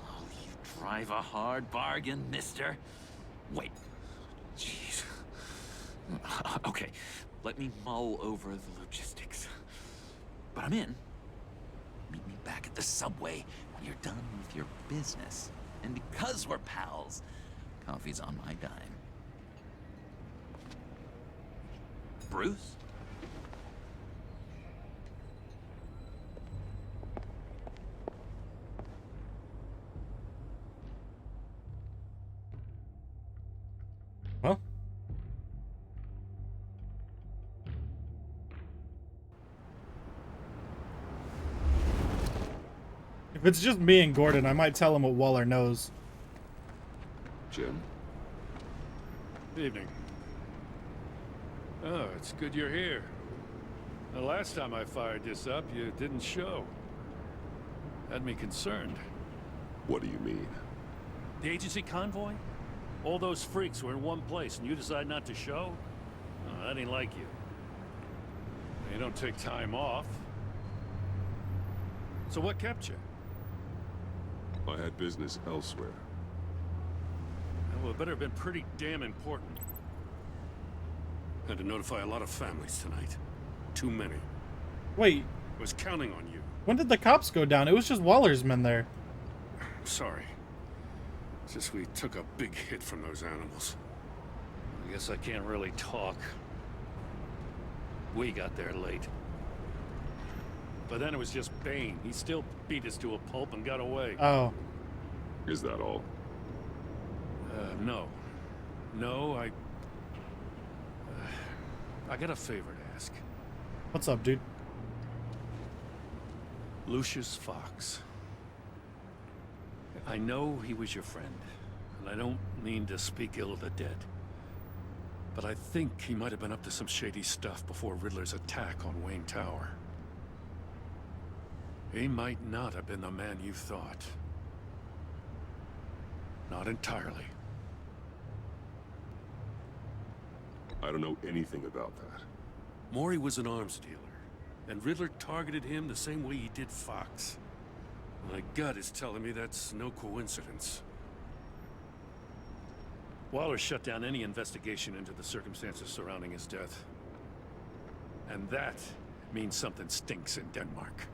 Oh, you drive a hard bargain, mister. Wait. Jeez. Okay, let me mull over the logistics. But I'm in. Meet me back at the subway when you're done with your business. And because we're pals, coffee's on my dime. Bruce? Well. If it's just me and Gordon, I might tell him what Waller knows. Jim? Evening. Oh, it's good you're here. The last time I fired this up, you didn't show. Had me concerned. What do you mean? The agency convoy? All those freaks were in one place, and you decide not to show? Oh, that ain't like you. You don't take time off. So what kept you? I had business elsewhere. Well, it better have been pretty damn important. Had to notify a lot of families tonight. Too many. Wait. Was counting on you. When did the cops go down? It was just Waller's men there. Sorry. It's just we took a big hit from those animals. I guess I can't really talk. We got there late. But then it was just Bane. He still beat us to a pulp and got away. Oh. Is that all? No. No, I got a favor to ask. What's up, dude? Lucius Fox. I know he was your friend, and I don't mean to speak ill of the dead. But I think he might have been up to some shady stuff before Riddler's attack on Wayne Tower. He might not have been the man you thought. Not entirely. I don't know anything about that. Maury was an arms dealer, and Riddler targeted him the same way he did Fox. My gut is telling me that's no coincidence. Waller shut down any investigation into the circumstances surrounding his death. And that means something stinks in Denmark.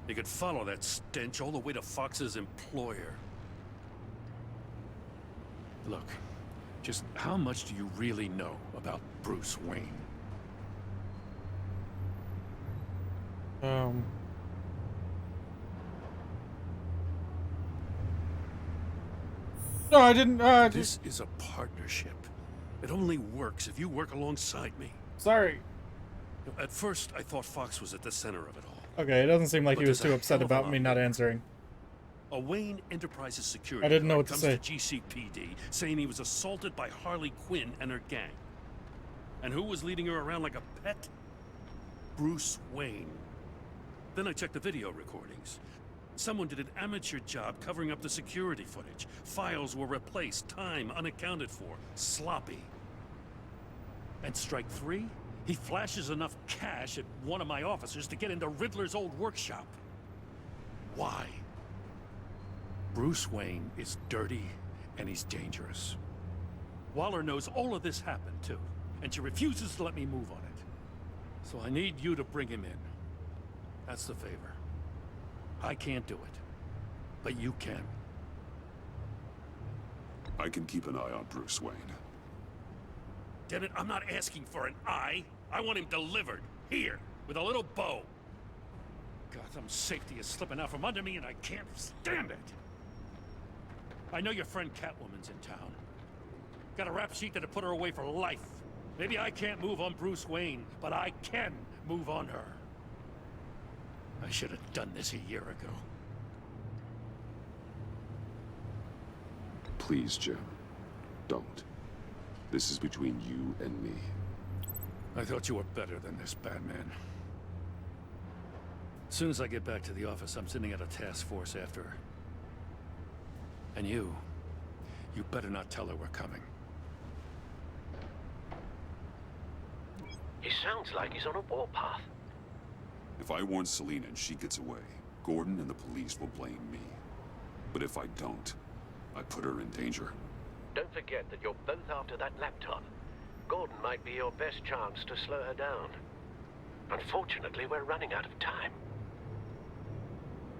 You could follow that stench all the way to Fox's employer. Look, just how much do you really know about Bruce Wayne? No, I didn't, This is a partnership. It only works if you work alongside me. Sorry. At first, I thought Fox was at the center of it all. Okay, it doesn't seem like But he was there's too a upset hell of a about lot me not more. answering. A Wayne Enterprises security I didn't know guard what to comes say. to GCPD saying he was assaulted by Harley Quinn and her gang. And who was leading her around like a pet? Bruce Wayne. Then I checked the video recordings. Someone did an amateur job covering up the security footage. Files were replaced, time unaccounted for, sloppy. And strike three? He flashes enough cash at one of my officers to get into Riddler's old workshop. Why? Bruce Wayne is dirty and he's dangerous. Waller knows all of this happened too, and she refuses to let me move on it. So I need you to bring him in. That's the favor. I can't do it, but you can. I can keep an eye on Bruce Wayne. Damn it, I'm not asking for an eye. I want him delivered, here, with a little bow. Gotham's safety is slipping out from under me and I can't stand it. I know your friend Catwoman's in town. Got a rap sheet that'll put her away for life. Maybe I can't move on Bruce Wayne, but I can move on her. I should have done this a year ago. Please, Jim. Don't. This is between you and me. I thought you were better than this, Batman. As soon as I get back to the office, I'm sending out a task force after her. And you better not tell her we're coming. He sounds like he's on a warpath. If I warn Selina and she gets away, Gordon and the police will blame me. But if I don't, I put her in danger. Don't forget that you're both after that laptop. Gordon might be your best chance to slow her down. Unfortunately, we're running out of time.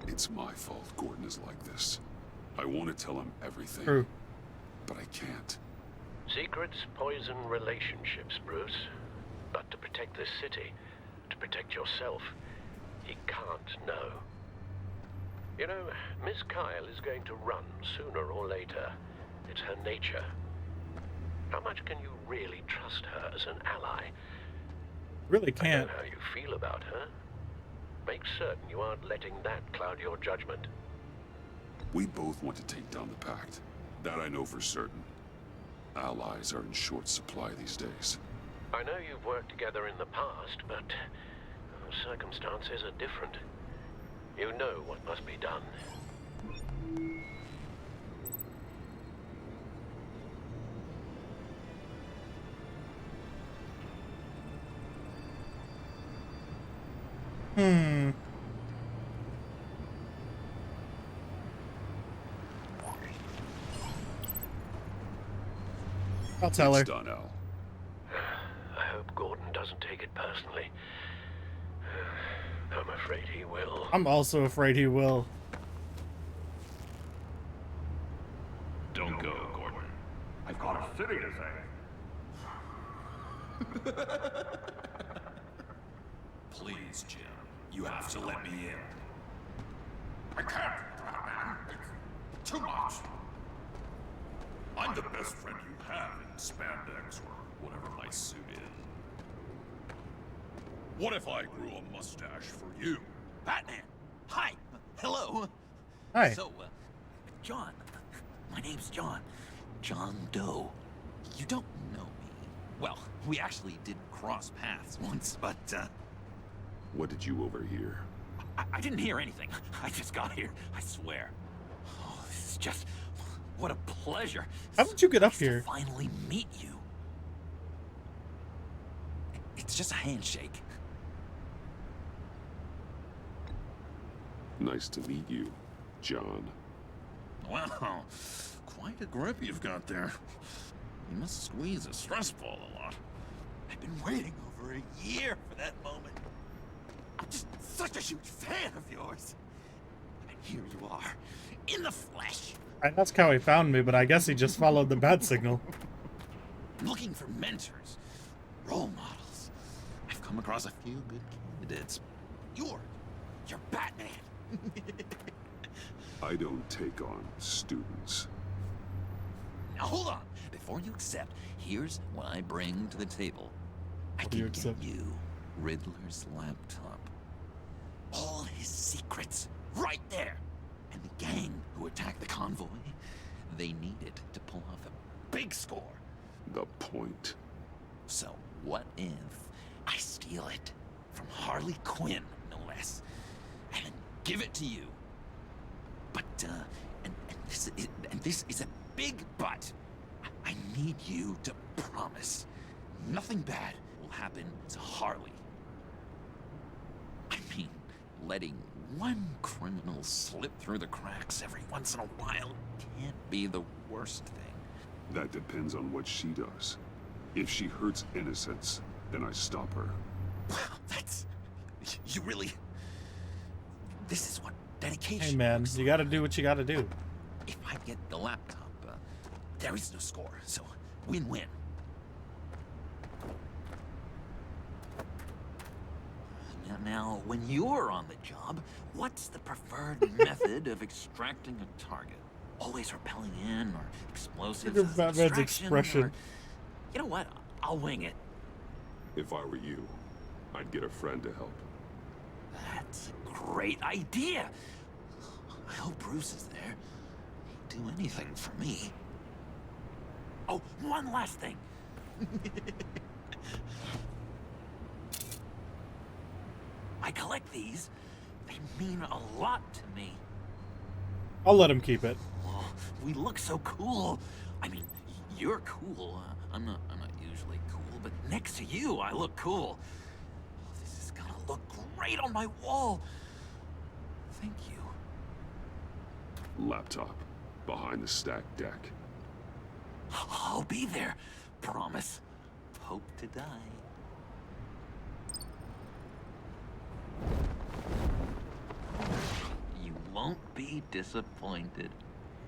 It's my fault Gordon is like this. I want to tell him everything, True. but I can't. Secrets poison relationships, Bruce. But to protect this city, to protect yourself, he can't know. You know, Miss Kyle is going to run sooner or later. It's her nature. How much can you really trust her as an ally? Really I can't. know how you feel about her. Make certain you aren't letting that cloud your judgment. We both want to take down the Pact. That I know for certain. Allies are in short supply these days. I know you've worked together in the past, but circumstances are different. You know what must be done. I'll tell her. It's done, Al. I hope Gordon doesn't take it personally. I'm afraid he will. I'm also afraid he will. Don't go, Gordon. I've got a city to save. Please, Jim. You have to let me in. I can't, Batman. It's too much. I'm the best friend you have in spandex or whatever my suit is. What if I grew a mustache for you? Batman! Hi! Hello! Hi. So, John. My name's John. John Doe. You don't know me. Well, we actually did cross paths once, but, What did you overhear? I didn't hear anything. I just got here, I swear. Oh, this is just... What a pleasure. How did you get up To here? finally meet you. It's just a handshake. Nice to meet you, John. Wow, quite a grip you've got there. You must squeeze a stress ball a lot. I've been waiting over a year for that moment. I'm just such a huge fan of yours. And here you are, in the flesh. I asked how he found me, but I guess he just followed the bat signal. Looking for mentors, role models. I've come across a few good candidates. You're Batman. I don't take on students. Now hold on. Before you accept, here's what I bring to the table. I What do you can get accept? you Riddler's laptop. All his secrets, right there. And the gang who attacked the convoy, they need it to pull off a big score. The point. So what if I steal it from Harley Quinn, no less, and then give it to you? But this is a big but. I need you to promise nothing bad will happen to Harley. I mean, letting one criminal slip through the cracks every once in a while can't be the worst thing. That depends on what she does. If she hurts innocents, then I stop her. Wow, that's... You really... This is what dedication... Hey man, you gotta do what you gotta do. If I get the laptop, there is no score, so win-win. Now, when you're on the job, what's the preferred method of extracting a target? Always repelling in, or explosives Look as at a Batman's distraction, expression. or... You know what? I'll wing it. If I were you, I'd get a friend to help. That's a great idea. I hope Bruce is there. He'd do anything for me. Oh, one last thing. I collect these. They mean a lot to me. I'll let him keep it. Oh, we look so cool. I mean, you're cool. I'm not usually cool, but next to you, I look cool. Oh, this is gonna look great on my wall. Thank you. Laptop. Behind the stacked deck. I'll be there. Promise. Hope to die. You won't be disappointed.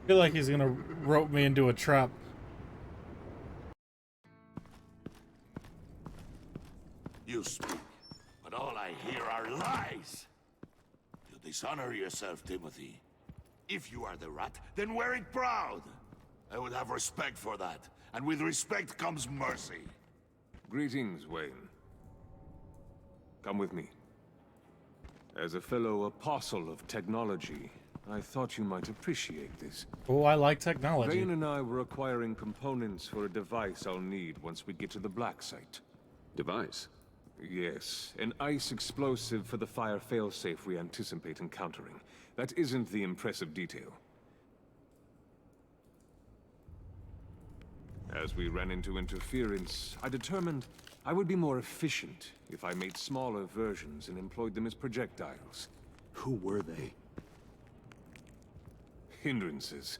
I feel like he's gonna rope me into a trap. You speak, but all I hear are lies. You dishonor yourself, Timothy. If you are the rat, then wear it proud. I would have respect for that, and with respect comes mercy. Greetings, Wayne. Come with me. As a fellow apostle of technology, I thought you might appreciate this. Oh, I like technology. Vane and I were acquiring components for a device I'll need once we get to the Black Site. Device? Yes, an ice explosive for the fire failsafe we anticipate encountering. That isn't the impressive detail. As we ran into interference, I determined I would be more efficient if I made smaller versions and employed them as projectiles. Who were they? Hindrances.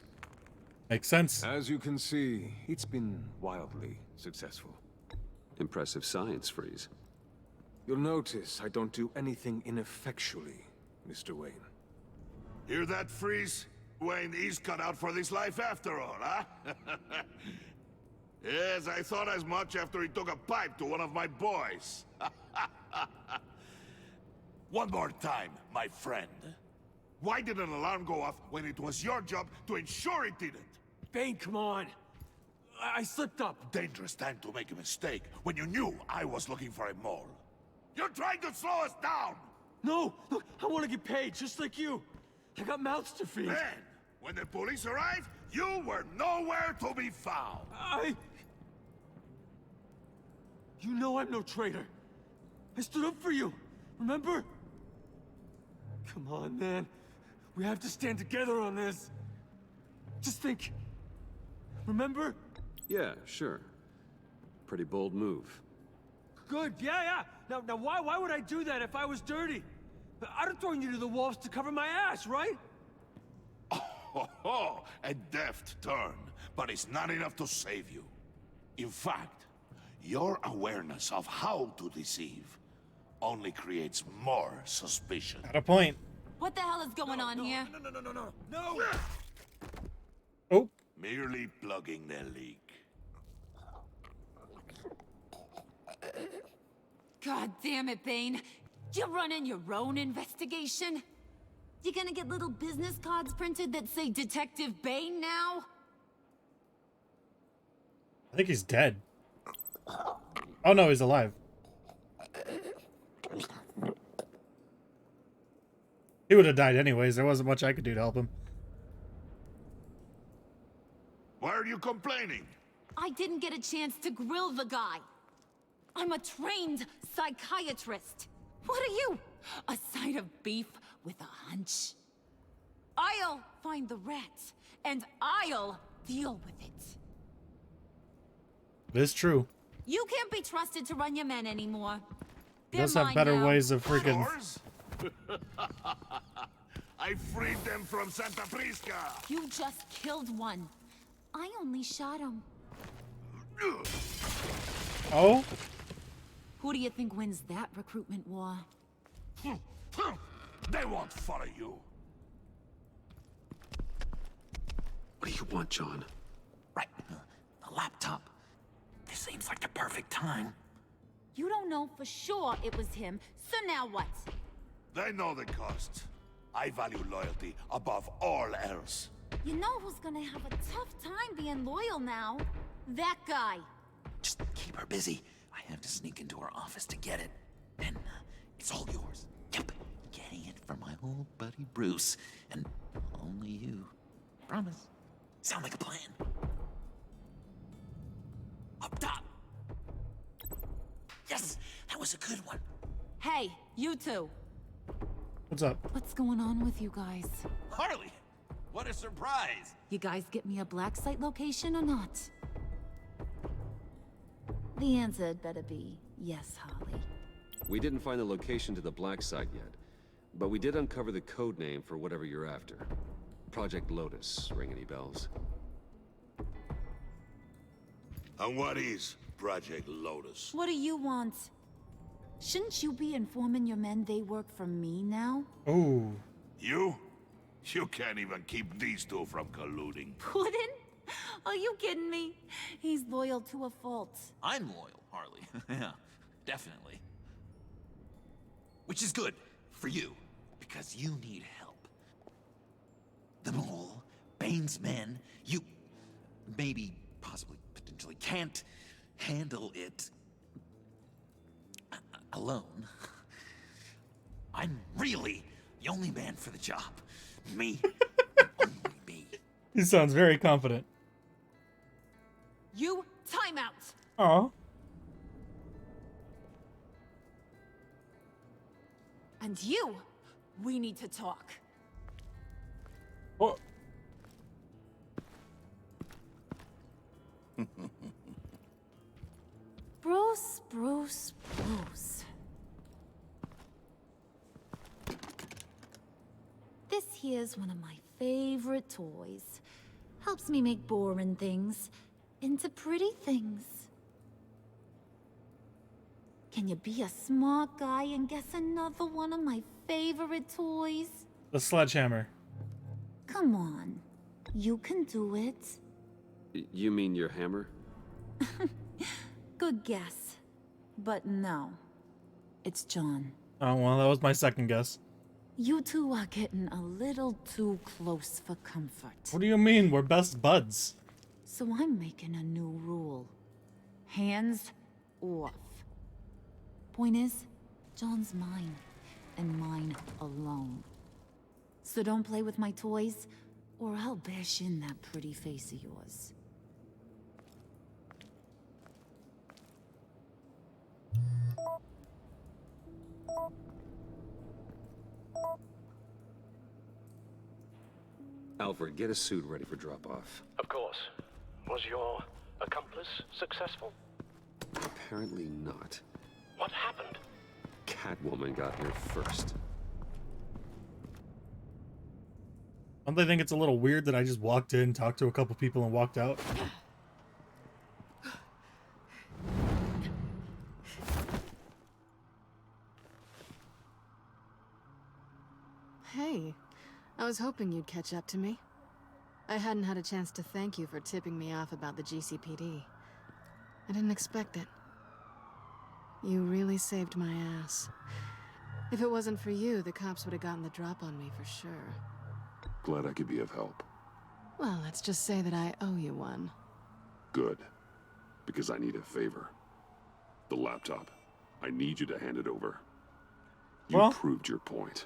Makes sense. As you can see, it's been wildly successful. Impressive science, Freeze. You'll notice I don't do anything ineffectually, Mr. Wayne. Hear that, Freeze? Wayne is cut out for this life after all, huh? Yes, I thought as much after he took a pipe to one of my boys. One more time, my friend. Why did an alarm go off when it was your job to ensure it didn't? Bane, come on. I slipped up. Dangerous time to make a mistake when you knew I was looking for a mole. You're trying to slow us down! No! Look, I want to get paid, just like you. I got mouths to feed. Then, when the police arrived, you were nowhere to be found. You know I'm no traitor. I stood up for you, remember? Come on, man. We have to stand together on this. Just think. Remember? Yeah, sure. Pretty bold move. Good, yeah. Now why would I do that if I was dirty? I'd have thrown you to the wolves to cover my ass, right? Oh, a deft turn, but it's not enough to save you. In fact, your awareness of how to deceive only creates more suspicion. Got a point. What the hell is going on here? No! Oh. Merely plugging the leak. God damn it, Bane. You're running your own investigation? You gonna get little business cards printed that say Detective Bane now? I think he's dead. Oh no, he's alive. He would have died anyways. There wasn't much I could do to help him. Why are you complaining? I didn't get a chance to grill the guy. I'm a trained psychiatrist. What are you? A side of beef with a hunch? I'll find the rat, and I'll deal with it. It's true. You can't be trusted to run your men anymore. He does have better ways of freaking... I freed them from Santa Prisca. You just killed one. I only shot him. Oh? Who do you think wins that recruitment war? They won't follow you. What do you want, John? Right. The laptop. This seems like the perfect time. You don't know for sure it was him, so now what? They know the cost. I value loyalty above all else. You know who's gonna have a tough time being loyal now? That guy. Just keep her busy. I have to sneak into her office to get it. Then it's all yours. Yep. Getting it from my old buddy Bruce. And only you. Promise. Sound like a plan. Up top. Yes, that was a good one. Hey, you two. What's up? What's going on with you guys? Harley! What a surprise! You guys get me a black site location or not? The answer had better be yes, Holly. We didn't find the location to the black site yet, but we did uncover the code name for whatever you're after. Project Lotus. Ring any bells? And what is Project Lotus? What do you want? Shouldn't you be informing your men they work for me now? Oh. You? You can't even keep these two from colluding. Puddin'? Are you kidding me? He's loyal to a fault. I'm loyal, Harley. Yeah, definitely. Which is good for you, because you need help. The Mole, Bane's men, you maybe, possibly, potentially can't handle it alone. I'm really the only man for the job. Me. Only me. He sounds very confident. You, time out! Aw. And you, we need to talk. Oh. Bruce, Bruce, Bruce. This here's one of my favorite toys. Helps me make boring things into pretty things. Can you be a smart guy and guess another one of my favorite toys? The sledgehammer. Come on. You can do it. You mean your hammer? Good guess. But no. It's John. Oh, well, that was my second guess. You two are getting a little too close for comfort. What do you mean? We're best buds. So I'm making a new rule. Hands off. Point is, John's mine. And mine alone. So don't play with my toys, or I'll bash in that pretty face of yours. Alfred, get a suit ready for drop-off. Of course. Was your accomplice successful? Apparently not. What happened? Catwoman got here first. Don't they think it's a little weird that I just walked in, talked to a couple people, and walked out? Hey, I was hoping you'd catch up to me. I hadn't had a chance to thank you for tipping me off about the GCPD. I didn't expect it. You really saved my ass. If it wasn't for you, the cops would have gotten the drop on me for sure. Glad I could be of help. Well, let's just say that I owe you one. Good. Because I need a favor. The laptop. I need you to hand it over. You proved your point.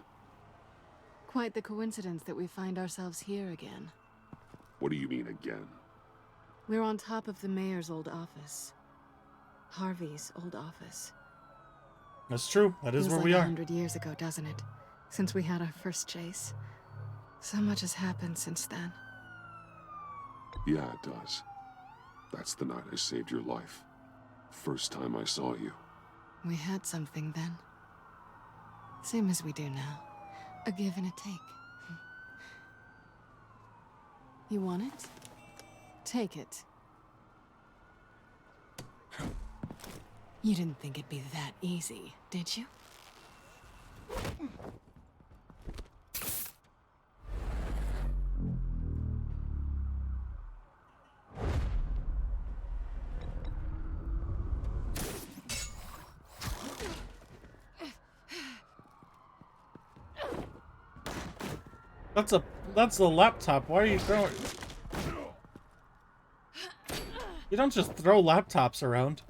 Quite the coincidence that we find ourselves here again. What do you mean again? We're on top of the mayor's old office. Harvey's old office. That's true. That is Feels where like we are. 100 years ago, doesn't it? Since we had our first chase. So much has happened since then. Yeah, it does. That's the night I saved your life. First time I saw you. We had something then. Same as we do now. A give and a take. You want it? Take it. You didn't think it'd be that easy, did you? That's a laptop. Why are you throwing? You don't just throw laptops around.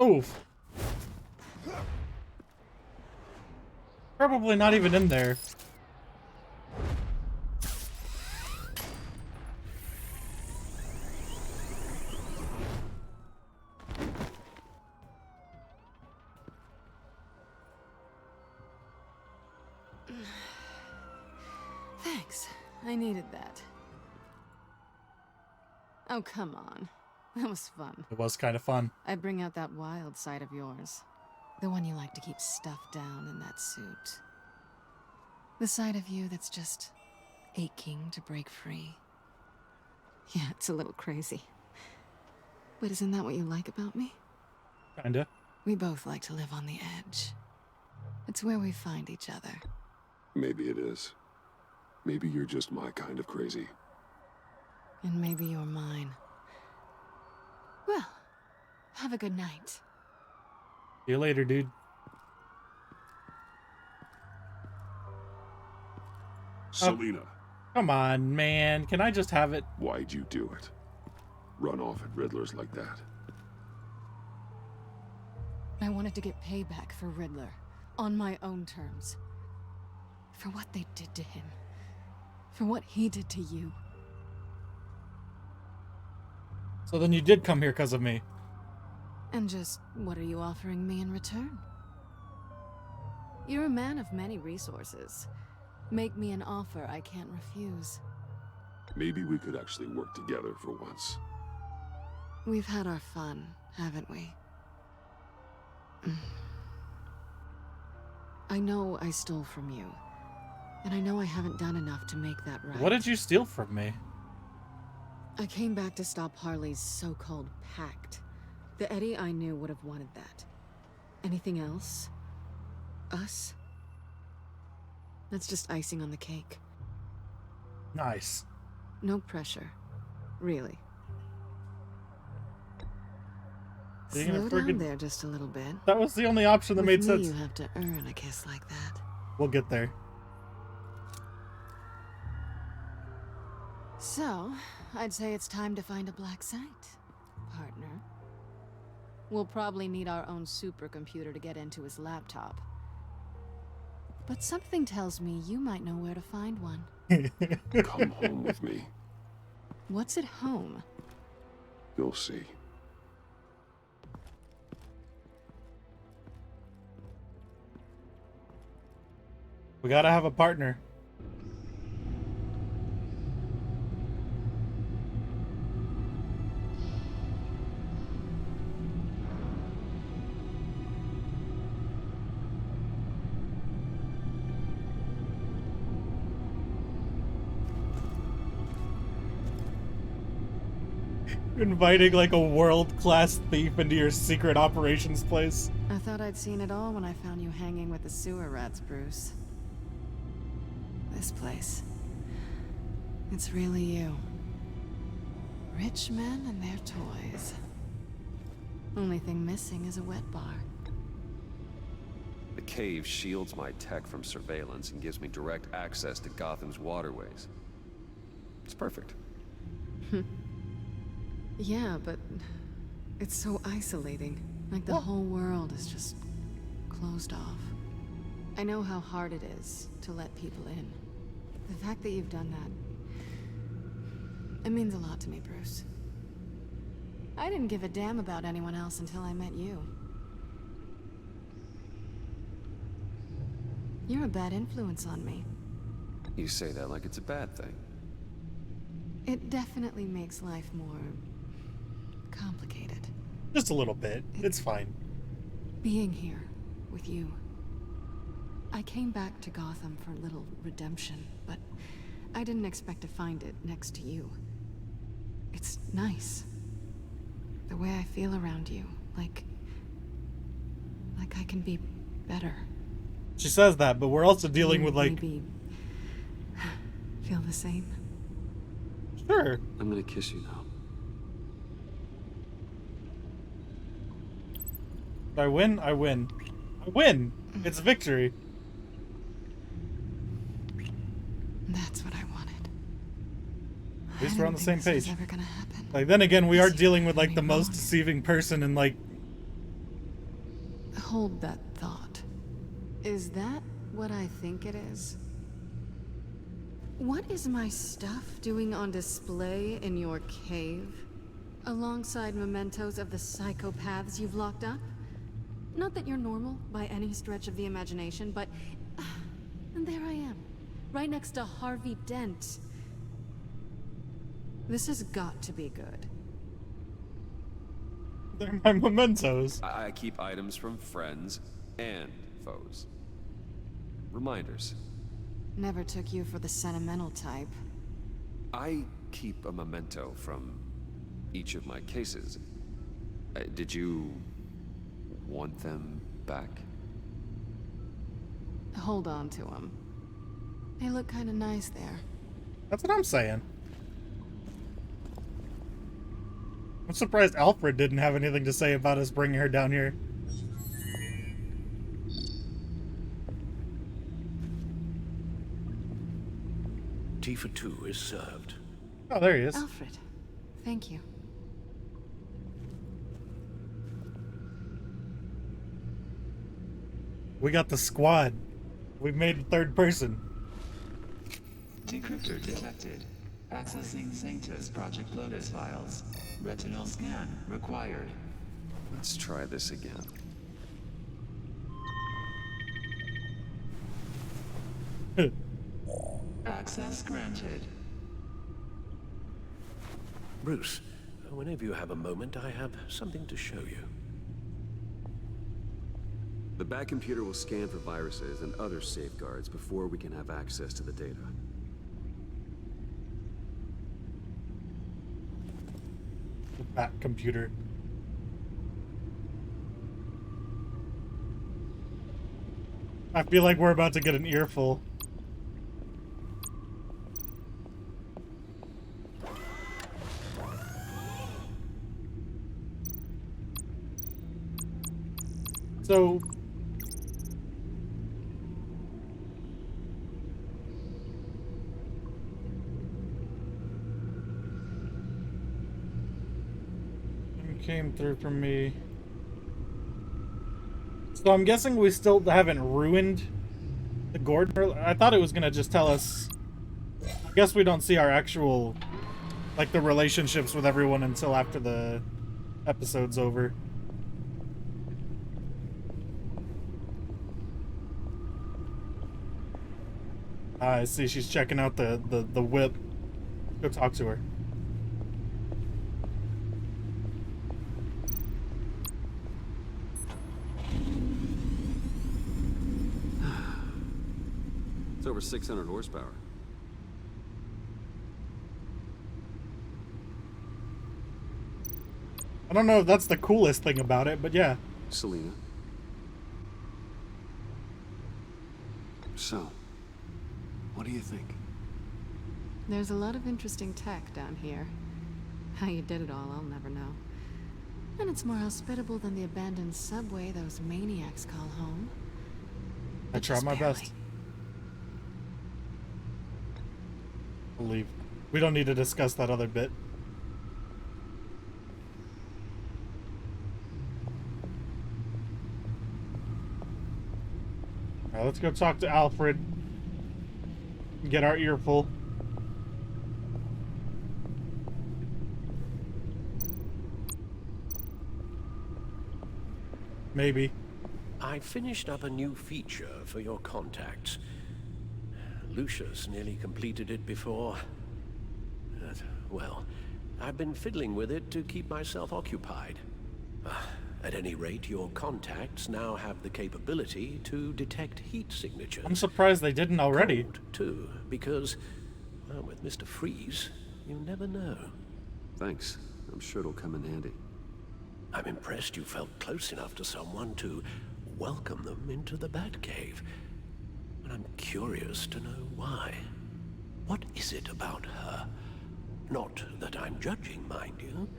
Oof. Probably not even in there. Thanks. I needed that. Oh, come on. That was fun. It was kind of fun. I bring out that wild side of yours. The one you like to keep stuffed down in that suit. The side of you that's just aching to break free. Yeah, it's a little crazy. But isn't that what you like about me? Kinda. We both like to live on the edge. It's where we find each other. Maybe it is. Maybe you're just my kind of crazy. And maybe you're mine. Well, have a good night. See you later, dude. Selena. Come on, man. Can I just have it? Why'd you do it? Run off at Riddler's like that. I wanted to get payback for Riddler. On my own terms. For what they did to him. For what he did to you. So then you did come here because of me. And just, what are you offering me in return? You're a man of many resources. Make me an offer I can't refuse. Maybe we could actually work together for once. We've had our fun, haven't we? I know I stole from you. And I know I haven't done enough to make that right. What did you steal from me? I came back to stop Harley's so-called pact. The Eddie I knew would have wanted that. Anything else? Us? That's just icing on the cake. Nice. No pressure. Really. Slow down there just a little bit. That was the only option that With made me, sense. You have to earn a kiss like that. We'll get there. So, I'd say it's time to find a black site, partner. We'll probably need our own supercomputer to get into his laptop. But something tells me you might know where to find one. Come home with me. What's at home? You'll see. We gotta have a partner. Inviting like a world-class thief into your secret operations place. I thought I'd seen it all when I found you hanging with the sewer rats, Bruce. This place. It's really you. Rich men and their toys. Only thing missing is a wet bar. The cave shields my tech from surveillance and gives me direct access to Gotham's waterways. It's perfect. Yeah, but it's so isolating. Like the whole world is just closed off. I know how hard it is to let people in. The fact that you've done that, it means a lot to me, Bruce. I didn't give a damn about anyone else until I met you. You're a bad influence on me. You say that like it's a bad thing. It definitely makes life more complicated. Just a little bit. It's fine. Being here with you. I came back to Gotham for a little redemption, but I didn't expect to find it next to you. It's nice. The way I feel around you, like I can be better. She says that, but we're also dealing with like... Maybe feel the same? Sure. I'm gonna kiss you now. I win, I win. I win! It's victory. That's what I wanted. At least we're on the same This was page. ever gonna happen. Like, then again, we are dealing with like the most deceiving person in like... Hold that thought. Is that what I think it is? What is my stuff doing on display in your cave? Alongside mementos of the psychopaths you've locked up? Not that you're normal by any stretch of the imagination, but there right next to Harvey Dent. This has got to be good. They're my mementos. I keep items from friends and foes. Reminders. Never took you for the sentimental type. I keep a memento from each of my cases. Did you want them back? Hold on to them. They look kind of nice there. That's what I'm saying. I'm surprised Alfred didn't have anything to say about us bringing her down here. Pt.2 is served. Oh, there he is. Alfred, thank you. We got the squad. We've made a third person. Decryptor detected. Accessing Sanctus Project Lotus files. Retinal scan required. Let's try this again. Access granted. Bruce, whenever you have a moment, I have something to show you. The back computer will scan for viruses and other safeguards before we can have access to the data. The back computer. I feel like we're about to get an earful. So it came through from me. So I'm guessing we still haven't ruined the Gordon. I thought it was gonna just tell us. I guess we don't see our actual, like, the relationships with everyone until after the episode's over. I see she's checking out the whip. Go talk to her. It's over 600 horsepower. I don't know if that's the coolest thing about it, but yeah. Selena. So, what do you think? There's a lot of interesting tech down here. How you did it all, I'll never know. And it's more hospitable than the abandoned subway those maniacs call home. I try my best. We'll leave. We don't need to discuss that other bit. Alright, let's go talk to Alfred. Get our earful. Maybe. I finished up a new feature for your contacts. Lucius nearly completed it before. Well, I've been fiddling with it to keep myself occupied. At any rate, your contacts now have the capability to detect heat signatures. I'm surprised they didn't already. Cold, too, because, well, with Mr. Freeze, you never know. Thanks. I'm sure it'll come in handy. I'm impressed you felt close enough to someone to welcome them into the Batcave. And I'm curious to know why. What is it about her? Not that I'm judging, mind you.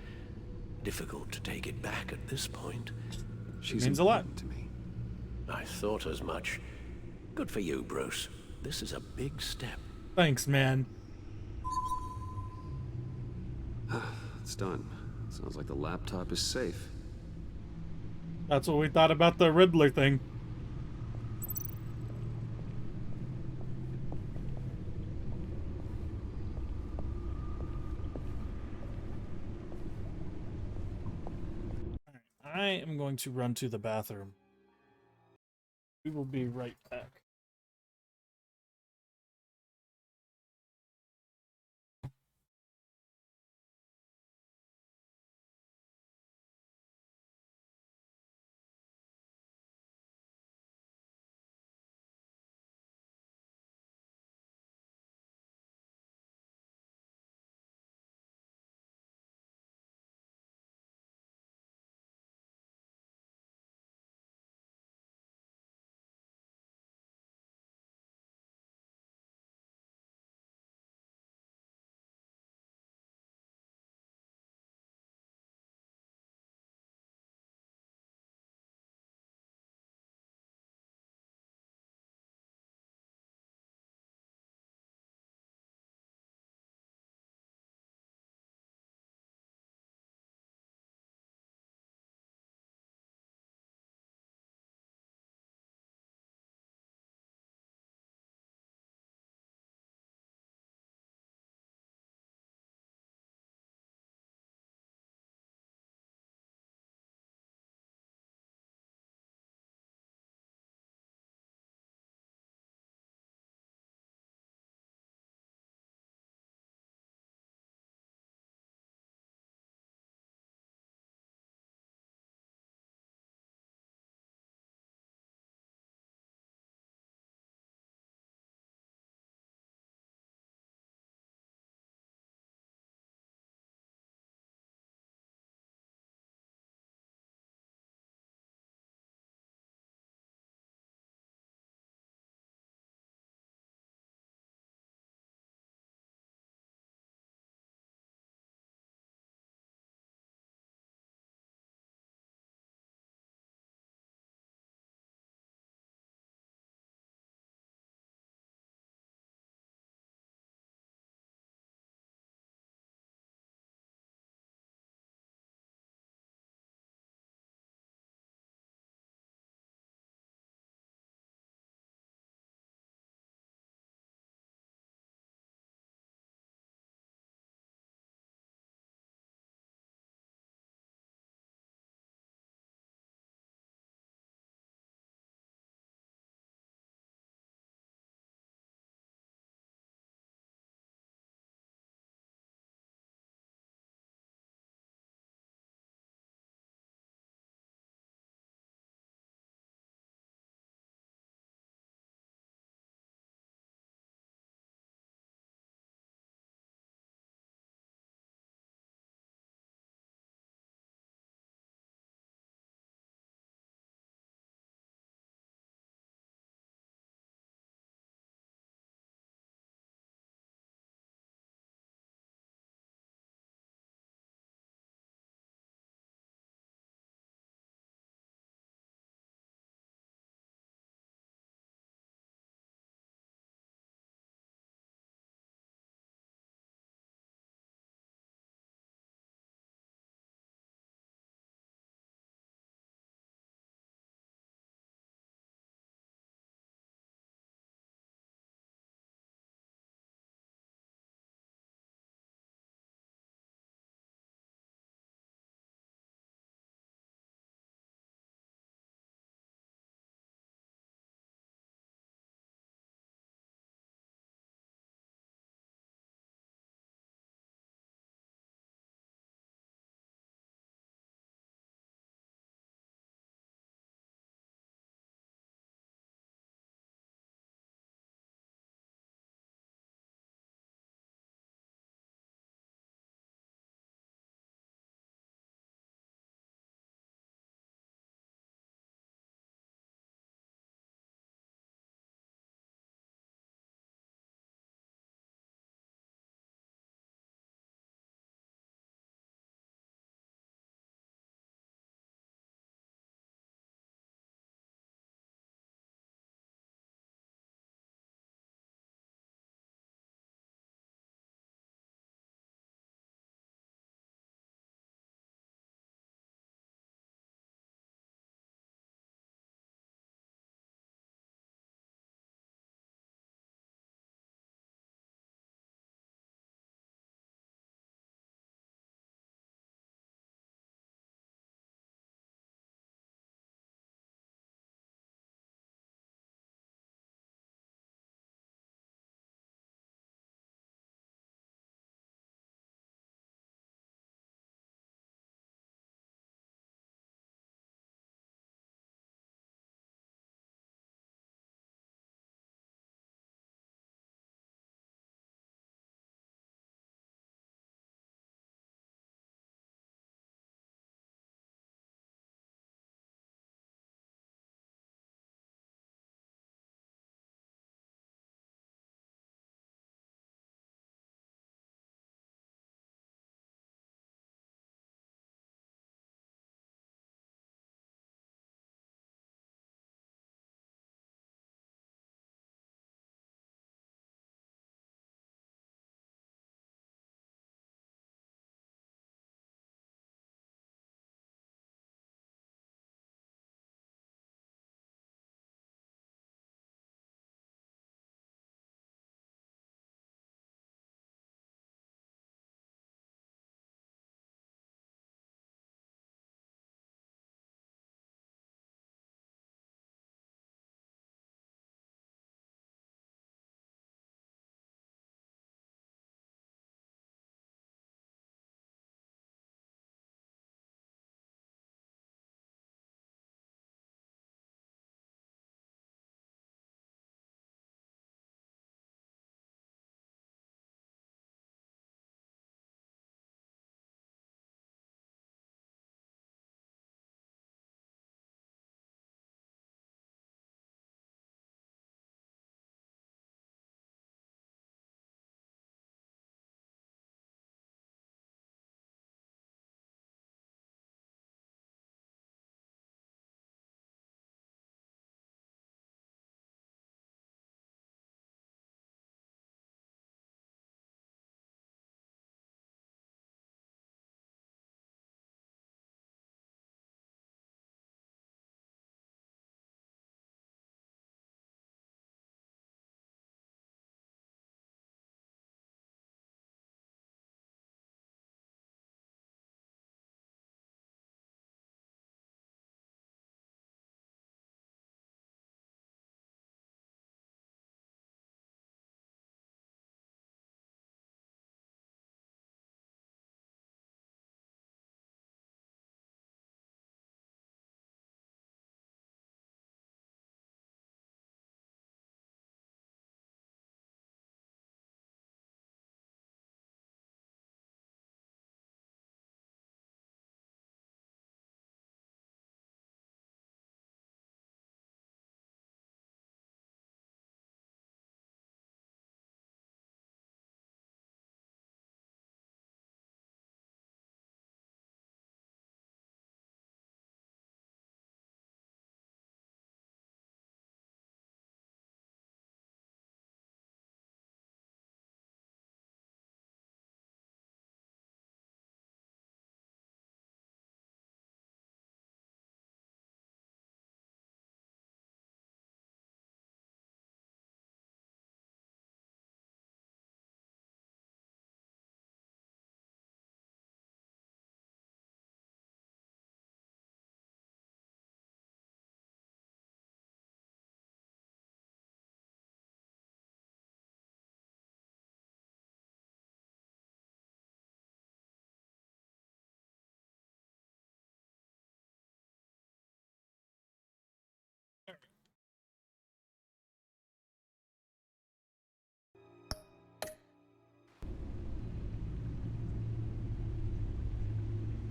Difficult to take it back at this point. She means a lot to me. I thought as much. Good for you, Bruce. This is a big step. Thanks, man. It's done. Sounds like the laptop is safe. That's what we thought about the Riddler thing. I am going to run to the bathroom. We will be right back.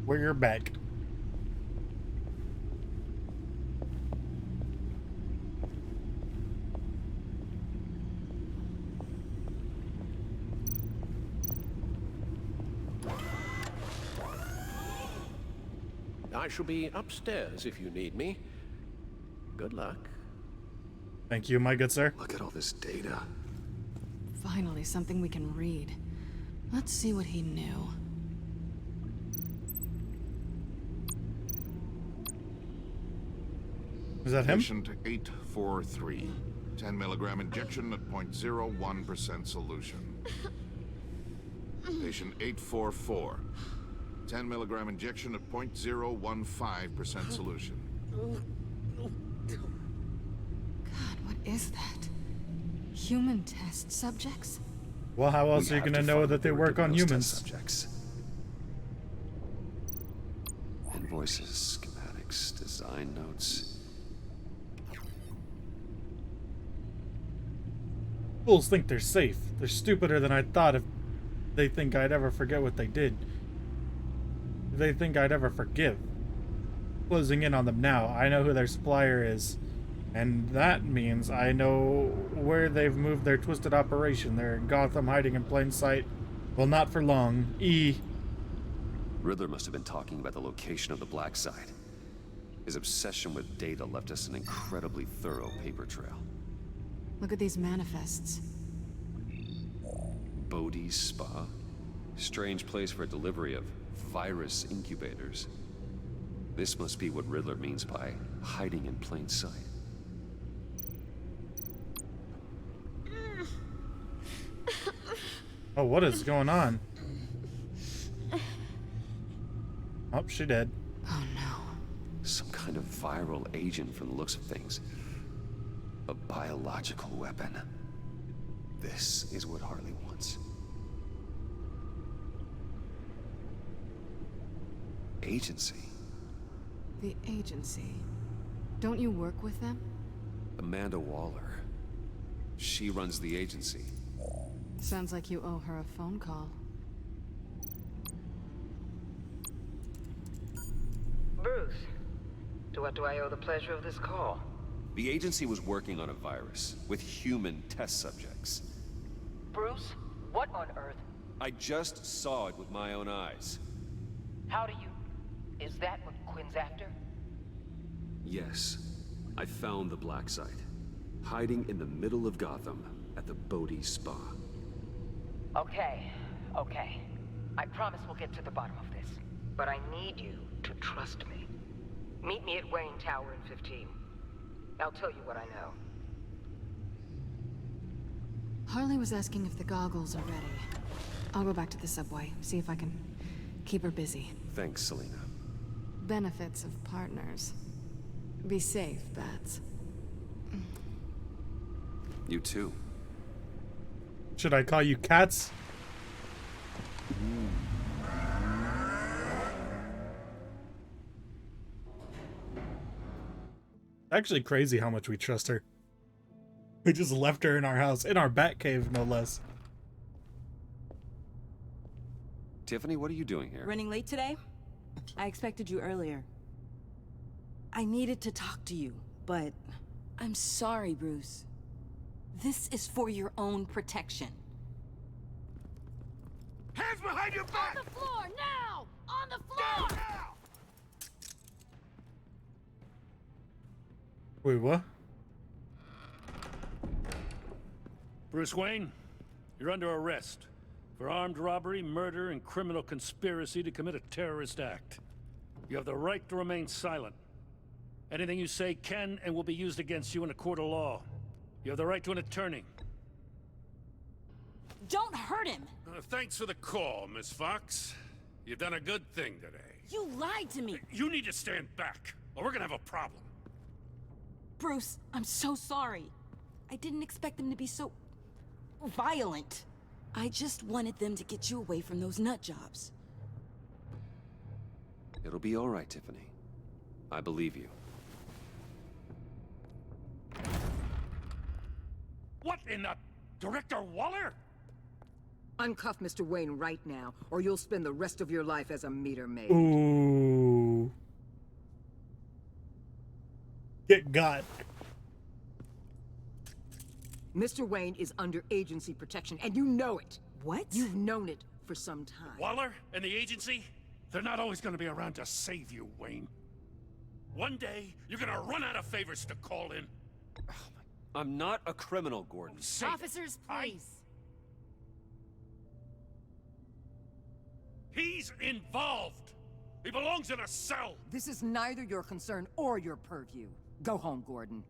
We're back. I shall be upstairs if you need me. Good luck. Thank you, my good sir. Look at all this data. Finally, something we can read. Let's see what he knew. Is that him? Patient 843. 10 milligram injection at 0.01% solution. Patient 844. 10 milligram injection at 0.015% solution. God, what is that? Human test subjects? Well, how else are you gonna know that they work on humans? Subjects. Invoices, schematics, design notes. Fools think they're safe. They're stupider than I thought if they think I'd ever forget what they did. If they think I'd ever forgive. Closing in on them now. I know who their supplier is. And that means I know where they've moved their twisted operation. They're in Gotham, hiding in plain sight. Well, not for long. Riddler must have been talking about the location of the Black Site. His obsession with data left us an incredibly thorough paper trail. Look at these manifests. Bodhi's Spa? Strange place for delivery of virus incubators. This must be what Riddler means by hiding in plain sight. Oh, what is going on? Oh, she dead. Oh no. Some kind of viral agent from the looks of things. A biological weapon. This is what Harley wants. Agency. The agency. Don't you work with them? Amanda Waller. She runs the agency. Sounds like you owe her a phone call. Bruce, to what do I owe the pleasure of this call? The agency was working on a virus with human test subjects. Bruce, what on earth? I just saw it with my own eyes. How do you... Is that what Quinn's after? Yes, I found the Black Site, hiding in the middle of Gotham at the Bodhi Spa. Okay. I promise we'll get to the bottom of this. But I need you to trust me. Meet me at Wayne Tower in 15. I'll tell you what I know. Harley was asking if the goggles are ready. I'll go back to the subway, see if I can keep her busy. Thanks, Selena. Benefits of partners. Be safe, Bats. You too. Should I call you Cats? Actually crazy how much we trust her. We just left her in our house, in our bat cave, no less. Tiffany, what are you doing here? Running late today? I expected you earlier. I needed to talk to you, but I'm sorry, Bruce. This is for your own protection. Hands behind your back! On the floor, now! On the floor! Down now! Wait, what? Bruce Wayne, you're under arrest for armed robbery, murder, and criminal conspiracy to commit a terrorist act. You have the right to remain silent. Anything you say can and will be used against you in a court of law. You have the right to an attorney. Don't hurt him! Thanks for the call, Miss Fox. You've done a good thing today. You lied to me! You need to stand back, or we're gonna have a problem. Bruce, I'm so sorry. I didn't expect them to be so... violent. I just wanted them to get you away from those nut jobs. It'll be all right, Tiffany. I believe you. What in the... Director Waller? Uncuff Mr. Wayne right now, or you'll spend the rest of your life as a meter maid. Ooh. Get got. Mr. Wayne is under agency protection, and you know it. What? You've known it for some time. Waller and the agency? They're not always gonna be around to save you, Wayne. One day, you're gonna run out of favors to call in. I'm not a criminal, Gordon. Officers, please. He's involved. He belongs in a cell. This is neither your concern or your purview. Go home, Gordon.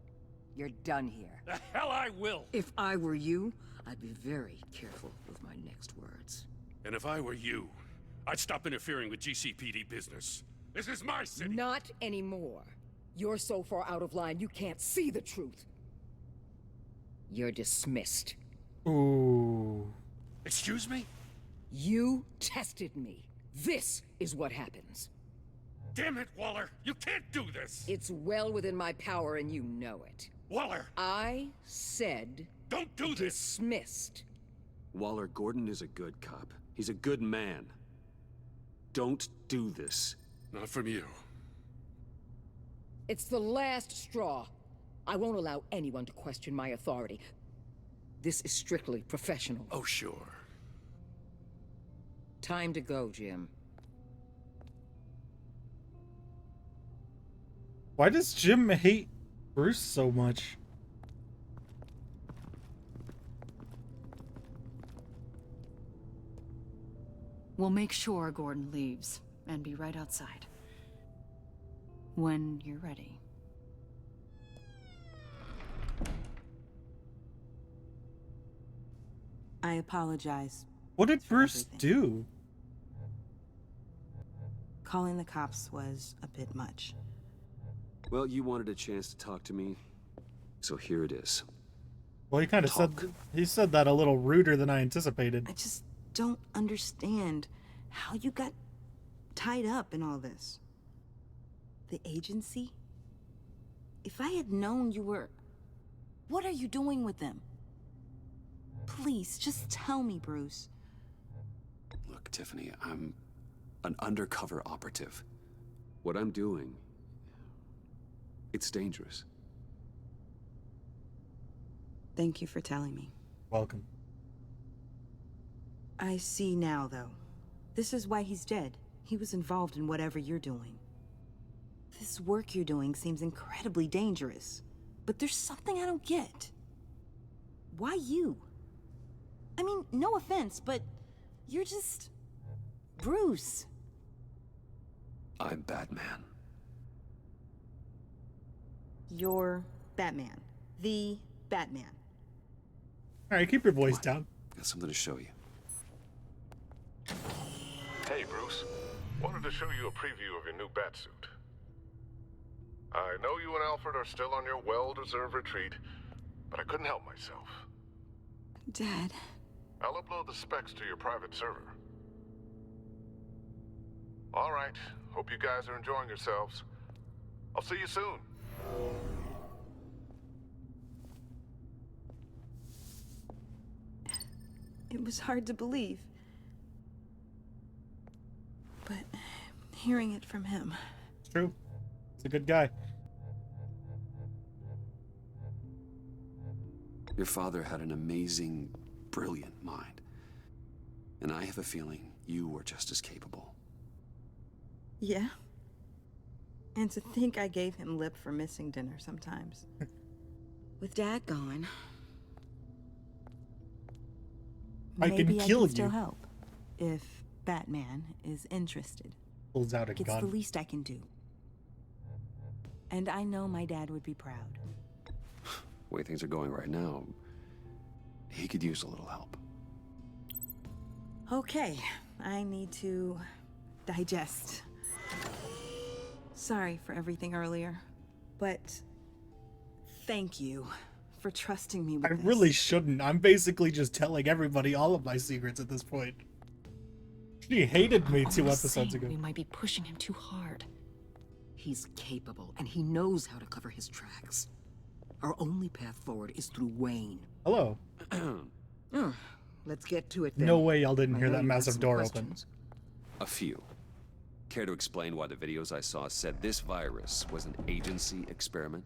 You're done here. The hell I will. If I were you, I'd be very careful with my next words. And if I were you, I'd stop interfering with GCPD business. This is my city. Not anymore. You're so far out of line, you can't see the truth. You're dismissed. Ooh. Excuse me? You tested me. This is what happens. Damn it, Waller! You can't do this! It's well within my power and you know it. Waller! I said... Don't do this! Dismissed. Waller, Gordon is a good cop. He's a good man. Don't do this. Not from you. It's the last straw. I won't allow anyone to question my authority. This is strictly professional. Oh, sure. Time to go, Jim. Why does Jim hate Bruce so much? We'll make sure Gordon leaves and be right outside. When you're ready. I apologize. What did Bruce do? Calling the cops was a bit much. Well, you wanted a chance to talk to me, so here it is. Well, he kind of said that a little ruder than I anticipated. I just don't understand how you got tied up in all this. The agency? If I had known you were... What are you doing with them? Please, just tell me, Bruce. Look, Tiffany, I'm an undercover operative. What I'm doing, it's dangerous. Thank you for telling me. Welcome. I see now, though. This is why he's dead. He was involved in whatever you're doing. This work you're doing seems incredibly dangerous. But there's something I don't get. Why you? I mean, no offense, but you're just... Bruce. I'm Batman. You're Batman. The Batman. Alright, keep your voice down. Got something to show you. Hey, Bruce. Wanted to show you a preview of your new Batsuit. I know you and Alfred are still on your well-deserved retreat, but I couldn't help myself. Dad. I'll upload the specs to your private server. All right. Hope you guys are enjoying yourselves. I'll see you soon. It was hard to believe. But hearing it from him... It's true. He's a good guy. Your father had an amazing, brilliant mind. And I have a feeling you were just as capable. Yeah? And to think I gave him lip for missing dinner sometimes. With Dad gone... I can maybe kill I can still you. help. If Batman is interested. Pulls out a It's gun. the least I can do. And I know my dad would be proud. The way things are going right now, he could use a little help. Okay, I need to digest. Sorry for everything earlier, but thank you for trusting me with I this. really shouldn't. I'm basically just telling everybody all of my secrets at this point. She hated me 2 episodes ago. We might be pushing him too hard. He's capable, and he knows how to cover his tracks. Our only path forward is through Wayne. Hello. Let's get to it then. No way y'all didn't I hear know that you have massive some door questions. open. A few. Care to explain why the videos I saw said this virus was an agency experiment?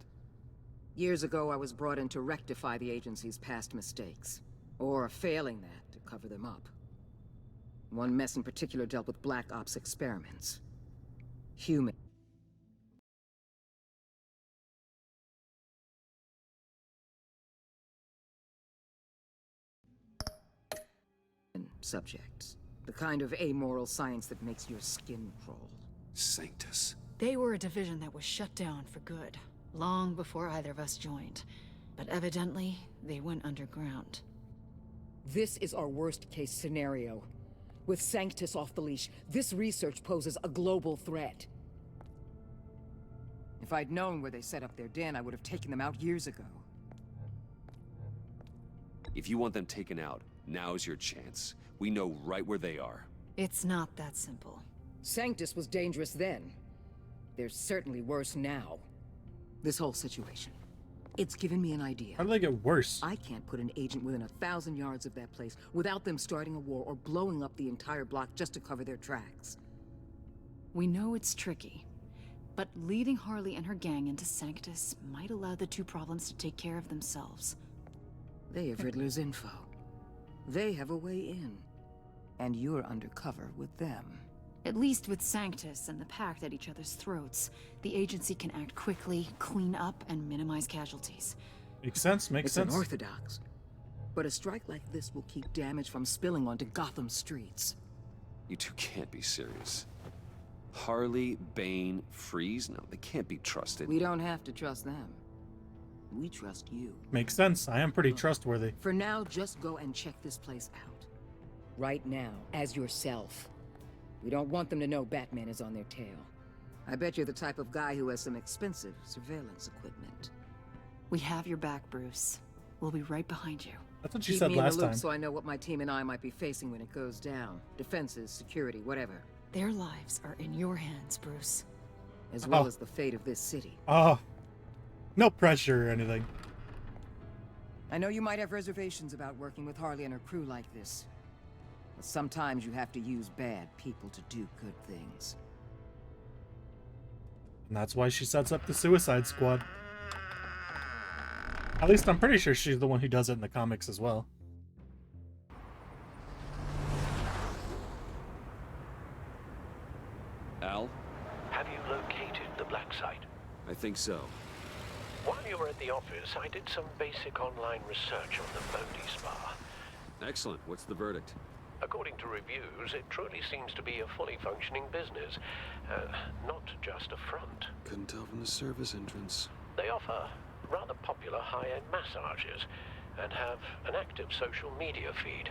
Years ago, I was brought in to rectify the agency's past mistakes. Or, failing that, to cover them up. One mess in particular dealt with Black Ops experiments. Human subjects. The kind of amoral science that makes your skin crawl. Sanctus. They were a division that was shut down for good, long before either of us joined. But evidently, they went underground. This is our worst-case scenario. With Sanctus off the leash, this research poses a global threat. If I'd known where they set up their den, I would have taken them out years ago. If you want them taken out, now's your chance. We know right where they are. It's not that simple. Sanctus was dangerous then. They're certainly worse now. This whole situation. It's given me an idea. How do they get worse? I can't put an agent within 1,000 yards of that place without them starting a war or blowing up the entire block just to cover their tracks. We know it's tricky, but leading Harley and her gang into Sanctus might allow the two problems to take care of themselves. They have Riddler's info. They have a way in. And you're undercover with them. At least with Sanctus and the Pact at each other's throats, the agency can act quickly, clean up, and minimize casualties. Makes sense, makes sense. It's unorthodox. But a strike like this will keep damage from spilling onto Gotham streets. You two can't be serious. Harley, Bane, Freeze? No, they can't be trusted. We don't have to trust them. We trust you. Makes sense. I am pretty trustworthy. For now, just go and check this place out. Right now, as yourself. We don't want them to know Batman is on their tail. I bet you're the type of guy who has some expensive surveillance equipment. We have your back, Bruce. We'll be right behind you. That's what she Keep said me in last the loop time. so I know what my team and I might be facing when it goes down. Defenses, security, whatever. Their lives are in your hands, Bruce. As well as the fate of this city. Oh. No pressure or anything. I know you might have reservations about working with Harley and her crew like this. But sometimes you have to use bad people to do good things. And that's why she sets up the Suicide Squad. At least I'm pretty sure she's the one who does it in the comics as well. Al? Have you located the black site? I think so. While you were at the office, I did some basic online research on the Bodhi Spa. Excellent. What's the verdict? According to reviews, it truly seems to be a fully functioning business, not just a front. Couldn't tell from the service entrance. They offer rather popular high-end massages and have an active social media feed.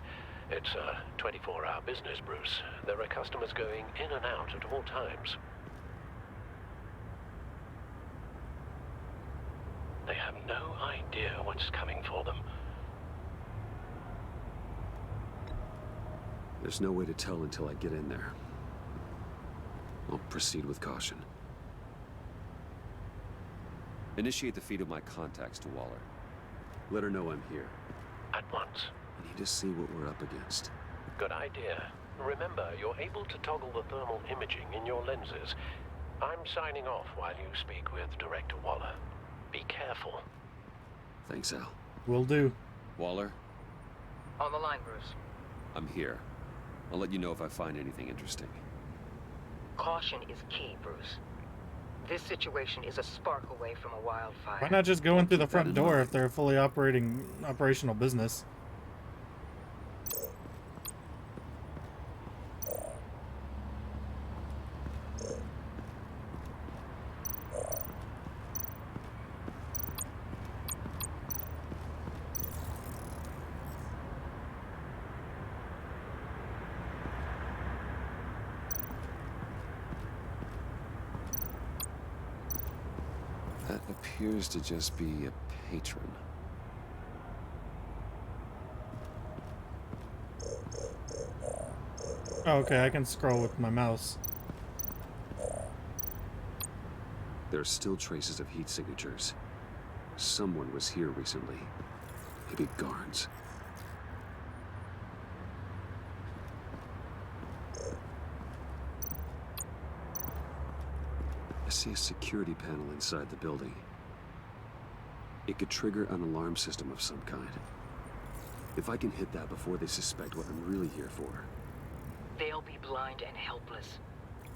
It's a 24-hour business, Bruce. There are customers going in and out at all times. They have no idea what's coming for them. There's no way to tell until I get in there. I'll proceed with caution. Initiate the feed of my contacts to Waller. Let her know I'm here. At once. I need to see what we're up against. Good idea. Remember, you're able to toggle the thermal imaging in your lenses. I'm signing off while you speak with Director Waller. Be careful. Thanks, Al. Will do. Waller? On the line, Bruce. I'm here. I'll let you know if I find anything interesting. Caution is key, Bruce. This situation is a spark away from a wildfire. Why not just go in through the front door if they're a fully operational business? That appears to just be a patron. Oh, okay, I can scroll with my mouse. There are still traces of heat signatures. Someone was here recently. Maybe guards. see a security panel inside the building. It could trigger an alarm system of some kind. If I can hit that before they suspect what I'm really here for. They'll be blind and helpless.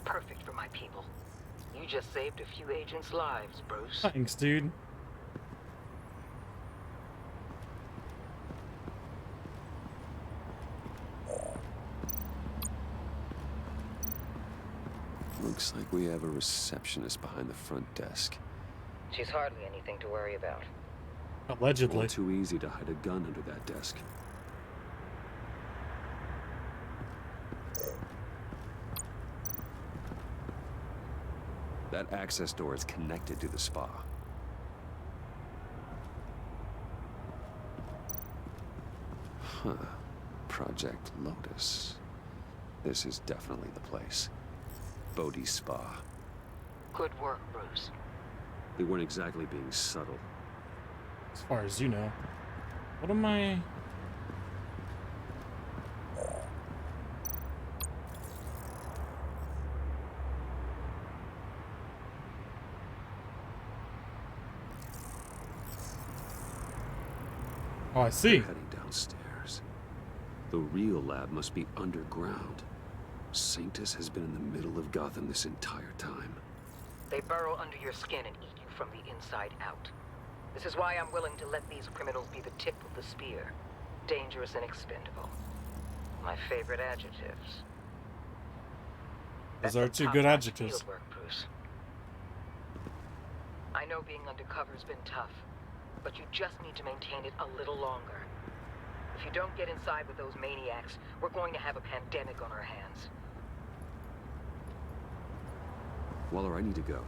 Perfect for my people. You just saved a few agents' lives, Bruce. Thanks, dude. Looks like we have a receptionist behind the front desk. She's hardly anything to worry about. Allegedly. All too easy to hide a gun under that desk. That access door is connected to the spa. Huh. Project Lotus. This is definitely the place. Bodhi's spa. Good work, Bruce. They weren't exactly being subtle. As far as you know. What am I... Oh, I see. They're heading downstairs. The real lab must be underground. Sanctus has been in the middle of Gotham this entire time. They burrow under your skin and eat you from the inside out. This is why I'm willing to let these criminals be the tip of the spear. Dangerous and expendable. My favorite adjectives. Those are two good adjectives. Fieldwork, Bruce. I know being undercover's been tough, but you just need to maintain it a little longer. If you don't get inside with those maniacs, we're going to have a pandemic on our hands. Waller, I need to go.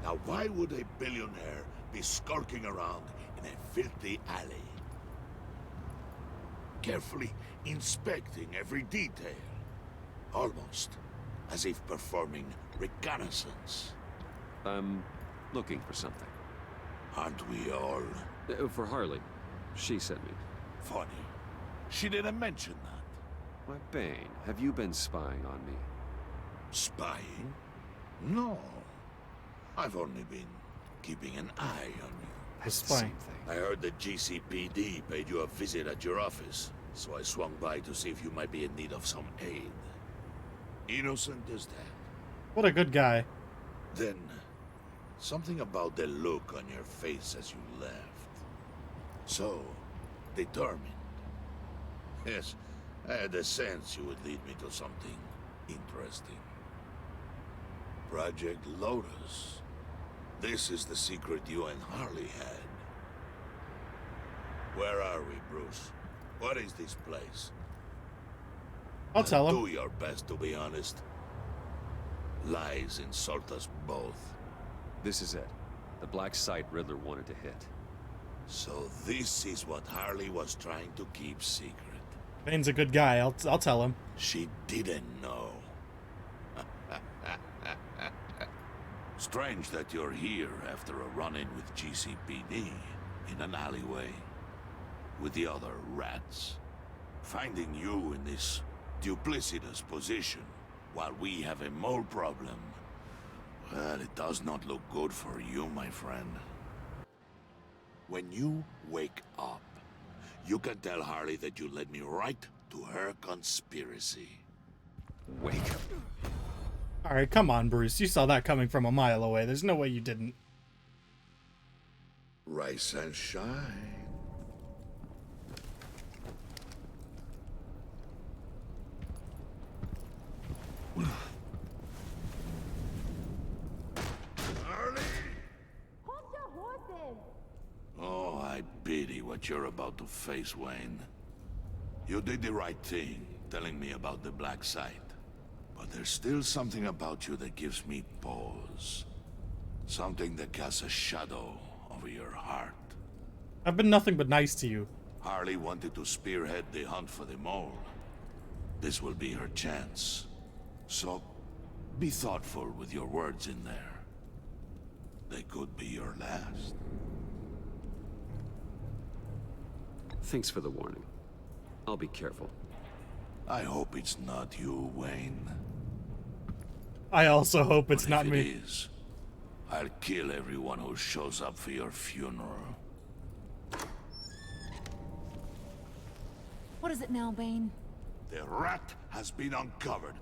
Now why would a billionaire be skulking around in a filthy alley? Carefully inspecting every detail. Almost as if performing reconnaissance. I'm looking for something. Aren't we all? For Harley. She sent me. Funny. She didn't mention that. Why, Bane, have you been spying on me? Spying? No. I've only been keeping an eye on you. That's spying. I heard the GCPD paid you a visit at your office, so I swung by to see if you might be in need of some aid. Innocent as that. What a good guy. Then, something about the look on your face as you left. So, determined. Yes, I had a sense you would lead me to something interesting. Project Lotus. This is the secret you and Harley had. Where are we, Bruce? What is this place? I'll tell him. Do your best to be honest. Lies insult us both. This is it. The black site Riddler wanted to hit. So this is what Harley was trying to keep secret. Bane's a good guy. I'll tell him. She didn't know. Strange that you're here after a run-in with GCPD in an alleyway with the other rats. Finding you in this duplicitous position while we have a mole problem. Well, it does not look good for you, my friend. When you wake up, you can tell Harley that you led me right to her conspiracy. Wake up. Alright, come on, Bruce. You saw that coming from a mile away. There's no way you didn't. Rise and shine. Harley! Hold your horses! Oh, I pity what you're about to face, Wayne. You did the right thing, telling me about the black site. But there's still something about you that gives me pause. Something that casts a shadow over your heart. I've been nothing but nice to you. Harley wanted to spearhead the hunt for the mole. This will be her chance. So, be thoughtful with your words in there. They could be your last. Thanks for the warning. I'll be careful. I hope it's not you, Wayne. I also hope it's not If me. it is, I'll kill everyone who shows up for your funeral. What is it now, Bane? The rat has been uncovered.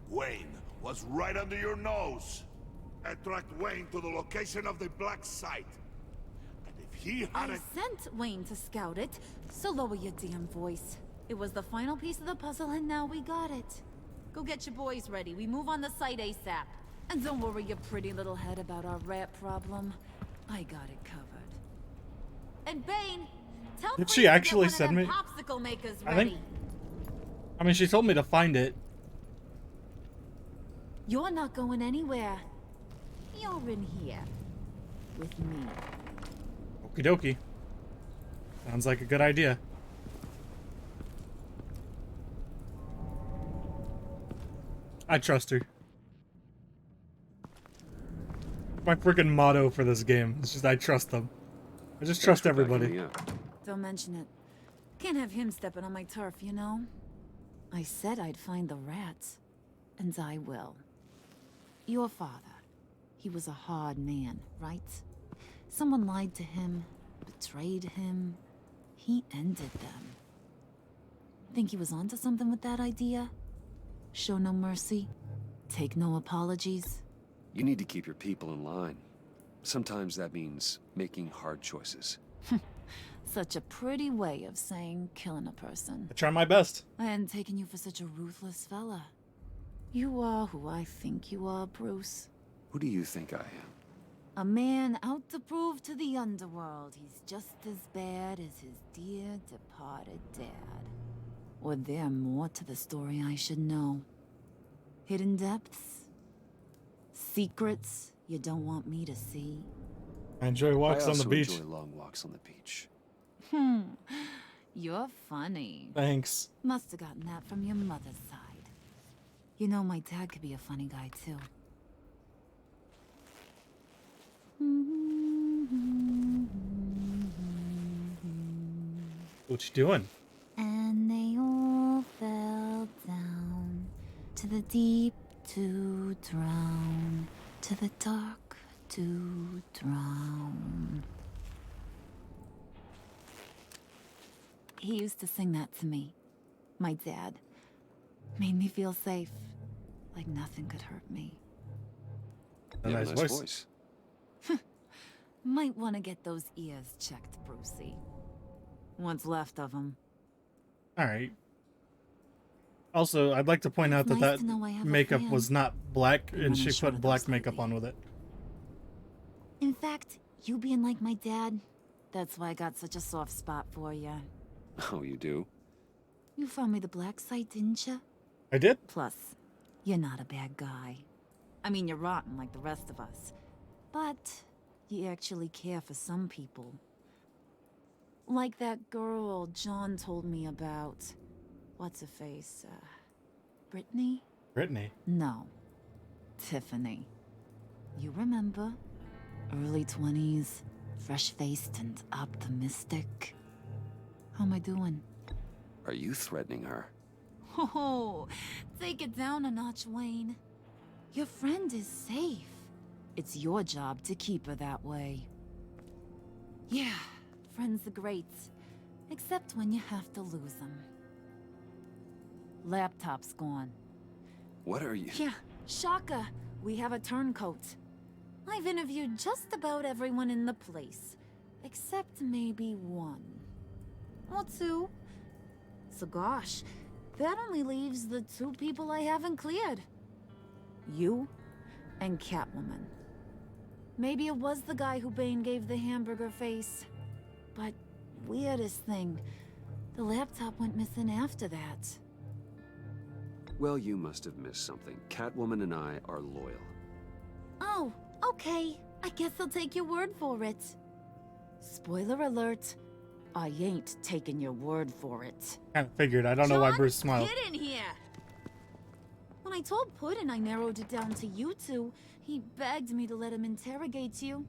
Wayne was right under your nose. I tracked Wayne to the location of the black site. And if he I hadn't... sent Wayne to scout it, so lower your damn voice. It was the final piece of the puzzle, and now we got it. Go get your boys ready. We move on the site ASAP. And don't worry your pretty little head about our rat problem. I got it covered. And Bane, tell Did Freeze she to get actually one of send them me? popsicle makers I ready. think. I mean, she told me to find it. You're not going anywhere. You're in here. With me. Okie dokie. Sounds like a good idea. I trust her. My freaking motto for this game. It's just I trust them. I just trust everybody. Don't mention it. Can't have him stepping on my turf, you know? I said I'd find the rats. And I will. Your father. He was a hard man, right? Someone lied to him, betrayed him. He ended them. Think he was onto something with that idea? Show no mercy? Take no apologies? You need to keep your people in line. Sometimes that means making hard choices. Such a pretty way of saying killing a person. I try my best. I hadn't taken you for such a ruthless fella. You are who I think you are, Bruce. Who do you think I am? A man out to prove to the underworld he's just as bad as his dear departed dad. Or there more to the story I should know? Hidden depths? Secrets you don't want me to see? I enjoy walks on the beach. I also enjoy long walks on the beach. You're funny. Thanks. Must have gotten that from your mother's side. You know, my dad could be a funny guy, too. What you doing? And they all fell down to the deep to drown, to the dark to drown. He used to sing that to me. My dad. Made me feel safe. Like nothing could hurt me. A nice voice. Might want to get those ears checked, Brucey. What's left of them. Alright. Also, I'd like to point out that nice to know I have a makeup fan. was not black, I'm and running she short put of black those makeup on with it. In fact, you being like my dad, that's why I got such a soft spot for you. Oh, you do? You found me the black site, didn't you? I did? Plus, you're not a bad guy. I mean, you're rotten like the rest of us. But you actually care for some people. Like that girl John told me about. What's her face? Brittany? Brittany? No. Tiffany. You remember? Early 20s, fresh-faced and optimistic. How am I doing? Are you threatening her? Oh, take it down a notch, Wayne. Your friend is safe. It's your job to keep her that way. Yeah, friends are great. Except when you have to lose them. Laptop's gone. What are you... Yeah, shocker. We have a turncoat. I've interviewed just about everyone in the place. Except maybe one. Or two. So gosh, that only leaves the two people I haven't cleared. You and Catwoman. Maybe it was the guy who Bane gave the hamburger face. But weirdest thing, the laptop went missing after that. Well, you must have missed something. Catwoman and I are loyal. Oh, okay. I guess I'll take your word for it. Spoiler alert. I ain't taking your word for it. Kind of figured. I don't know why John, Bruce smiled. Get in here! When I told Puddin' I narrowed it down to you two, he begged me to let him interrogate you.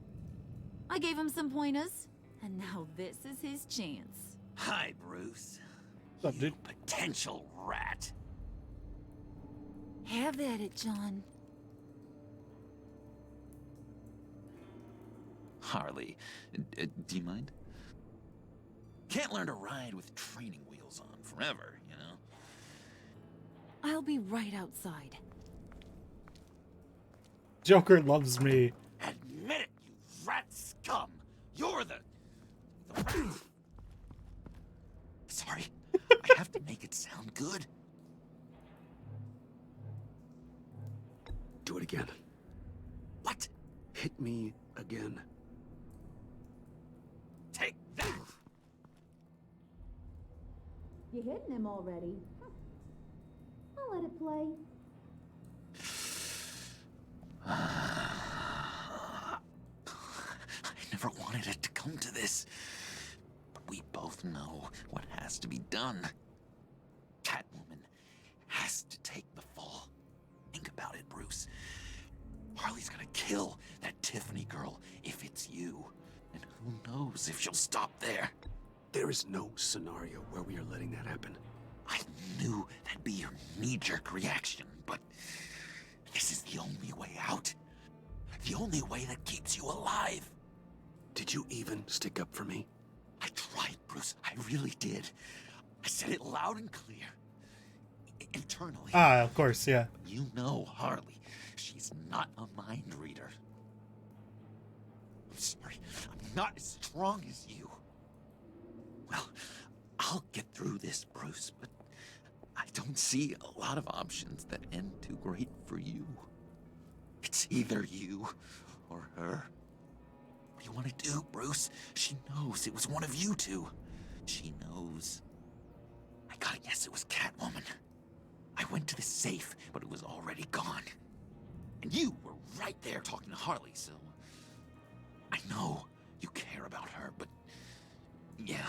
I gave him some pointers, and now this is his chance. Hi, Bruce. What's up, dude? Potential rat. Have at it, John. Harley, do you mind? Can't learn to ride with training wheels on forever, you know? I'll be right outside. Joker loves me. Admit it, you rat scum! You're the rat. Sorry, I have to make it sound good. Do it again. What? Hit me again. Take that! You hitting him already? I'll let it play. I never wanted it to come to this. But we both know what has to be done. Catwoman has to take the fall. Think about it, Bruce. Harley's gonna kill that Tiffany girl if it's you. And who knows if she'll stop there. There is no scenario where we are letting that happen. I knew that'd be your knee-jerk reaction, but this is the only way out. The only way that keeps you alive. Did you even stick up for me? I tried, Bruce. I really did. I said it loud and clear. Internally. Ah, of course, yeah. But you know Harley. She's not a mind reader. I'm sorry. I'm not as strong as you. Well, I'll get through this, Bruce, but I don't see a lot of options that end too great for you. It's either you or her. What do you want to do, Bruce? She knows it was one of you two. She knows. I gotta guess it was Catwoman. I went to the safe, but it was already gone. And you were right there talking to Harley, so... I know you care about her, but... yeah.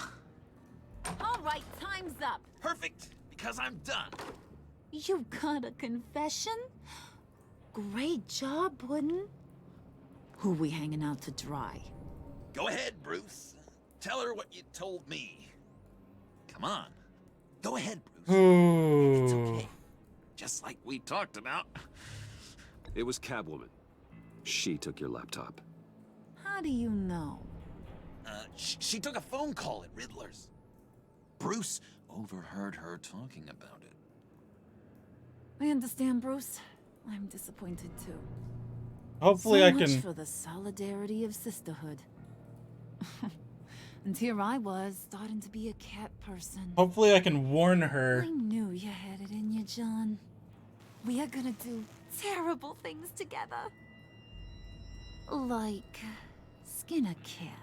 All right, time's up. Perfect, because I'm done. You got a confession? Great job, Puddin'. Who we hanging out to dry? Go ahead, Bruce. Tell her what you told me. Come on. Go ahead, Bruce. It's okay. Just like we talked about. It was Catwoman. She took your laptop. How do you know? She took a phone call at Riddler's. Bruce overheard her talking about it. I understand, Bruce. I'm disappointed too. Hopefully so I much can... for the solidarity of sisterhood. And here I was, starting to be a cat person. Hopefully I can warn her. I knew you had it in you, John. We are gonna do terrible things together. Like skin a cat.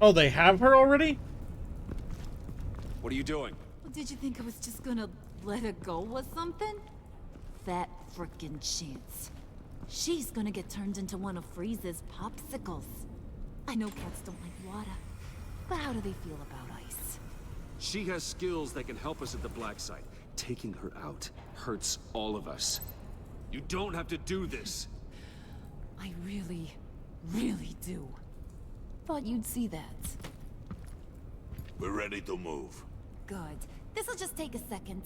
Oh, they have her already? What are you doing? Did you think I was just gonna let her go or something? Fat frickin' chance. She's gonna get turned into one of Freeze's popsicles. I know cats don't like water, but how do they feel about ice? She has skills that can help us at the black site. Taking her out hurts all of us. You don't have to do this. I really, really do. Thought you'd see that. We're ready to move. Good. This'll just take a second.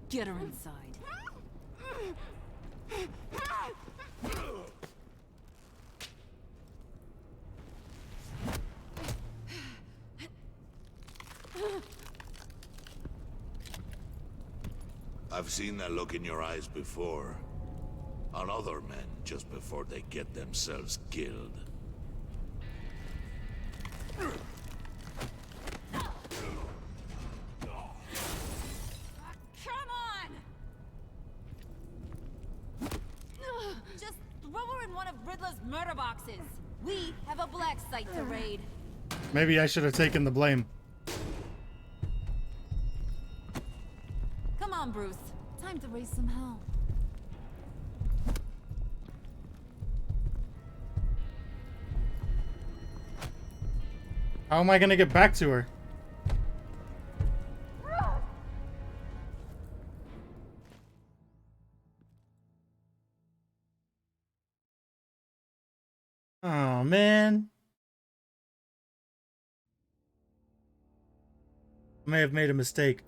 Get her inside. I've seen that look in your eyes before. On other men, just before they get themselves killed. Come on! Just throw her in one of Riddler's murder boxes. We have a black site to raid. Maybe I should have taken the blame. Come on, Bruce. Time to raise some hell. How am I gonna get back to her? Oh, man. I may have made a mistake.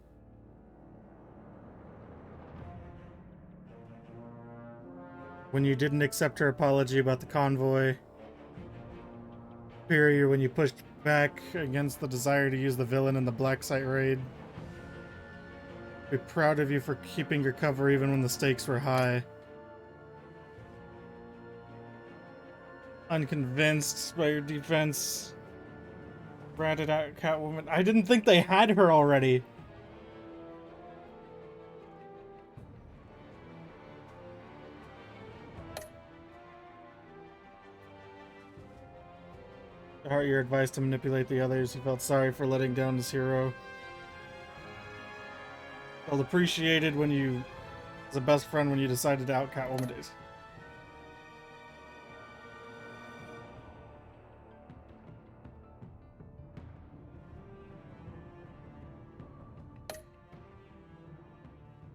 When you didn't accept her apology about the convoy. Superior when you pushed back against the desire to use the villain in the Black Site raid. Be proud of you for keeping your cover even when the stakes were high. Unconvinced by your defense. Ratted out Catwoman. I didn't think they had her already. To heart your advice to manipulate the others. He felt sorry for letting down his hero. Felt appreciated when you, as a best friend, when you decided to out Catwoman days.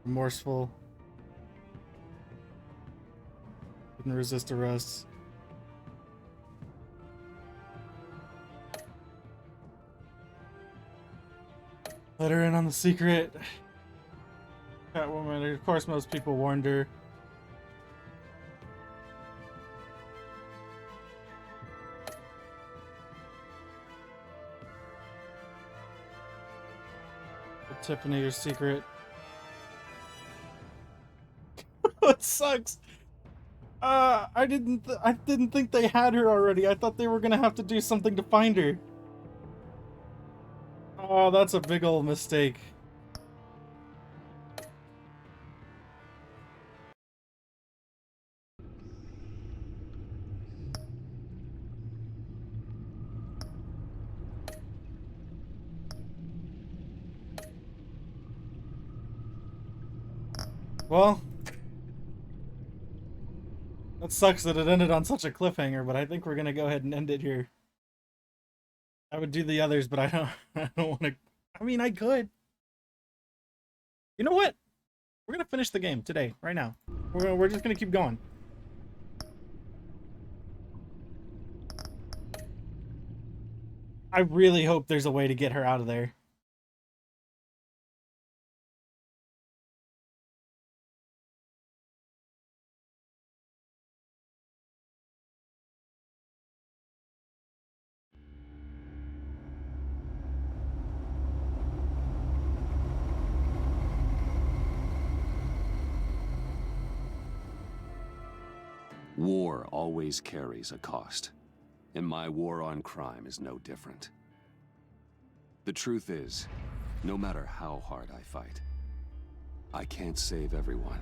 Remorseful. Couldn't resist arrest. Let her in on the secret. Catwoman, of course most people warned her. But Tiffany, your secret. It sucks. I didn't think they had her already. I thought they were gonna have to do something to find her. Oh, that's a big old mistake. Well, that sucks that it ended on such a cliffhanger, but I think we're gonna go ahead and end it here. I would do the others, but I don't want to. I mean, I could. You know what? We're gonna finish the game today, right now. We're just gonna keep going. I really hope there's a way to get her out of there. War always carries a cost, and my war on crime is no different. The truth is, no matter how hard I fight, I can't save everyone.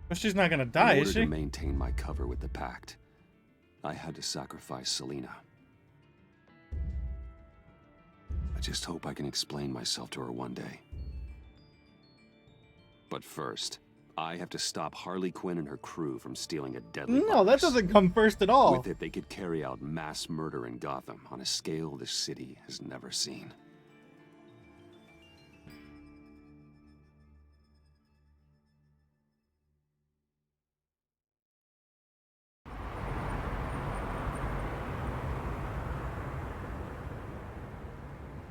But she's not gonna die, is she? In order to maintain my cover with the Pact, I had to sacrifice Selina. I just hope I can explain myself to her one day. But first, I have to stop Harley Quinn and her crew from stealing a deadly No, that doesn't come first at all. With it, they could carry out mass murder in Gotham on a scale this city has never seen.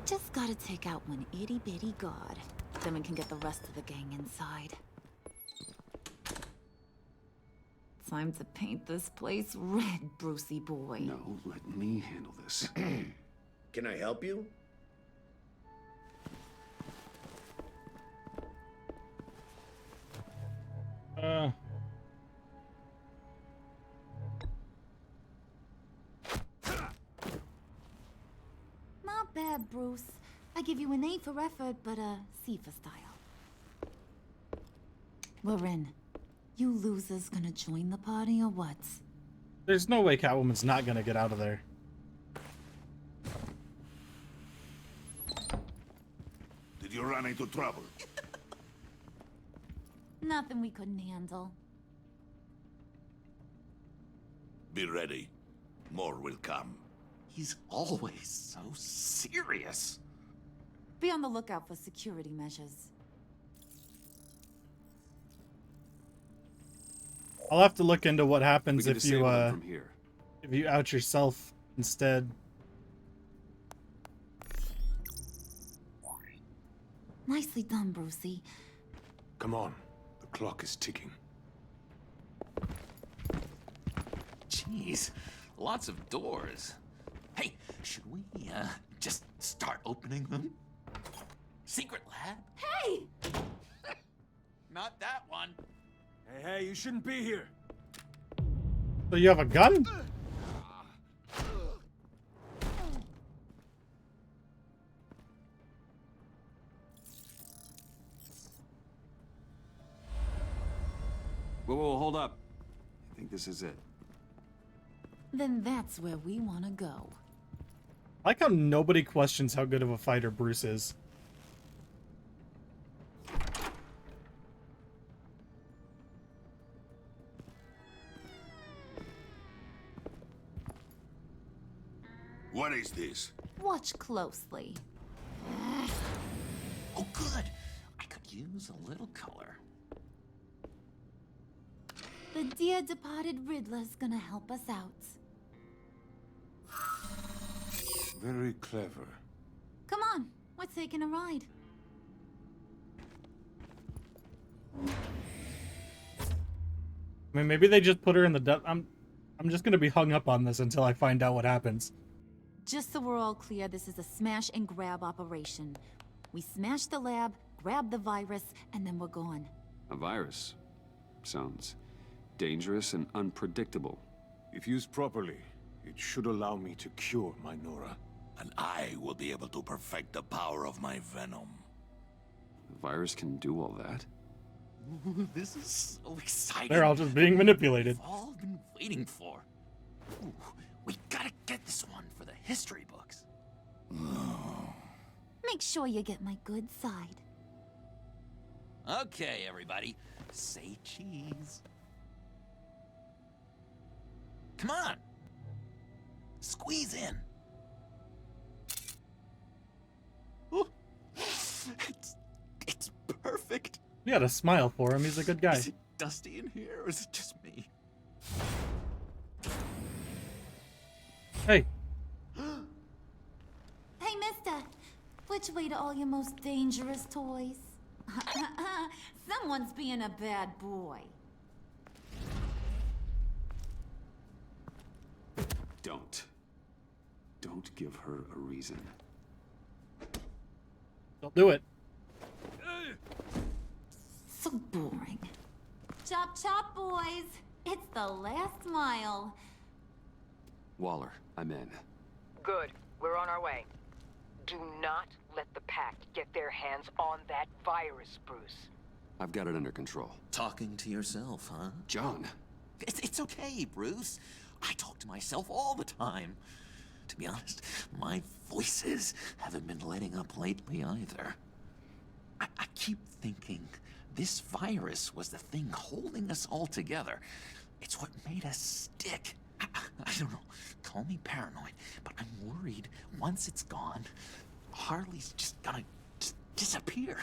Just gotta take out one itty-bitty guard. Then we can get the rest of the gang inside. Time to paint this place red, Brucey boy. No, let me handle this. Can I help you? Not bad, Bruce. I give you an A for effort, but a C for style. We're in. You losers gonna join the party or what? There's no way Catwoman's not gonna get out of there. Did you run into trouble? Nothing we couldn't handle. Be ready. More will come. He's always so serious. Be on the lookout for security measures. I'll have to look into what happens if you from here. if you out yourself instead. Nicely done, Brucey. Come on. The clock is ticking. Jeez, lots of doors. Hey, should we, just start opening them? Secret lab? Hey! Not that one. Hey, you shouldn't be here. So you have a gun? Whoa, hold up. I think this is it. Then that's where we want to go. I like how nobody questions how good of a fighter Bruce is. What is this? Watch closely. Oh, good. I could use a little color. The dear departed Riddler's gonna help us out. Very clever. Come on, we're taking a ride. I mean, maybe they just put her in the I'm just gonna be hung up on this until I find out what happens. Just so we're all clear, this is a smash and grab operation. We smash the lab, grab the virus, and then we're gone. A virus. Sounds dangerous and unpredictable. If used properly, it should allow me to cure my Nora. And I will be able to perfect the power of my venom. The virus can do all that? Ooh, this is so exciting. They're all just being manipulated. We've all been waiting for. Ooh, we gotta get this one for the history books. Make sure you get my good side. Okay, everybody, say cheese. Come on. Squeeze in. Ooh, it's perfect. You gotta smile for him, he's a good guy. Is it dusty in here, or is it just me? Hey. Hey, mister. Which way to all your most dangerous toys? Someone's being a bad boy. Don't give her a reason. Don't do it. So boring. Chop chop, boys. It's the last mile. Waller, I'm in. Good. We're on our way. Do not let the pack get their hands on that virus, Bruce. I've got it under control. Talking to yourself, huh? John. It's okay, Bruce. I talk to myself all the time. To be honest, my voices haven't been letting up lately either. I keep thinking this virus was the thing holding us all together. It's what made us stick. I don't know, call me paranoid, but I'm worried once it's gone, Harley's just gonna disappear.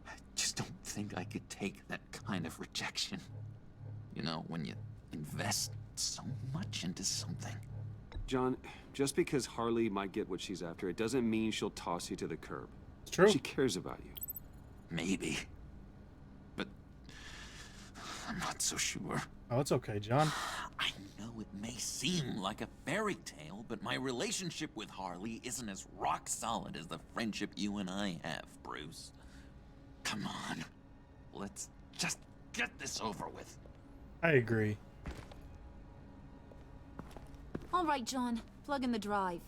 I just don't think I could take that kind of rejection. You know, when you invest so much into something. John, just because Harley might get what she's after, it doesn't mean she'll toss you to the curb. It's true. She cares about you. Maybe. But I'm not so sure. Oh, it's okay, John. I know it may seem like a fairy tale, but my relationship with Harley isn't as rock solid as the friendship you and I have, Bruce. Come on. Let's just get this over with. I agree. All right, John. Plug in the drive.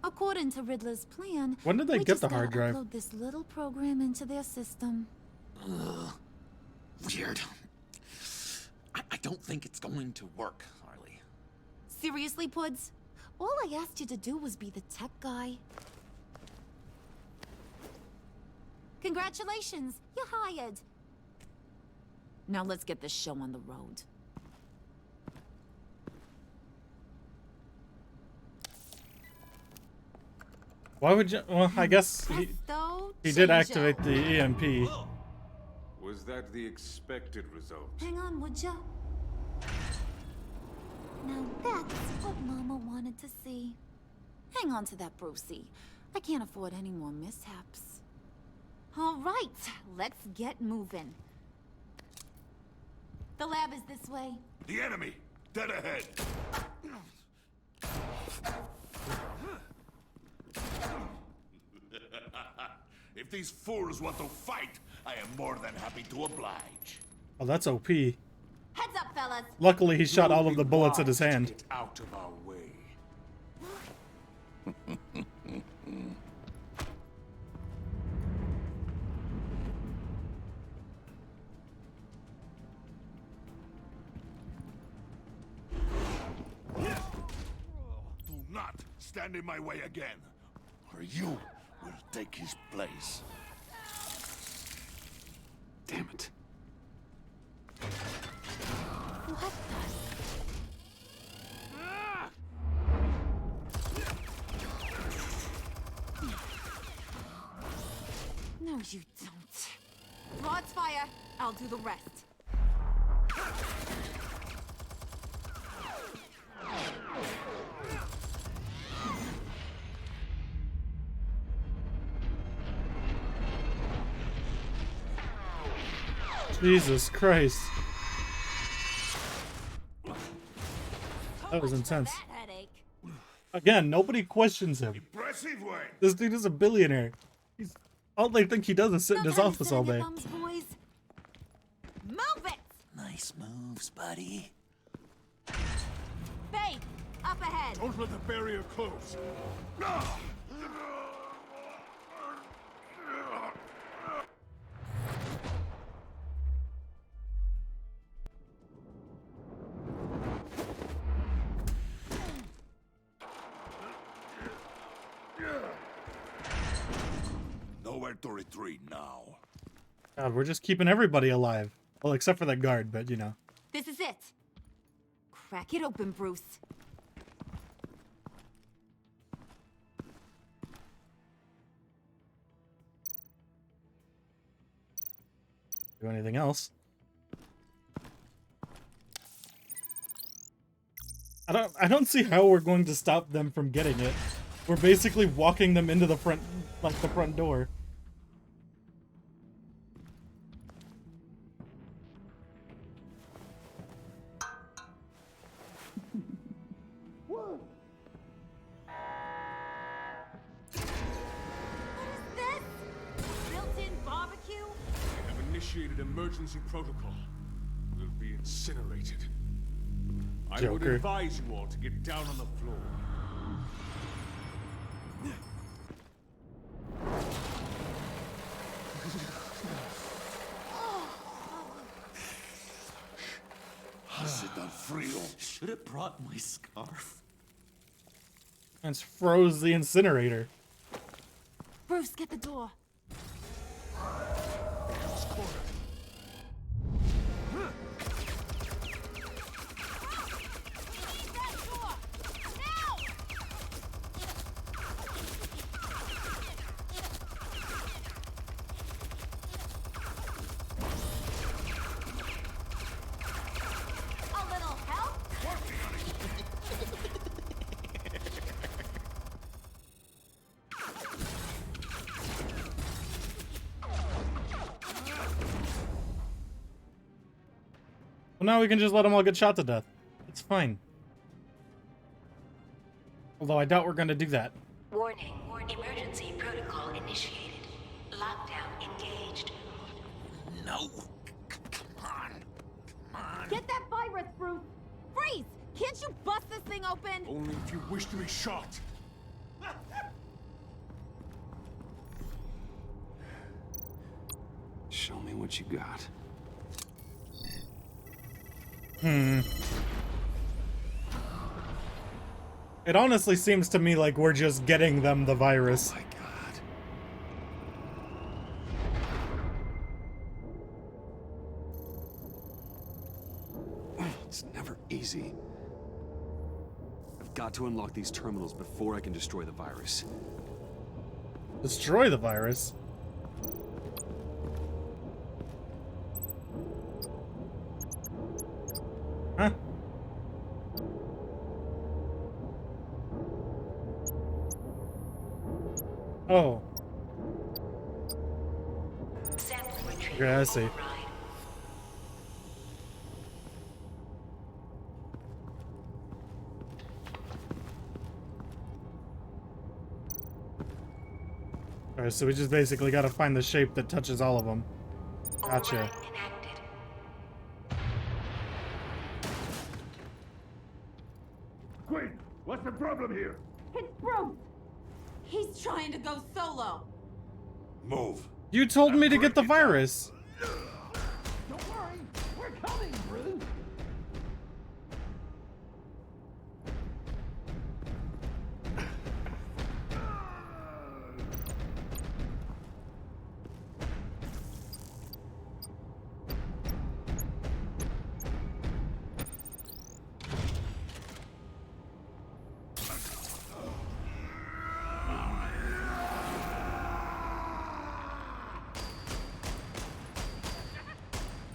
According to Riddler's plan, when did they we get just the hard gotta drive? upload this little program into their system. Ugh. Weird. I don't think it's going to work, Harley. Seriously, Puds? All I asked you to do was be the tech guy. Congratulations, you're hired. Now let's get this show on the road. Why would you? Well, I guess he did activate the EMP. Was that the expected result? Hang on, would ya? Now that's what Mama wanted to see. Hang on to that, Brucey. I can't afford any more mishaps. All right, let's get moving. The lab is this way. The enemy! Dead ahead! If these fools want to fight, I am more than happy to oblige. Oh, that's OP. Heads up, fellas. Luckily, he shot all of the bullets in his hand. Get out of our way. Do not stand in my way again, or you will take his place. Damn it. What the? No, you don't. Broad's fire. I'll do the rest. Jesus Christ. That was intense. Again, nobody questions him. Impressive way. This dude is a billionaire. He's all they think he does is sit in his office all day. Move it! Nice moves, buddy. Faith, up ahead. Don't let the barrier close. Nowhere to retreat now. God, we're just keeping everybody alive. Well, except for that guard, but you know. This is it. Crack it open, Bruce. Do anything else? I don't see how we're going to stop them from getting it. We're basically walking them into the front, like the front door. Initiated emergency protocol. We'll be incinerated. I would Joker. advise you all to get down on the floor. Sit down, Frio. Should have brought my scarf. And froze the incinerator. Bruce, get the door. Well, now we can just let them all get shot to death. It's fine. Although I doubt we're gonna do that. Warning. Emergency protocol initiated. Lockdown engaged. No. Get that virus, Bruce! Freeze! Can't you bust this thing open? Only if you wish to be shot. Show me what you got. It honestly seems to me like we're just getting them the virus. Oh my God. It's never easy. I've got to unlock these terminals before I can destroy the virus. Destroy the virus? Huh? Oh. Okay, I see. Alright, so we just basically gotta find the shape that touches all of them. Gotcha. Quinn, what's the problem here? It's Bruce! He's trying to go solo! Move. You told me to get the virus! Don't worry, we're coming, Bruce.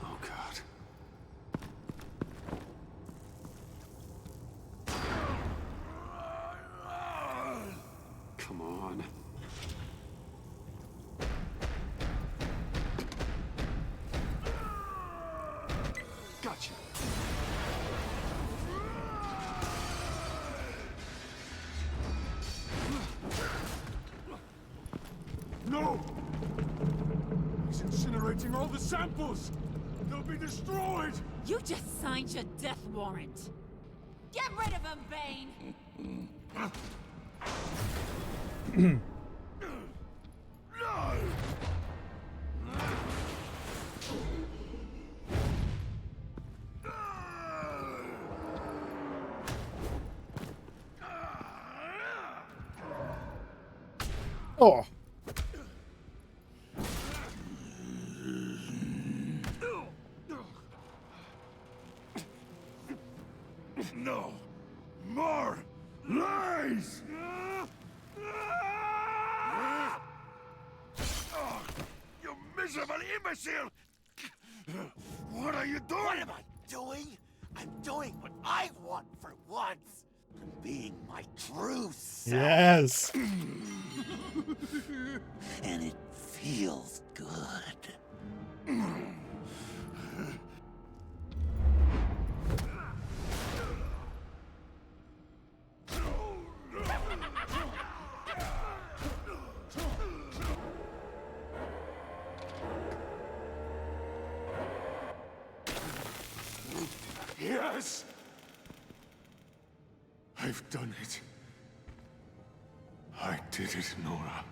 Oh, God. Come on. Gotcha. No! He's incinerating all the samples! They'll be destroyed! You just signed your death warrant! Get rid of him, Bane! Oh. No. More lies! Oh, you miserable imbecile! What are you doing? What am I doing? I'm doing what I want for once. I'm being my true self. Yes. And it feels good. Yes! I've done it. I did it, Nora.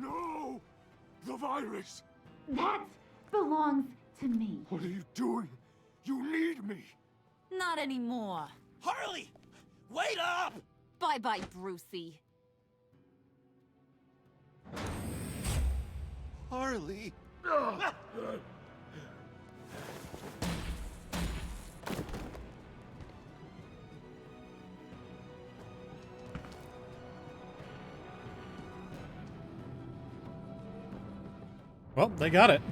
No! The virus! That belongs to me. What are you doing? You need me! Not anymore. Harley! Wait up! Bye-bye, Brucey. Harley! Well, they got it.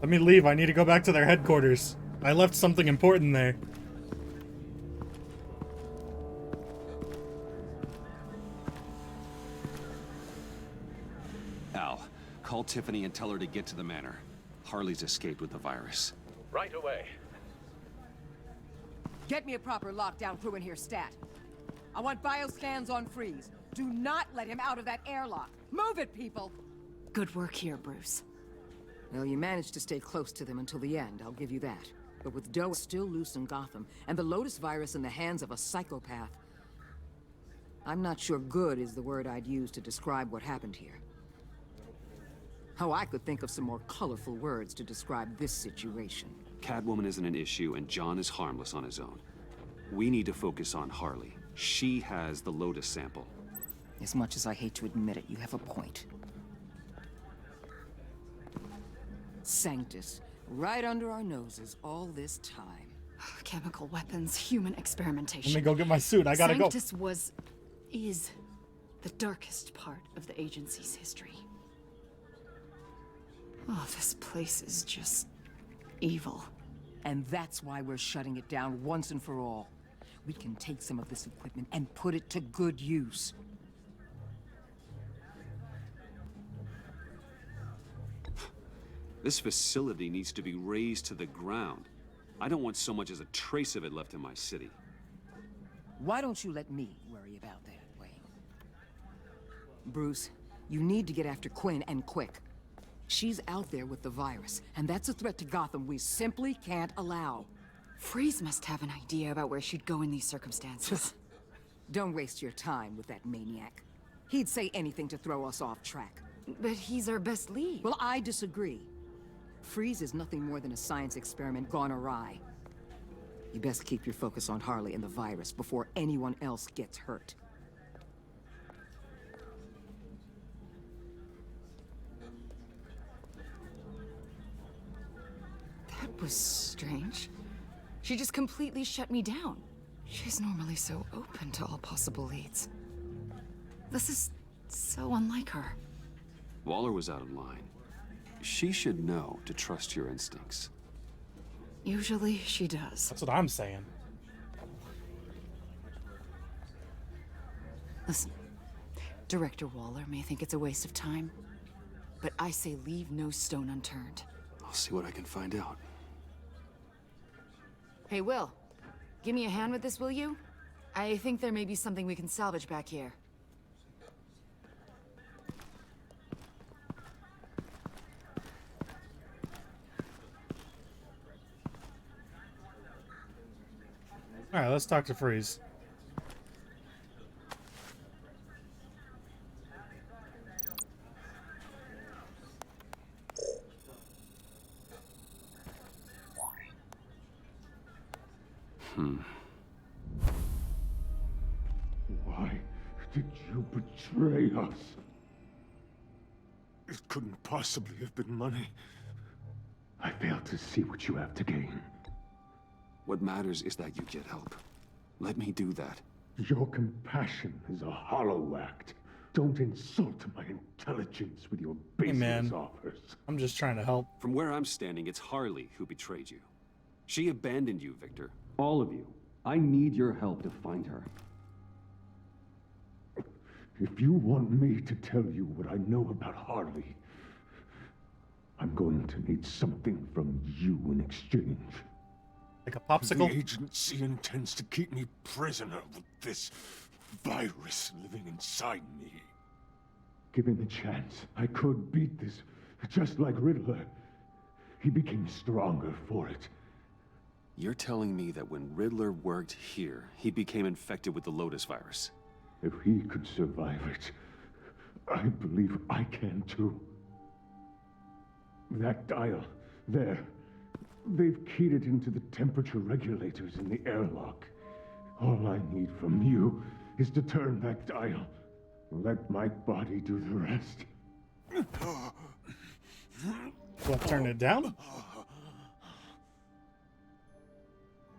Let me leave. I need to go back to their headquarters. I left something important there. Al, call Tiffany and tell her to get to the manor. Harley's escaped with the virus. Right away. Get me a proper lockdown crew in here, stat. I want bioscans on freeze. Do not let him out of that airlock. Move it, people! Good work here, Bruce. Well, you managed to stay close to them until the end, I'll give you that. But with Doe still loose in Gotham, and the Lotus virus in the hands of a psychopath, I'm not sure good is the word I'd use to describe what happened here. Oh, I could think of some more colorful words to describe this situation. Catwoman isn't an issue, and John is harmless on his own. We need to focus on Harley. She has the Lotus sample. As much as I hate to admit it, you have a point. Sanctus, right under our noses all this time. Chemical weapons, human experimentation. Let me go get my suit. I gotta Sanctus is the darkest part of the agency's history. Oh, this place is just evil. And that's why we're shutting it down once and for all. We can take some of this equipment and put it to good use. This facility needs to be razed to the ground. I don't want so much as a trace of it left in my city. Why don't you let me worry about that, Wayne? Bruce, you need to get after Quinn, and quick. She's out there with the virus, and that's a threat to Gotham we simply can't allow. Freeze must have an idea about where she'd go in these circumstances. Don't waste your time with that maniac. He'd say anything to throw us off track. But he's our best lead. Well, I disagree. Freeze is nothing more than a science experiment gone awry. You best keep your focus on Harley and the virus before anyone else gets hurt. That was strange. She just completely shut me down. She's normally so open to all possible leads. This is so unlike her. Waller was out of line. She should know to trust your instincts. Usually she does. That's what I'm saying. Listen, Director Waller may think it's a waste of time, but I say leave no stone unturned. I'll see what I can find out. Hey, Will, give me a hand with this, will you? I think there may be something we can salvage back here. All right, let's talk to Freeze. Why did you betray us? It couldn't possibly have been money. I fail to see what you have to gain. What matters is that you get help. Let me do that. Your compassion is a hollow act. Don't insult my intelligence with your baseless man. offers. I'm just trying to help. From where I'm standing, it's Harley who betrayed you. She abandoned you, Victor. All of you. I need your help to find her. If you want me to tell you what I know about Harley, I'm going to need something from you in exchange. Like a popsicle? The agency intends to keep me prisoner with this virus living inside me. Given the chance, I could beat this, just like Riddler. He became stronger for it. You're telling me that when Riddler worked here, he became infected with the Lotus virus? If he could survive it, I believe I can too. That dial, there. They've keyed it into the temperature regulators in the airlock. All I need from you is to turn that dial. Let my body do the rest. What, turn it down?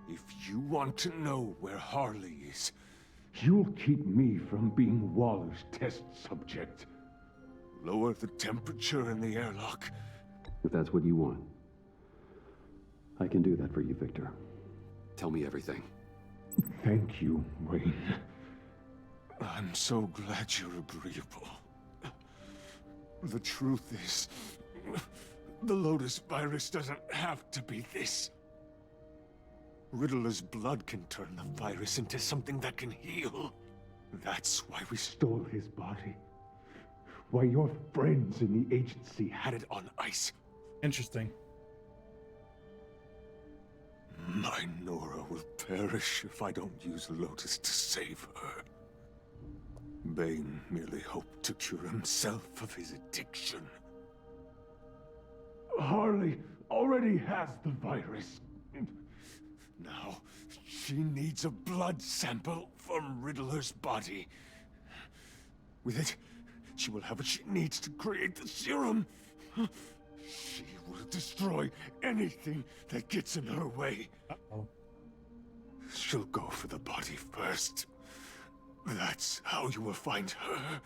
If you want to know where Harley is, you'll keep me from being Waller's test subject. Lower the temperature in the airlock. If that's what you want, I can do that for you, Victor. Tell me everything. Thank you, Wayne. I'm so glad you're agreeable. The truth is, the Lotus virus doesn't have to be this. Riddler's blood can turn the virus into something that can heal. That's why we stole his body. Why your friends in the agency had it on ice. Interesting. My Nora will perish if I don't use Lotus to save her. Bane merely hoped to cure himself of his addiction. Harley already has the virus. Now, she needs a blood sample from Riddler's body. With it, she will have what she needs to create the serum. She will destroy anything that gets in her way. Uh-oh. She'll go for the body first. That's how you will find her.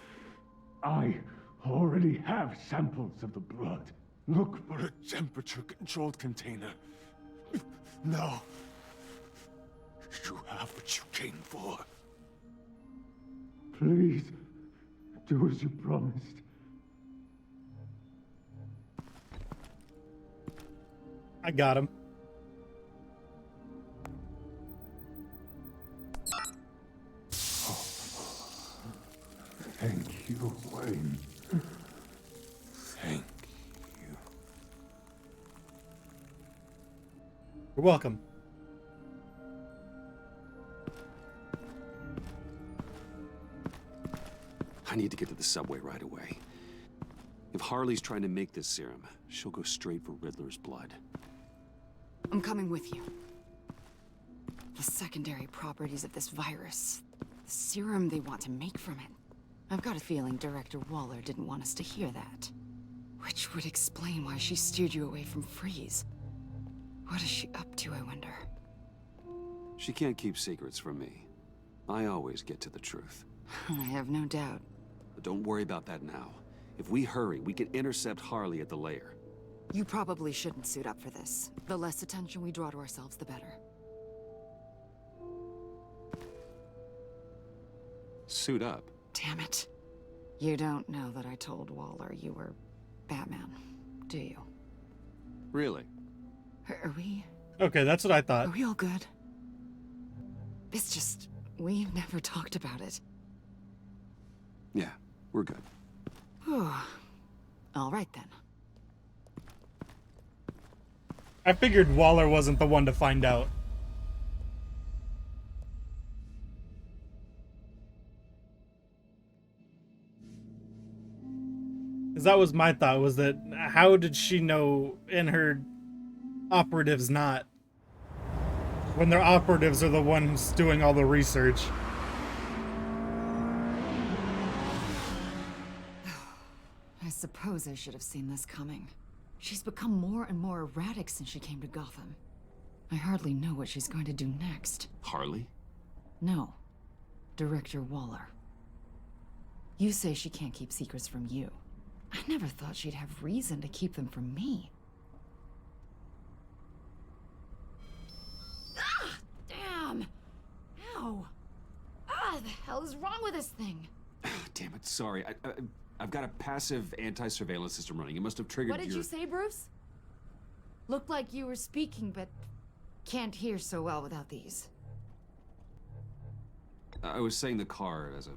I already have samples of the blood. Look for a temperature-controlled container. Now, you have what you came for. Please, do as you promised. I got him. Thank you, Wayne. Thank you. You're welcome. I need to get to the subway right away. If Harley's trying to make this serum, she'll go straight for Riddler's blood. I'm coming with you. The secondary properties of this virus. The serum they want to make from it. I've got a feeling Director Waller didn't want us to hear that. Which would explain why she steered you away from Freeze. What is she up to, I wonder? She can't keep secrets from me. I always get to the truth. I have no doubt. But don't worry about that now. If we hurry, we can intercept Harley at the lair. You probably shouldn't suit up for this. The less attention we draw to ourselves, the better. Suit up? Damn it. You don't know that I told Waller you were Batman, do you? Really? Are we... Okay, that's what I thought. Are we all good? It's just... we've never talked about it. Yeah, we're good. All right, then. I figured Waller wasn't the one to find out. Because that was my thought, was that how did she know in her operatives not? When their operatives are the ones doing all the research. I suppose I should have seen this coming. She's become more and more erratic since she came to Gotham. I hardly know what she's going to do next. Harley? No. Director Waller. You say she can't keep secrets from you. I never thought she'd have reason to keep them from me. Ah! Damn! Ow! Ah, the hell is wrong with this thing? Damn it, sorry. I've got a passive anti-surveillance system running. It must have triggered What did you say, Bruce? Looked like you were speaking, but can't hear so well without these. I was saying the car as a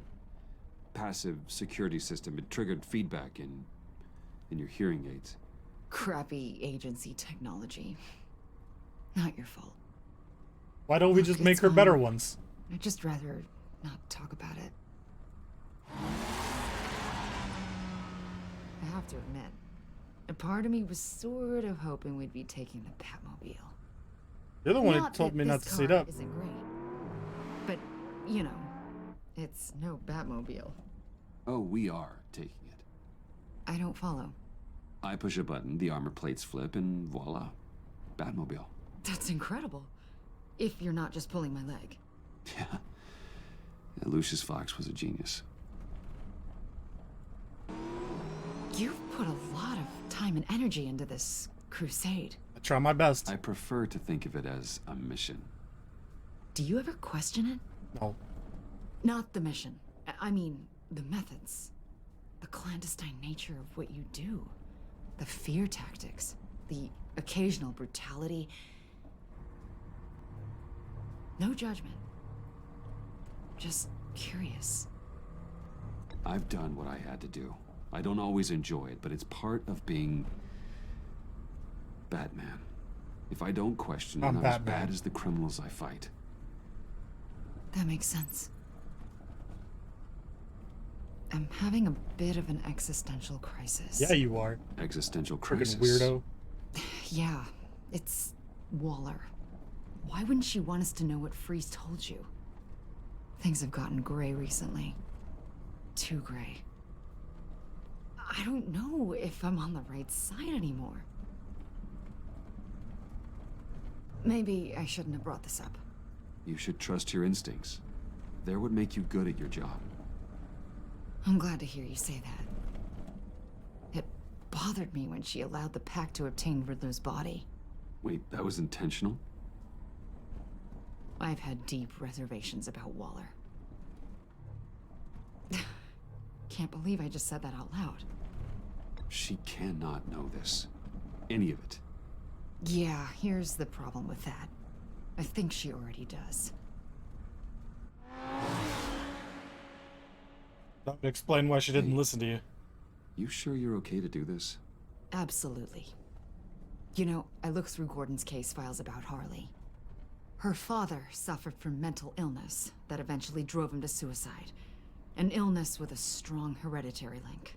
passive security system. It triggered feedback in your hearing aids. Crappy agency technology. Not your fault. Why don't we just make her better ones? I'd just rather not talk about it. I have to admit, a part of me was sort of hoping we'd be taking the Batmobile. You're the one who told me not to suit up. Isn't great, but you know, it's no Batmobile. Oh, we are taking it. I don't follow. I push a button, the armor plates flip, and voila, Batmobile. That's incredible. If you're not just pulling my leg. Yeah, Lucius Fox was a genius. You've put a lot of time and energy into this crusade. I try my best. I prefer to think of it as a mission. Do you ever question it? No. Not the mission. I mean, the methods. The clandestine nature of what you do. The fear tactics. The occasional brutality. No judgment. Just curious. I've done what I had to do. I don't always enjoy it, but it's part of being Batman. If I don't question, I'm as bad as the criminals I fight. That makes sense. I'm having a bit of an existential crisis. Yeah, you are. Existential crisis. Freaking weirdo. Yeah, it's Waller. Why wouldn't she want us to know what Freeze told you? Things have gotten gray recently. Too gray. I don't know if I'm on the right side anymore. Maybe I shouldn't have brought this up. You should trust your instincts. They're what make you good at your job. I'm glad to hear you say that. It bothered me when she allowed the pack to obtain Riddler's body. Wait, that was intentional? I've had deep reservations about Waller. Can't believe I just said that out loud. She cannot know this. Any of it. Yeah, here's the problem with that. I think she already does. That would explain why she didn't listen to you. You sure you're okay to do this? Absolutely. You know, I looked through Gordon's case files about Harley. Her father suffered from mental illness that eventually drove him to suicide. An illness with a strong hereditary link.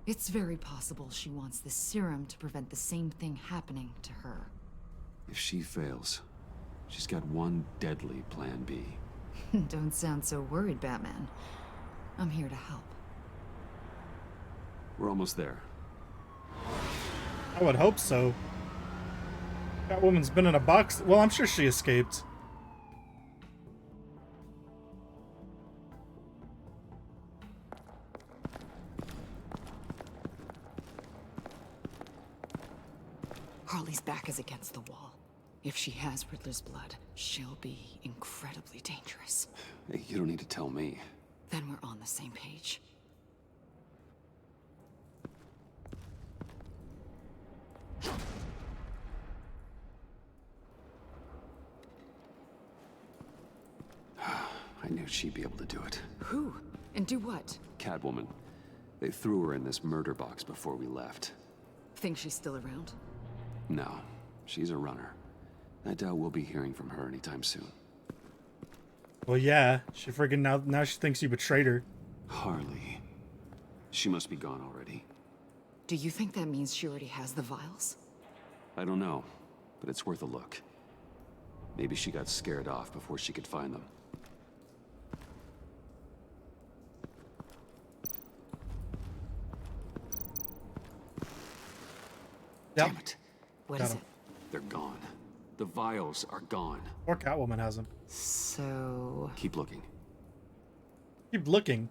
It's very possible she wants this serum to prevent the same thing happening to her. If she fails, she's got one deadly plan B. Don't sound so worried, Batman. I'm here to help. We're almost there. I would hope so. Catwoman's been in a box. Well, I'm sure she escaped. Harley's back is against the wall. If she has Riddler's blood, she'll be incredibly dangerous. Hey, you don't need to tell me. Then we're on the same page. I knew she'd be able to do it. Who? And do what? Catwoman. They threw her in this murder box before we left. Think she's still around? No, she's a runner. I doubt we'll be hearing from her anytime soon. Well, yeah. She friggin' now she thinks you betrayed her. Harley. She must be gone already. Do you think that means she already has the vials? I don't know, but it's worth a look. Maybe she got scared off before she could find them. Damn it. What Got is him. it? They're gone. The vials are gone. Or Catwoman has them. So... Keep looking. Keep looking.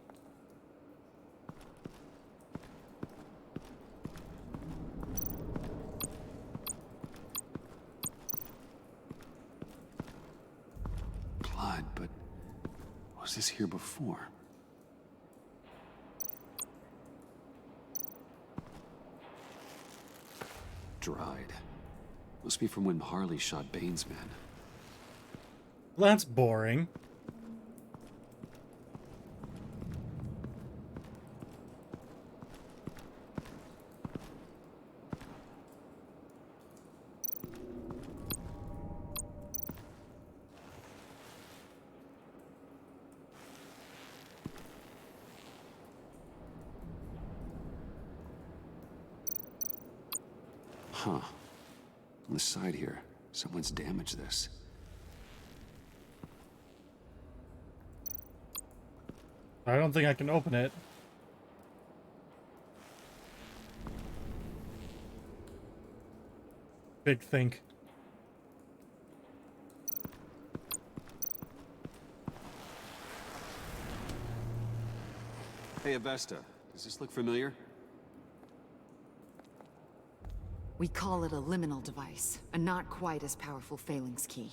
Blood, but was this here before? Dried. Must be from when Harley shot Bane's men. Well, that's boring. Huh. On the side here, someone's damaged this. I don't think I can open it. Big think. Hey, Avesta. Does this look familiar? We call it a liminal device, a not quite as powerful phalanx key.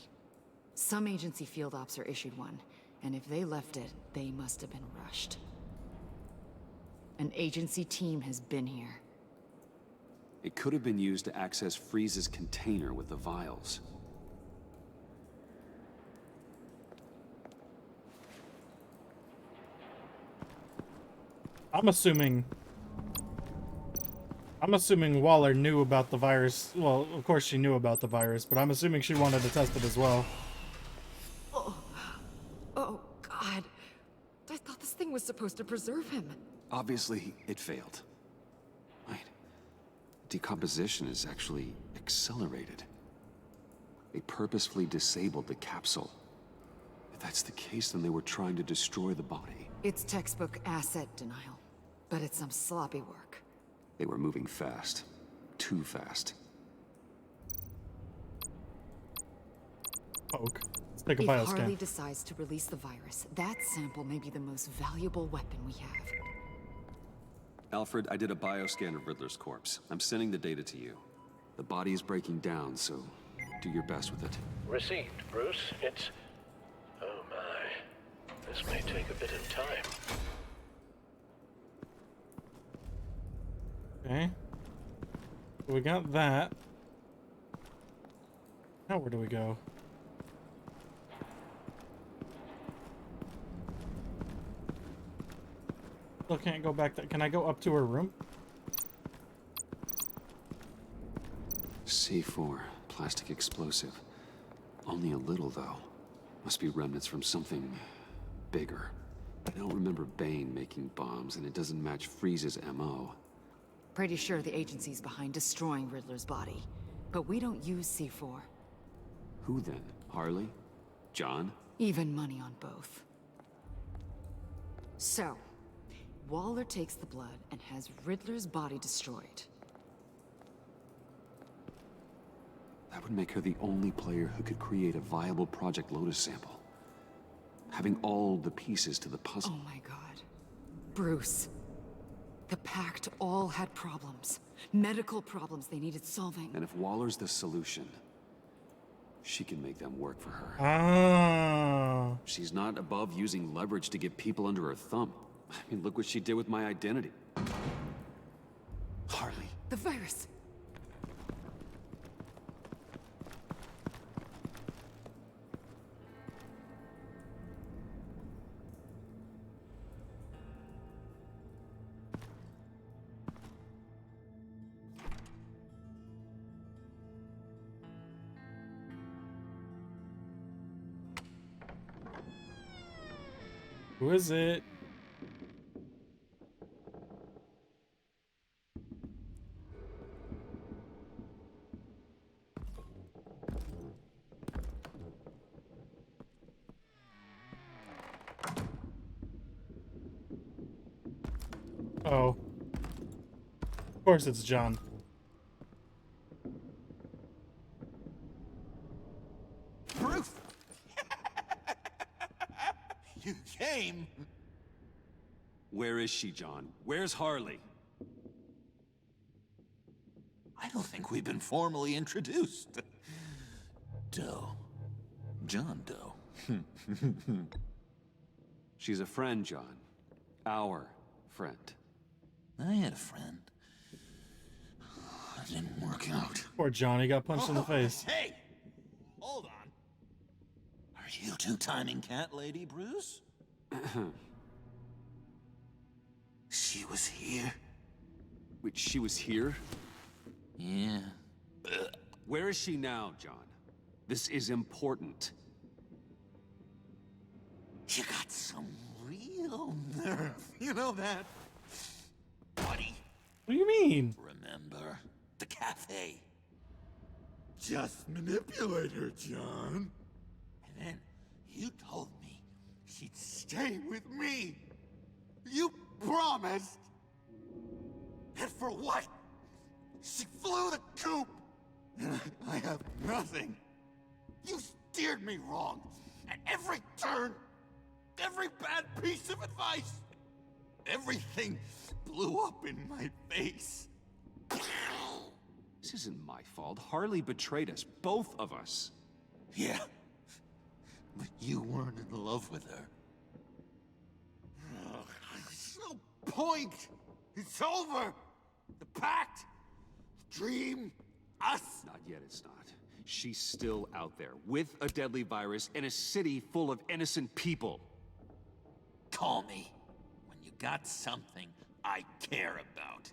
Some agency field ops are issued one, and if they left it, they must have been rushed. An agency team has been here. It could have been used to access Freeze's container with the vials. I'm assuming Waller knew about the virus. Well, of course she knew about the virus, but I'm assuming she wanted to test it as well. Oh, God. I thought this thing was supposed to preserve him. Obviously, it failed. Wait. Decomposition is actually accelerated. They purposefully disabled the capsule. If that's the case, then they were trying to destroy the body. It's textbook asset denial, but it's some sloppy work. They were moving fast. Too fast. Poke. Let's take a If bioscan. Harley decides to release the virus, that sample may be the most valuable weapon we have. Alfred, I did a bioscan of Riddler's corpse. I'm sending the data to you. The body is breaking down, so do your best with it. Received, Bruce. It's... oh my. This may take a bit of time. Okay. So we got that. Now where do we go? Still can't go back there. Can I go up to her room? C4, plastic explosive. Only a little, though. Must be remnants from something bigger. I don't remember Bane making bombs, and it doesn't match Freeze's MO. Pretty sure the agency's behind destroying Riddler's body. But we don't use C4. Who then? Harley? John? Even money on both. So, Waller takes the blood and has Riddler's body destroyed. That would make her the only player who could create a viable Project Lotus sample. Having all the pieces to the puzzle. Oh my god. Bruce. The Pact all had problems. Medical problems they needed solving. And if Waller's the solution, she can make them work for her. Ah. She's not above using leverage to get people under her thumb. I mean, look what she did with my identity. Harley. The virus. Who is it? Oh. Of course it's John. Bruce! You came! Where is she, John? Where's Harley? I don't think we've been formally introduced. Doe. John Doe. She's a friend, John. Our friend. I had a friend. It didn't work out. Poor Johnny got punched in the face. Hey! Hold on. Are you two-timing cat lady, Bruce? She was here. Wait, she was here? Yeah. Where is she now, John? This is important. You got some real nerve. You know that? Buddy. What do you mean? Remember the cafe? Just manipulate her, John. And then you told me she'd stay with me. You promised. And for what? She flew the coop. And I have nothing. You steered me wrong. At every turn. Every bad piece of advice. Everything blew up in my face. This isn't my fault. Harley betrayed us, both of us. Yeah. But you weren't in love with her. There's no point. It's over. The pact. The dream. Us. Not yet, it's not. She's still out there, with a deadly virus, in a city full of innocent people. Call me when you got something I care about.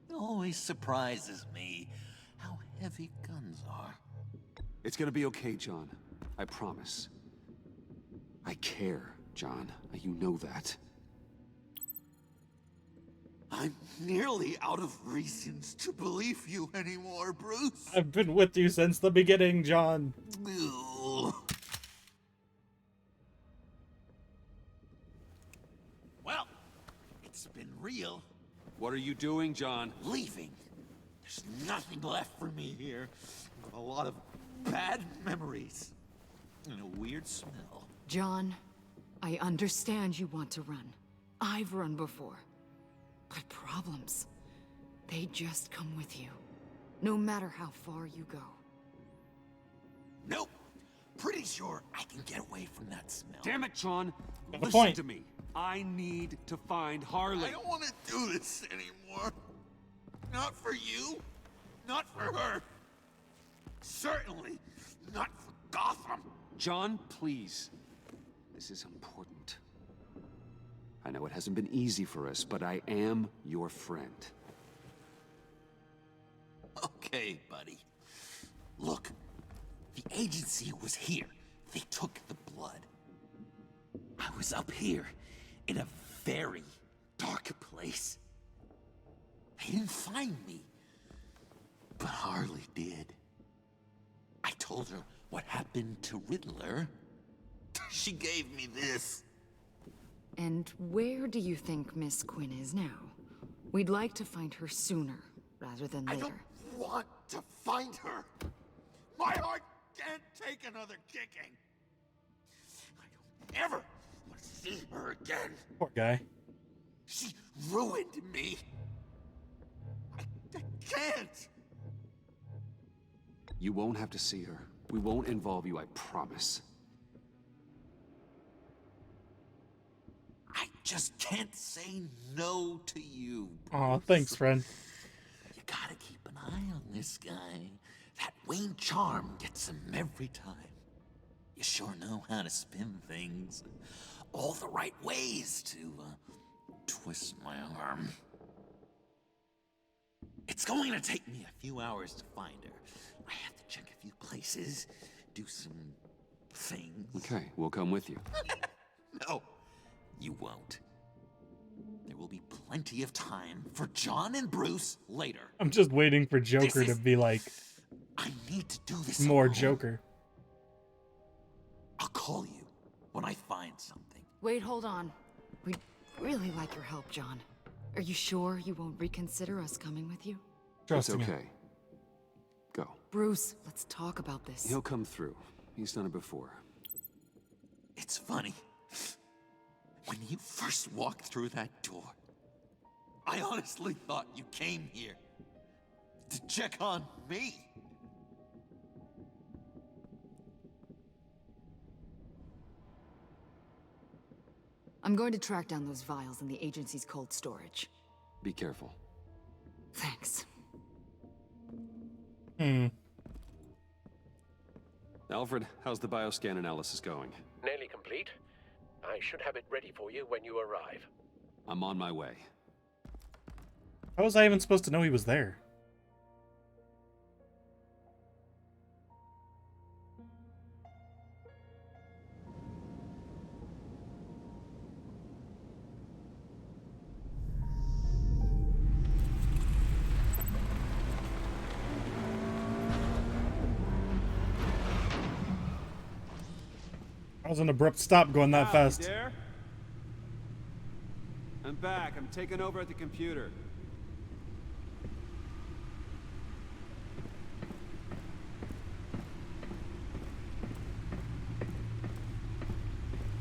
It always surprises me how heavy guns are. It's gonna be okay, John. I promise. I care, John. You know that. I'm nearly out of reasons to believe you anymore, Bruce. I've been with you since the beginning, John. Well, it's been real. What are you doing, John? Leaving. There's nothing left for me here. A lot of bad memories. And a weird smell. John, I understand you want to run. I've run before. But problems, they just come with you. No matter how far you go. Nope. Pretty sure I can get away from that smell. Damn it, John. Got a Listen point. to me. I need to find Harley. I don't want to do this anymore. Not for you. Not for her. Certainly not for Gotham. John, please. This is important. I know it hasn't been easy for us, but I am your friend. Okay, buddy. Look, the agency was here. They took the blood. I was up here in a very dark place. They didn't find me, but Harley did. I told her what happened to Riddler. She gave me this. And where do you think Miss Quinn is now? We'd like to find her sooner, rather than later. I don't want to find her. My heart can't take another kicking. I don't ever want to see her again. Poor guy. She ruined me. I can't. You won't have to see her. We won't involve you, I promise. I just can't say no to you. Aw, thanks, friend. You gotta keep an eye on this guy. That Wayne charm gets him every time. You sure know how to spin things. All the right ways to twist my arm. It's going to take me a few hours to find her. I have to check a few places, do some things. Okay, we'll come with you. No, you won't. There will be plenty of time for John and Bruce later. I'm just waiting for Joker to be like, I need to do this more alone. Joker. I'll call you when I find something. Wait, hold on. We'd really like your help, John. Are you sure you won't reconsider us coming with you? It's okay. Go. Bruce, let's talk about this. He'll come through. He's done it before. It's funny. When you first walked through that door, I honestly thought you came here to check on me. I'm going to track down those vials in the agency's cold storage. Be careful. Thanks. Alfred, how's the bioscan analysis going? Nearly complete. I should have it ready for you when you arrive. I'm on my way. How was I even supposed to know he was there? That was an abrupt stop going that fast. There? I'm back. I'm taking over at the computer.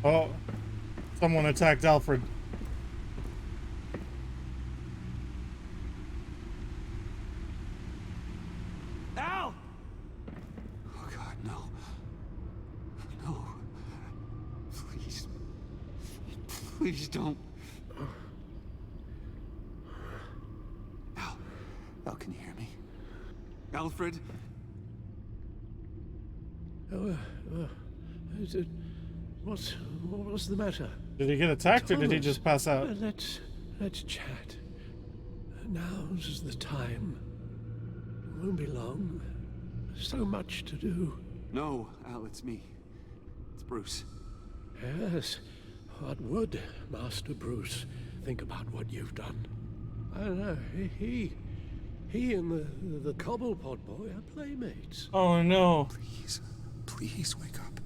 Oh, someone attacked Alfred. Al! Oh God, no. No. Please. Please don't. Al, can you hear me? Alfred? What was the matter? Did he get attacked or did he just pass out? Let's chat. Now's the time. It won't be long. So much to do. No, Al, it's me. It's Bruce. Yes. What would Master Bruce think about what you've done? I don't know. He and the Cobblepot boy are playmates. Oh no. Please wake up.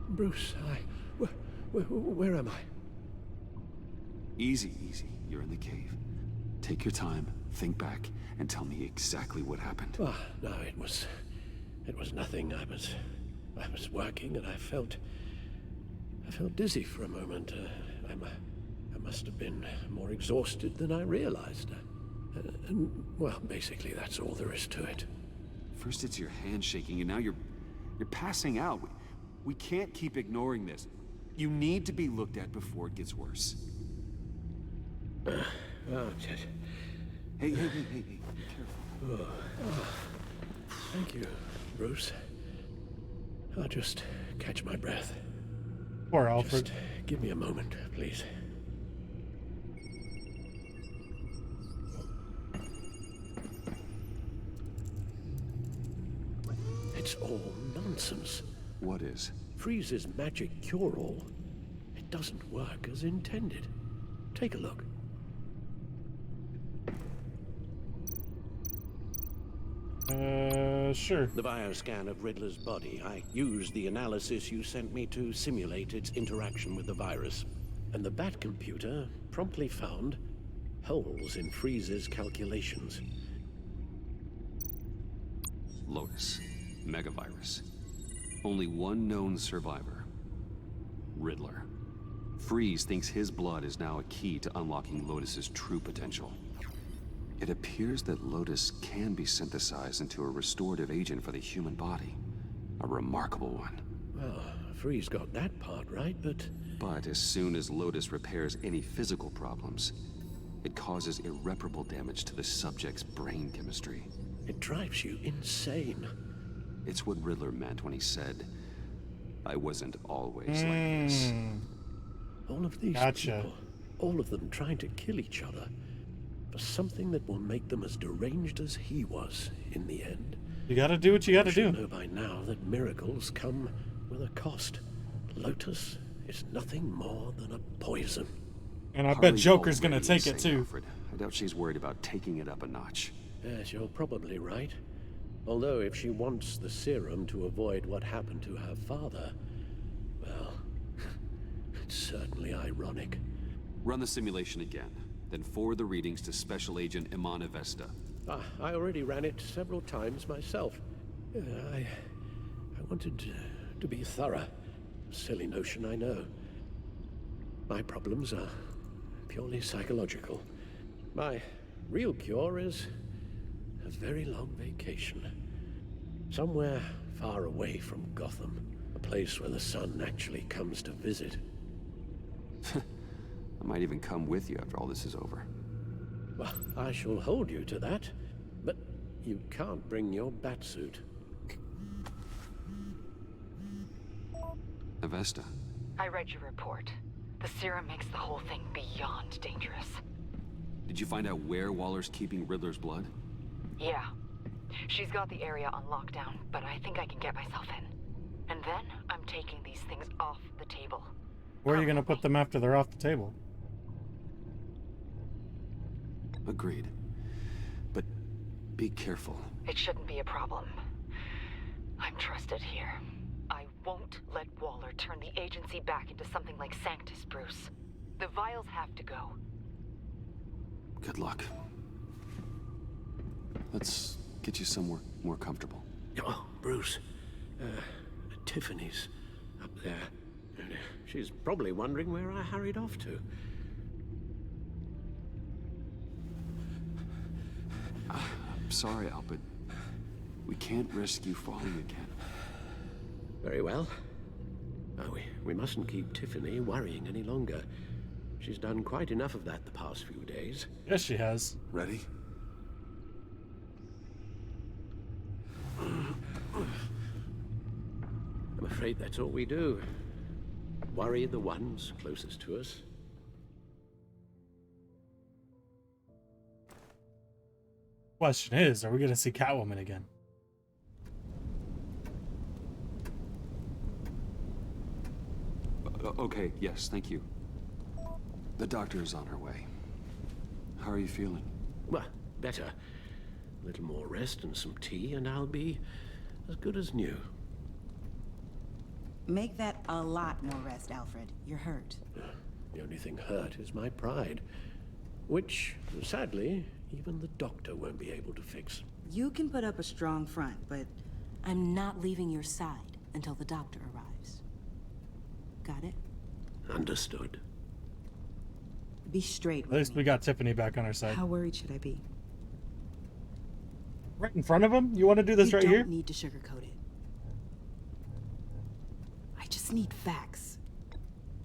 Bruce, where am I? Easy. You're in the cave. Take your time, think back, and tell me exactly what happened. Ah, no, it was nothing. I was working and I felt dizzy for a moment. I must have been more exhausted than I realized. And, well, basically that's all there is to it. First it's your hand shaking, and now you're passing out. We can't keep ignoring this. You need to be looked at before it gets worse. Hey, be careful. Thank you, Bruce. I'll just catch my breath. Poor Alfred. Just give me a moment, please. It's all nonsense. What is? Freeze's magic cure-all. It doesn't work as intended. Take a look. Sure. The bioscan of Riddler's body. I used the analysis you sent me to simulate its interaction with the virus. And the Bat computer promptly found holes in Freeze's calculations. Lotus. Megavirus. Only one known survivor. Riddler. Freeze thinks his blood is now a key to unlocking Lotus's true potential. It appears that Lotus can be synthesized into a restorative agent for the human body. A remarkable one. Well, Freeze got that part right, but... But as soon as Lotus repairs any physical problems, it causes irreparable damage to the subject's brain chemistry. It drives you insane. It's what Riddler meant when he said, I wasn't always like this. All of these people, all of them trying to kill each other, for something that will make them as deranged as he was in the end. You gotta do what you gotta do. You know by now that miracles come with a cost. Lotus is nothing more than a poison. And I bet Joker's gonna take it too. Alfred. I doubt she's worried about taking it up a notch. Yes, you're probably right. Although if she wants the serum to avoid what happened to her father, well, it's certainly ironic. Run the simulation again, then forward the readings to Special Agent Iman Avesta. I already ran it several times myself. I wanted to be thorough. Silly notion, I know. My problems are purely psychological. My real cure is a very long vacation. Somewhere far away from Gotham. A place where the sun actually comes to visit. I might even come with you after all this is over. Well, I shall hold you to that. But you can't bring your batsuit. Avesta. I read your report. The serum makes the whole thing beyond dangerous. Did you find out where Waller's keeping Riddler's blood? Yeah. She's got the area on lockdown, but I think I can get myself in. And then I'm taking these things off the table. Where are you gonna put them after they're off the table? Agreed. But be careful. It shouldn't be a problem. I'm trusted here. I won't let Waller turn the agency back into something like Sanctus, Bruce. The vials have to go. Good luck. Let's get you somewhere more comfortable. Oh, Bruce. Tiffany's up there. She's probably wondering where I hurried off to. I'm sorry, Al, but we can't risk you falling again. Very well. We mustn't keep Tiffany worrying any longer. She's done quite enough of that the past few days. Yes, she has. Ready? I'm afraid that's all we do. Worry the ones closest to us. Question is, are we gonna see Catwoman again? Okay, yes, thank you. The doctor is on her way. How are you feeling? Well, better. A little more rest and some tea, and I'll be as good as new. Make that a lot more rest, Alfred. You're hurt. The only thing hurt is my pride, which, sadly, even the doctor won't be able to fix. You can put up a strong front, but I'm not leaving your side until the doctor arrives. Got it? Understood. Be straight At with least me. we got Tiffany back on our side. How worried should I be? Right in front of him? You want to do this right You here? don't need to sugarcoat it. I just need facts.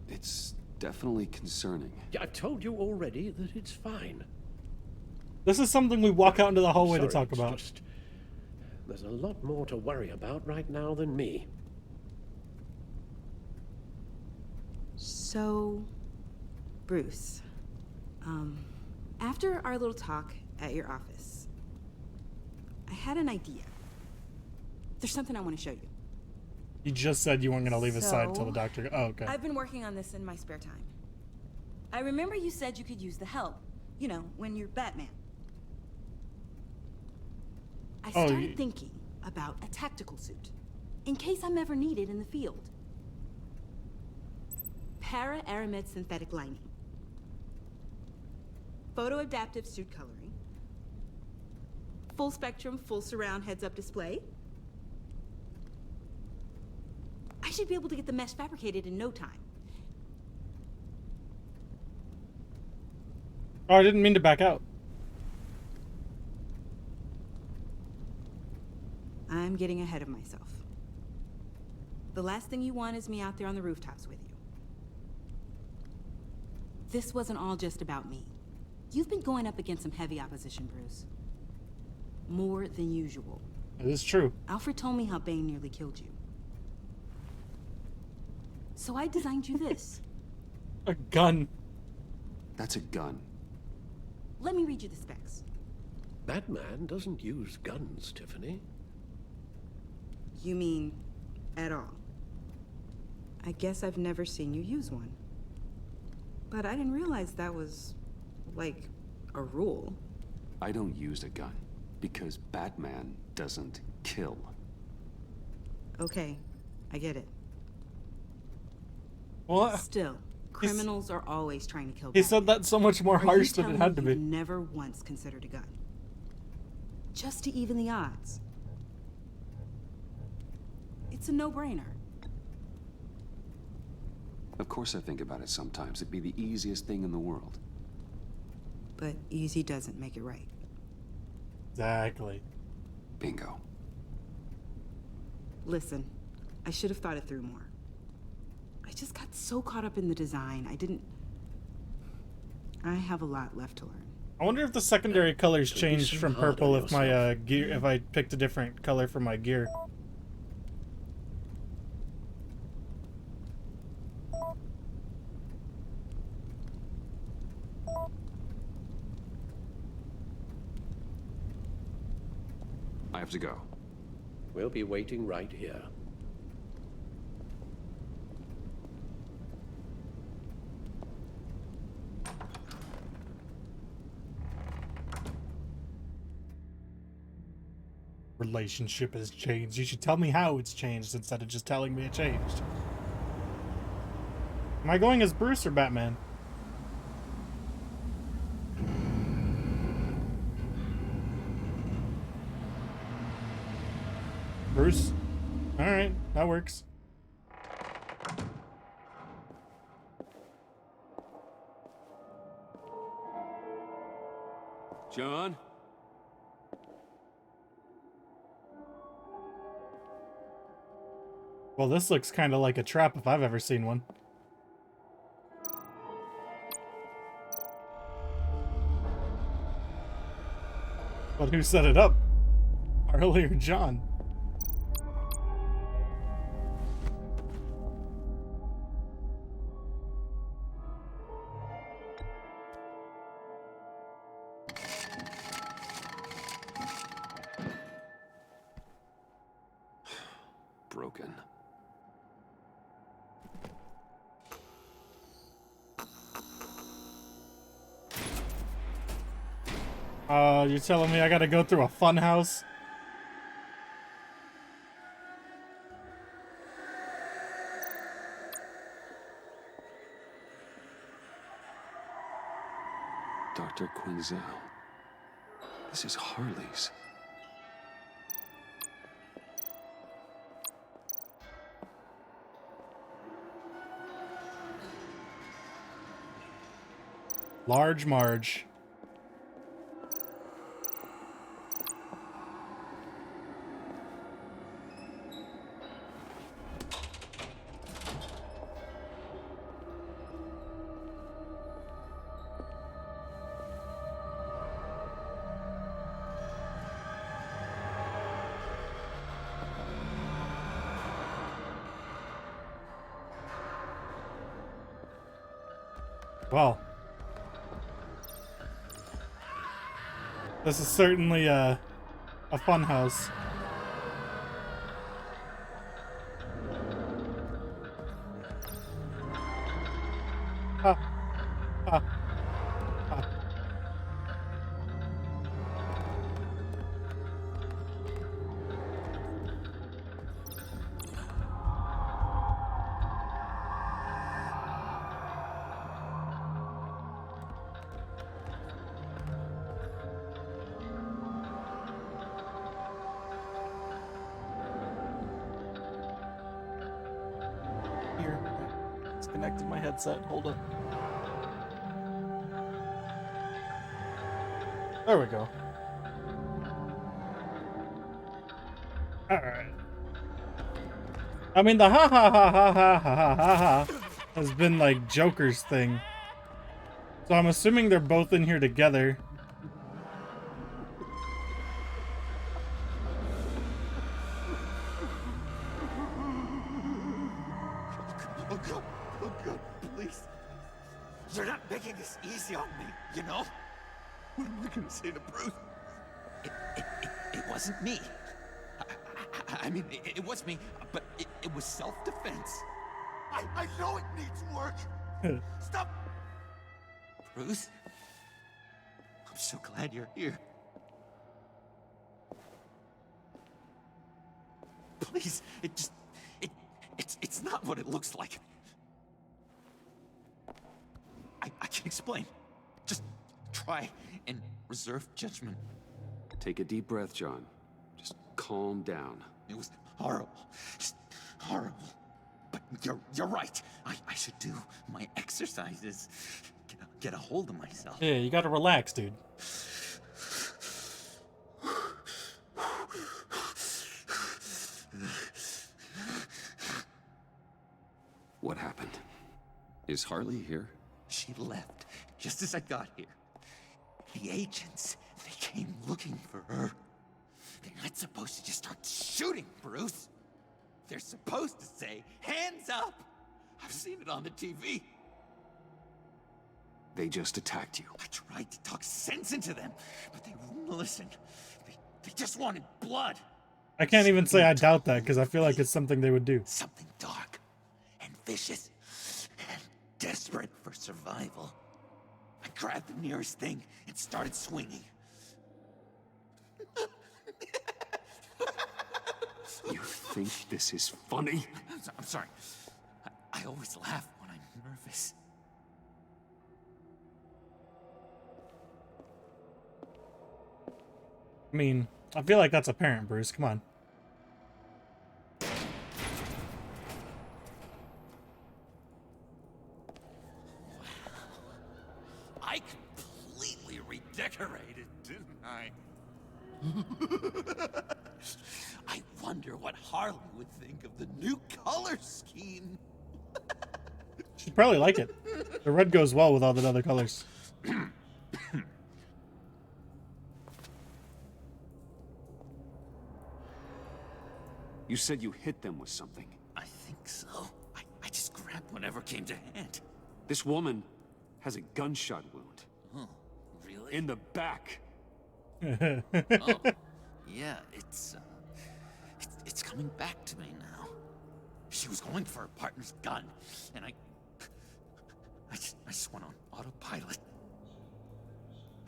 It's definitely concerning. Yeah, I've told you already that it's fine. This is something we walk out into the hallway to Sorry, talk it's about. just, there's a lot more to worry about right now than me. So, Bruce, after our little talk at your office, I had an idea. There's something I want to show you. You just said you weren't going to leave his side until the So, doctor... Oh, okay. I've been working on this in my spare time. I remember you said you could use the help. You know, when you're Batman. I started thinking about a tactical suit, in case I'm ever needed in the field. Para-aramid synthetic lining. Photo-adaptive suit coloring. Full spectrum, full surround heads-up display. I should be able to get the mesh fabricated in no time. Oh, I didn't mean to back out. I'm getting ahead of myself. The last thing you want is me out there on the rooftops with you. This wasn't all just about me. You've been going up against some heavy opposition, Bruce. More than usual. It is true. Alfred told me how Bane nearly killed you. So I designed you this. A gun. That's a gun. Let me read you the specs. Batman doesn't use guns, Tiffany. You mean at all? I guess I've never seen you use one. But I didn't realize that was, like, a rule. I don't use a gun because Batman doesn't kill. Okay, I get it. Well, Still, criminals are always trying to kill he said that so much more Are you harsh than it telling had to me be. you've never once considered a gun? Just to even the odds. It's a no-brainer. Of course I think about it sometimes. It'd be the easiest thing in the world. But easy doesn't make it right. Exactly. Bingo. Listen, I should have thought it through more. I just got so caught up in the design, I have a lot left to learn. I wonder if the secondary colors Don't be changed so from hard on purple if my yourself. gear, if I picked a different color for my gear. I have to go. We'll be waiting right here. Relationship has changed. You should tell me how it's changed instead of just telling me it changed. Am I going as Bruce or Batman? Bruce? Alright, that works. John? Well, this looks kind of like a trap if I've ever seen one. But who set it up? Harley or John? Broken. You're telling me I gotta go through a fun house? Dr. Quinzel. This is Harley's. Large Marge. Well, this is certainly a fun house. Ha, ha, ha. Here, disconnected my headset. Hold it. There we go. Alright. I mean, the ha ha ha ha ha ha ha ha ha has been like Joker's thing. So I'm assuming they're both in here together. Oh God, please. You're not making this easy on me, you know? What am I gonna say to Bruce? It wasn't me. I mean, it was me, but it was self-defense. I know it needs work. Stop. Bruce, I'm so glad you're here. Please, it's not what it looks like. I can explain. Just try and reserve judgment. Take a deep breath, John. Just calm down. It was horrible. Just horrible. But you're right. I should do my exercises. Get a hold of myself. Yeah, you gotta relax, dude. What happened? Is Harley here? She left just as I got here. The agents, they came looking for her. They're not supposed to just start shooting, Bruce. They're supposed to say, hands up! I've seen it on the TV. They just attacked you. I tried to talk sense into them, but they wouldn't listen. They just wanted blood. I can't even say I doubt that, because I feel like it's something they would do. Something dark and vicious and desperate for survival. I grabbed the nearest thing and started swinging. You think this is funny? I'm sorry. I always laugh when I'm nervous. I mean, I feel like that's apparent, Bruce. Come on. I completely redecorated, didn't I? I wonder what Harley would think of the new color scheme. She'd probably like it. The red goes well with all the other colors. You said you hit them with something. I think so. I just grabbed whatever came to hand. This woman has a gunshot wound. Oh, really? In the back. Oh, yeah, it's coming back to me now. She was going for her partner's gun, and I just went on autopilot.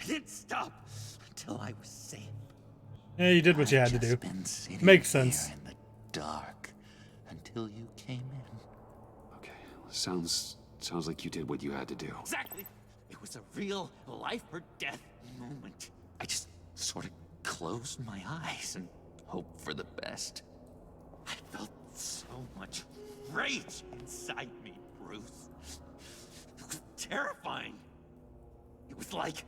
I didn't stop until I was safe. Yeah, you did what you had to do. Been sitting Makes sense. here in the dark until you came in. Okay, sounds like you did what you had to do. Exactly. It was a real life or death moment. I just sort of closed my eyes and hoped for the best. I felt so much rage inside me, Bruce. It was terrifying. It was like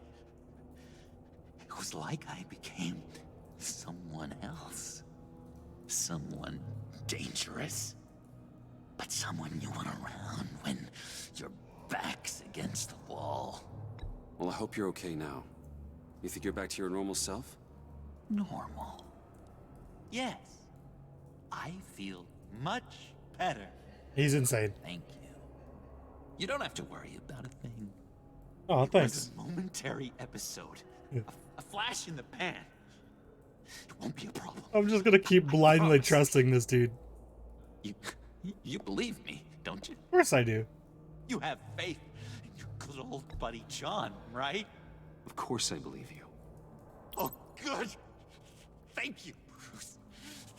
I became someone else. Someone dangerous. But someone you want around when your back's against the wall. Well, I hope you're okay now. You think you're back to your normal self? Normal? Yes. I feel much better. He's insane. Thank you. You don't have to worry about a thing. Oh, It thanks. was a momentary episode. Yeah. A flash in the pan. It won't be a problem. I'm just gonna keep blindly trusting this dude. You believe me, don't you? Of course I do. You have faith in your good old buddy John, right? Of course I believe you. Oh, good. Thank you, Bruce.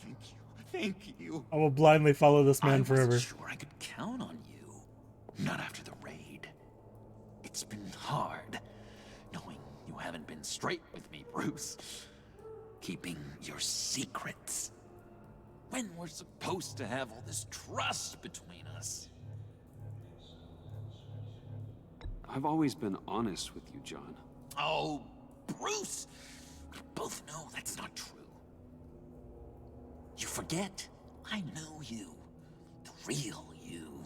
Thank you. Thank you. I will blindly follow this man forever. I wasn't sure I could count on you. Not after the raid. It's been hard, knowing you haven't been straight with me, Bruce. Keeping your secrets. When we're supposed to have all this trust between us. I've always been honest with you, John. Oh, Bruce! We both know that's not true. You forget? I know you. The real you.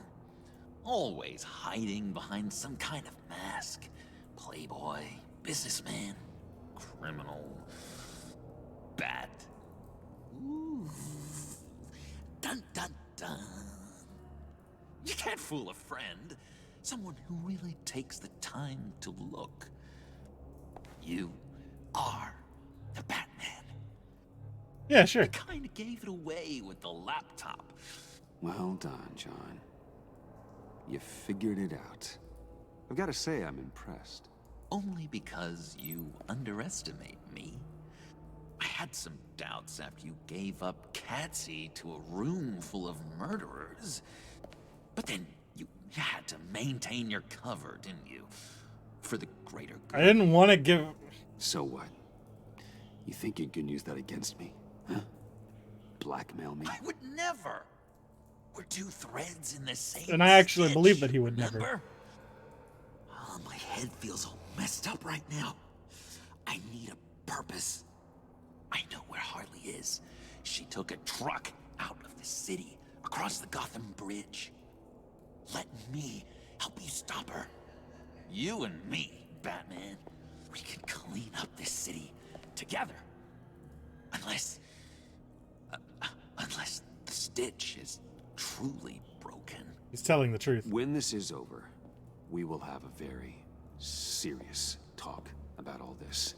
Always hiding behind some kind of mask. Playboy, businessman, criminal, bat. Ooh. Dun dun dun. You can't fool a friend. Someone who really takes the time to look. You are the Batman. Yeah, sure. You kind of gave it away with the laptop. Well done, John. You figured it out. I've got to say, I'm impressed. Only because you underestimate me. I had some doubts after you gave up Catsy to a room full of murderers. But then you had to maintain your cover, didn't you? For the greater good. I didn't want to give... So what? You think you can use that against me? Huh? Blackmail me? I would never! We're two threads in the same And I actually stitch, believe that he would remember? never. Oh, my head feels all messed up right now. I need a purpose. I know where Harley is. She took a truck out of the city, across the Gotham Bridge. Let me help you stop her. You and me, Batman. We can clean up this city together. Unless the Stitch is truly broken. He's telling the truth. When this is over, we will have a very serious talk about all this.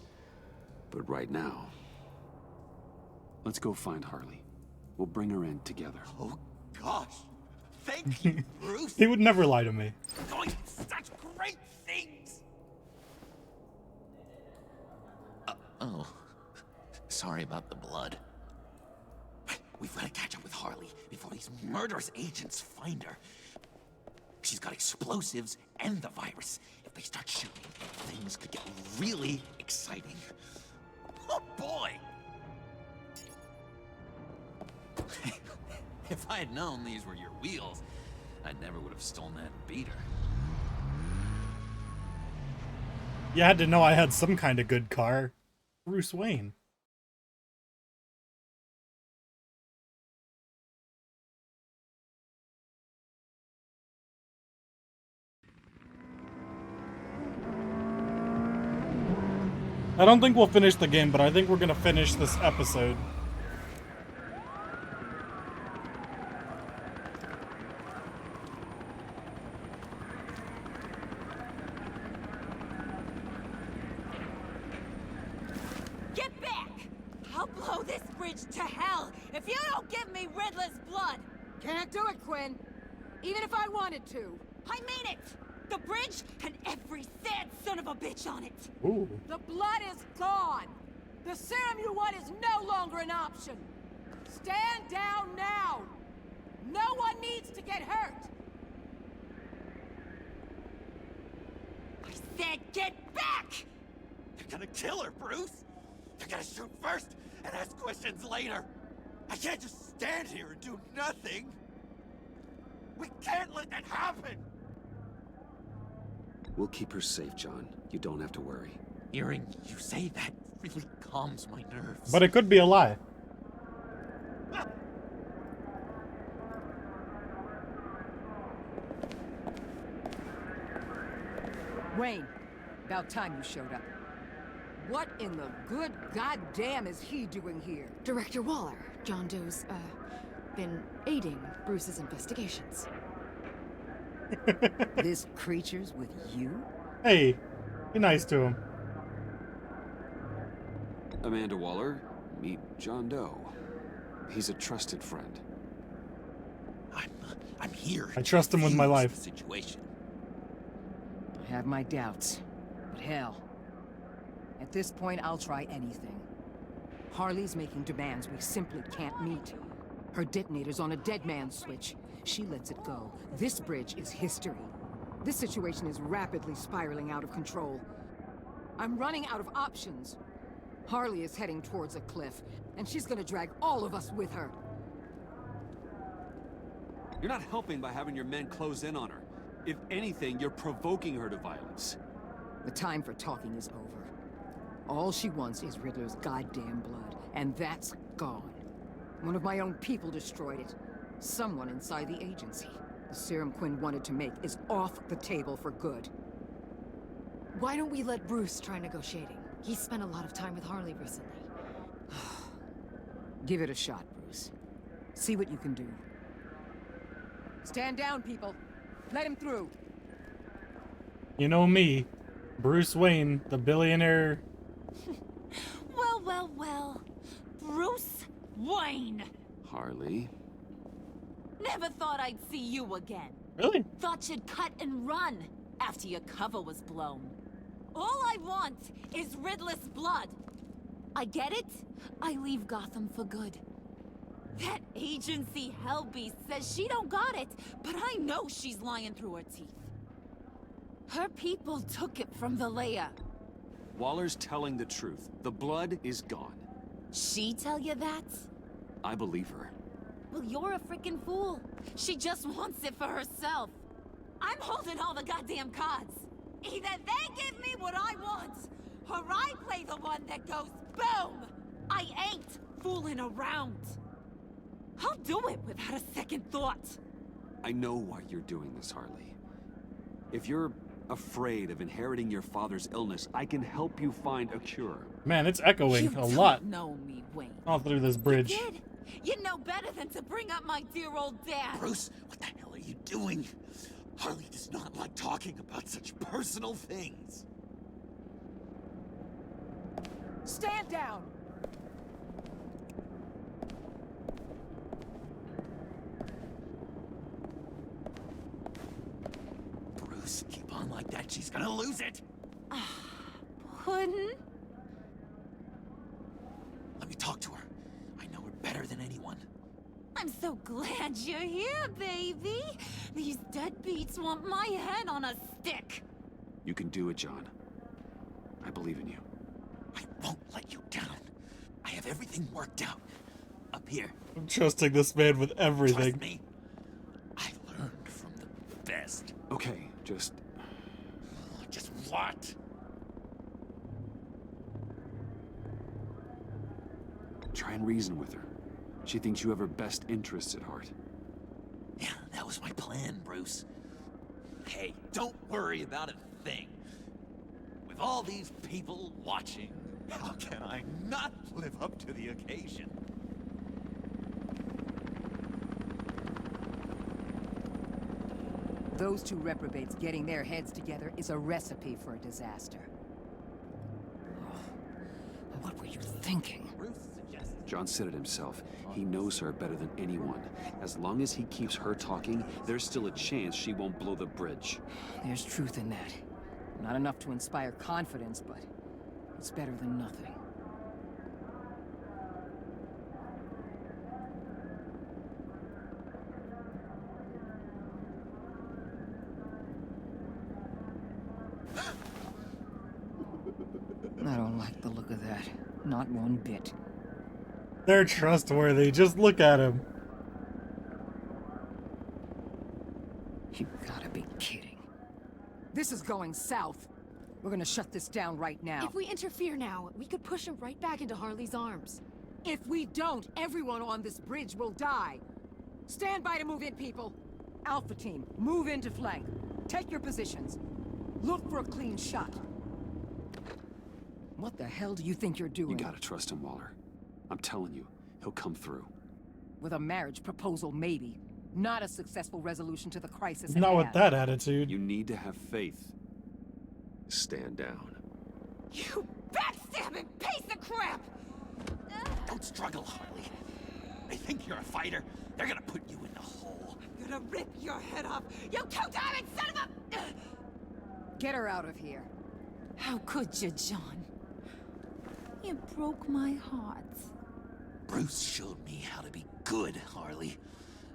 But right now, let's go find Harley. We'll bring her in together. Oh, gosh. Thank you, Bruce. He would never lie to me. You're doing such great things. Oh. Sorry about the blood. We've got to catch up with Harley before these murderous agents find her. She's got explosives and the virus. If they start shooting, things could get really exciting. Oh, boy! If I had known these were your wheels, I never would have stolen that beater. You had to know I had some kind of good car. Bruce Wayne. I don't think we'll finish the game, but I think we're gonna finish this episode. Get back! I'll blow this bridge to hell if you don't give me Riddler's blood! Can't do it, Quinn. Even if I wanted to. I mean it! The bridge and every sad son of a bitch on it! Ooh. The blood is gone. The serum you want is no longer an option. Stand down now! No one needs to get hurt! I said get back! You're gonna kill her, Bruce! You're gonna shoot first and ask questions later! I can't just stand here and do nothing! We can't let that happen! We'll keep her safe, John. You don't have to worry. Hearing you say that really calms my nerves. But it could be a lie. Wayne, about time you showed up. What in the good goddamn is he doing here? Director Waller, John Doe's, been aiding Bruce's investigations. This creature's with you? Hey, be nice to him. Amanda Waller, meet John Doe. He's a trusted friend. I'm here. I trust him with my life. The situation. I have my doubts, but hell, at this point I'll try anything. Harley's making demands we simply can't meet. Her detonator's on a dead man's switch. She lets it go. This bridge is history. This situation is rapidly spiraling out of control. I'm running out of options. Harley is heading towards a cliff, and she's gonna drag all of us with her. You're not helping by having your men close in on her. If anything, you're provoking her to violence. The time for talking is over. All she wants is Riddler's goddamn blood, and that's gone. One of my own people destroyed it. Someone inside the agency. The serum Quinn wanted to make is off the table for good. Why don't we let Bruce try negotiating? He's spent a lot of time with Harley recently. Give it a shot, Bruce. See what you can do. Stand down, people. Let him through. You know me, Bruce Wayne, the billionaire. Well, well, well. Bruce Wayne. Harley. Never thought I'd see you again. Really? Thought you'd cut and run after your cover was blown. All I want is Riddler's blood. I get it. I leave Gotham for good. That agency hellbeast says she don't got it, but I know she's lying through her teeth. Her people took it from the lair. Waller's telling the truth. The blood is gone. She tell you that? I believe her. Well, you're a freaking fool. She just wants it for herself. I'm holding all the goddamn cards. Either they give me what I want, or I play the one that goes boom! I ain't fooling around. I'll do it without a second thought. I know why you're doing this, Harley. If you're afraid of inheriting your father's illness, I can help you find a cure. Man, it's echoing You a lot don't know me, Wayne. all through this bridge. You did. You know better than to bring up my dear old dad. Bruce, what the hell are you doing? Harley does not like talking about such personal things. Stand down! Bruce, keep on like that, she's gonna lose it! Puddin'? Let me talk to her. I know her better than anyone. I'm so glad you're here, baby. These deadbeats want my head on a stick. You can do it, John. I believe in you. I won't let you down. I have everything worked out. Up here. I'm trusting this man with everything. Trust me. I learned from the best. Okay, just what? Try and reason with her. She thinks you have her best interests at heart. Yeah, that was my plan, Bruce. Hey, don't worry about a thing. With all these people watching, how can I not live up to the occasion? Those two reprobates getting their heads together is a recipe for a disaster. What were you thinking? John said it himself. He knows her better than anyone. As long as he keeps her talking, there's still a chance she won't blow the bridge. There's truth in that. Not enough to inspire confidence, but it's better than nothing. I don't like the look of that. Not one bit. They're trustworthy. Just look at him. You gotta be kidding. This is going south. We're gonna shut this down right now. If we interfere now, we could push him right back into Harley's arms. If we don't, everyone on this bridge will die. Stand by to move in, people. Alpha team, move into flank. Take your positions. Look for a clean shot. What the hell do you think you're doing? You gotta trust him, Waller. I'm telling you, he'll come through. With a marriage proposal, maybe. Not a successful resolution to the crisis. Not with that attitude. You need to have faith. Stand down. You backstabbing piece of crap! Don't struggle, Harley. They think you're a fighter. They're gonna put you in the hole. I'm gonna rip your head off, you two-diamond son of a... Get her out of here. How could you, John? You broke my heart. Bruce showed me how to be good, Harley.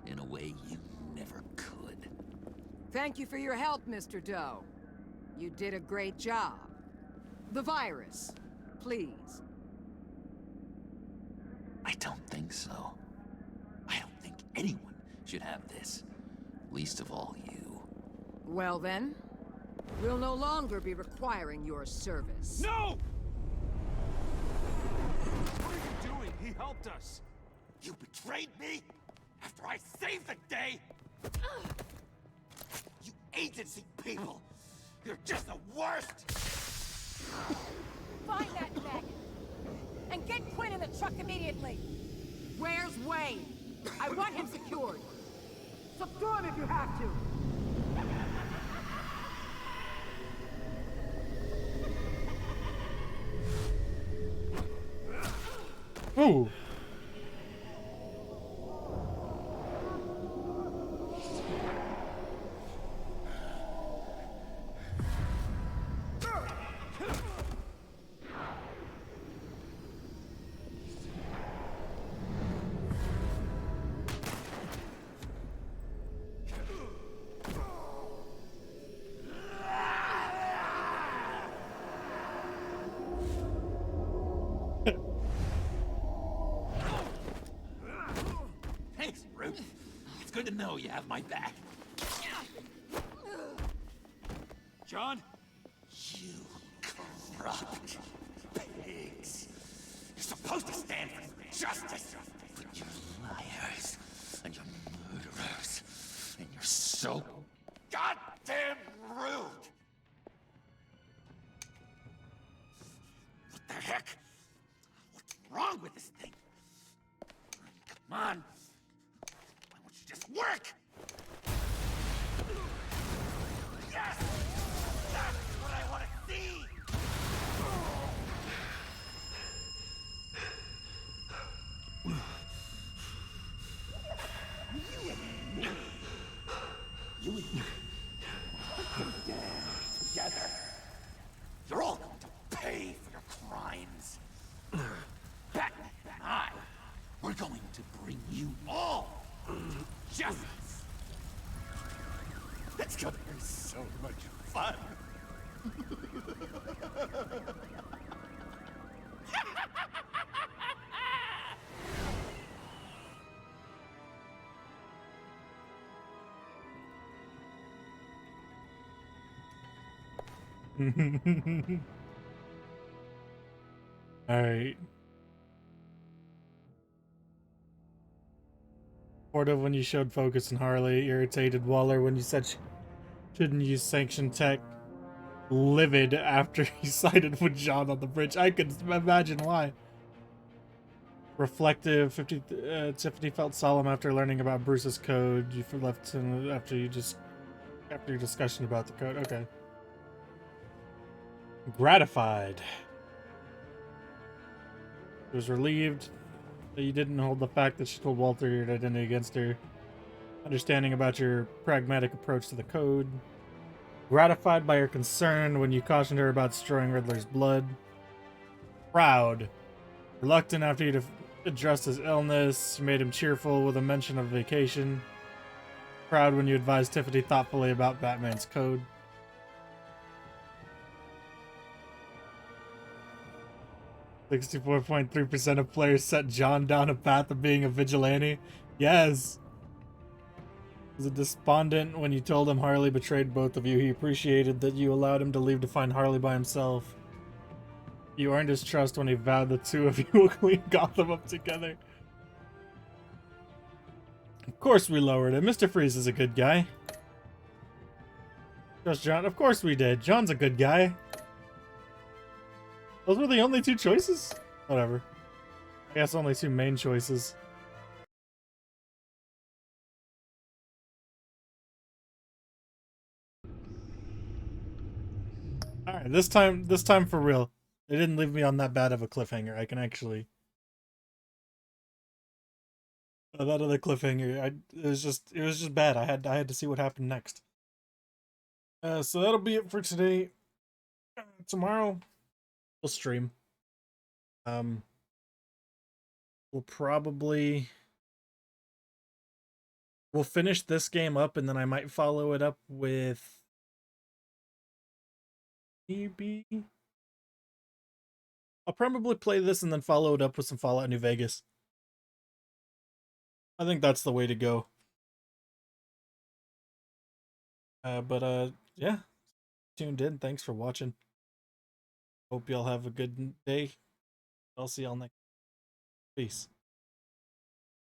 In a way you never could. Thank you for your help, Mr. Doe. You did a great job. The virus, please. I don't think so. I don't think anyone should have this. Least of all you. Well then, we'll no longer be requiring your service. No! What are you doing? He helped us. You betrayed me? After I saved the day? You agency people! You're just the worst! Find that neck! And get Quinn in the truck immediately! Where's Wayne? I want him secured! Subdue him if you have to! Ooh. Thanks, Bruce. It's good to know you have my back. John? You corrupt pigs. You're supposed to stand for justice. But you're liars. And you're murderers. And you're so goddamn rude. What the heck? What's wrong with this thing? Come on. Why won't you just work? Yes! That's what I want to see! You and me. Together. You're all going to pay for your crimes. Batman and I, we're going to bring you all justice. It's gonna be so much fun. All right. Porta when you showed focus on Harley, irritated Waller when you said she shouldn't use sanctioned tech, livid after he sided with John on the bridge. I could imagine why. Reflective, Tiffany felt solemn after learning about Bruce's code. You left him after your discussion about the code. Okay. Gratified. He was relieved that you didn't hold the fact that she told Walter your identity against her. Understanding about your pragmatic approach to the code. Gratified by her concern when you cautioned her about destroying Riddler's blood. Proud. Reluctant after you addressed his illness. You made him cheerful with a mention of vacation. Proud when you advised Tiffany thoughtfully about Batman's code. 64.3% of players set John down a path of being a vigilante. Yes. Was a despondent when you told him Harley betrayed both of you. He appreciated that you allowed him to leave to find Harley by himself. You earned his trust when he vowed the two of you will clean Gotham up together. Of course we lowered it. Mr. Freeze is a good guy. Trust John? Of course we did. John's a good guy. Those were the only two choices? Whatever. I guess only two main choices. Alright, this time for real. They didn't leave me on that bad of a cliffhanger. I can actually... that other cliffhanger, it was just bad. I had to see what happened next. So that'll be it for today. Tomorrow, we'll stream. We'll finish this game up, and then I might follow it up with maybe I'll probably play this and then follow it up with some Fallout New Vegas. I think that's the way to go. Yeah, tuned in. Thanks for watching. Hope y'all have a good day. I'll see y'all next. Peace.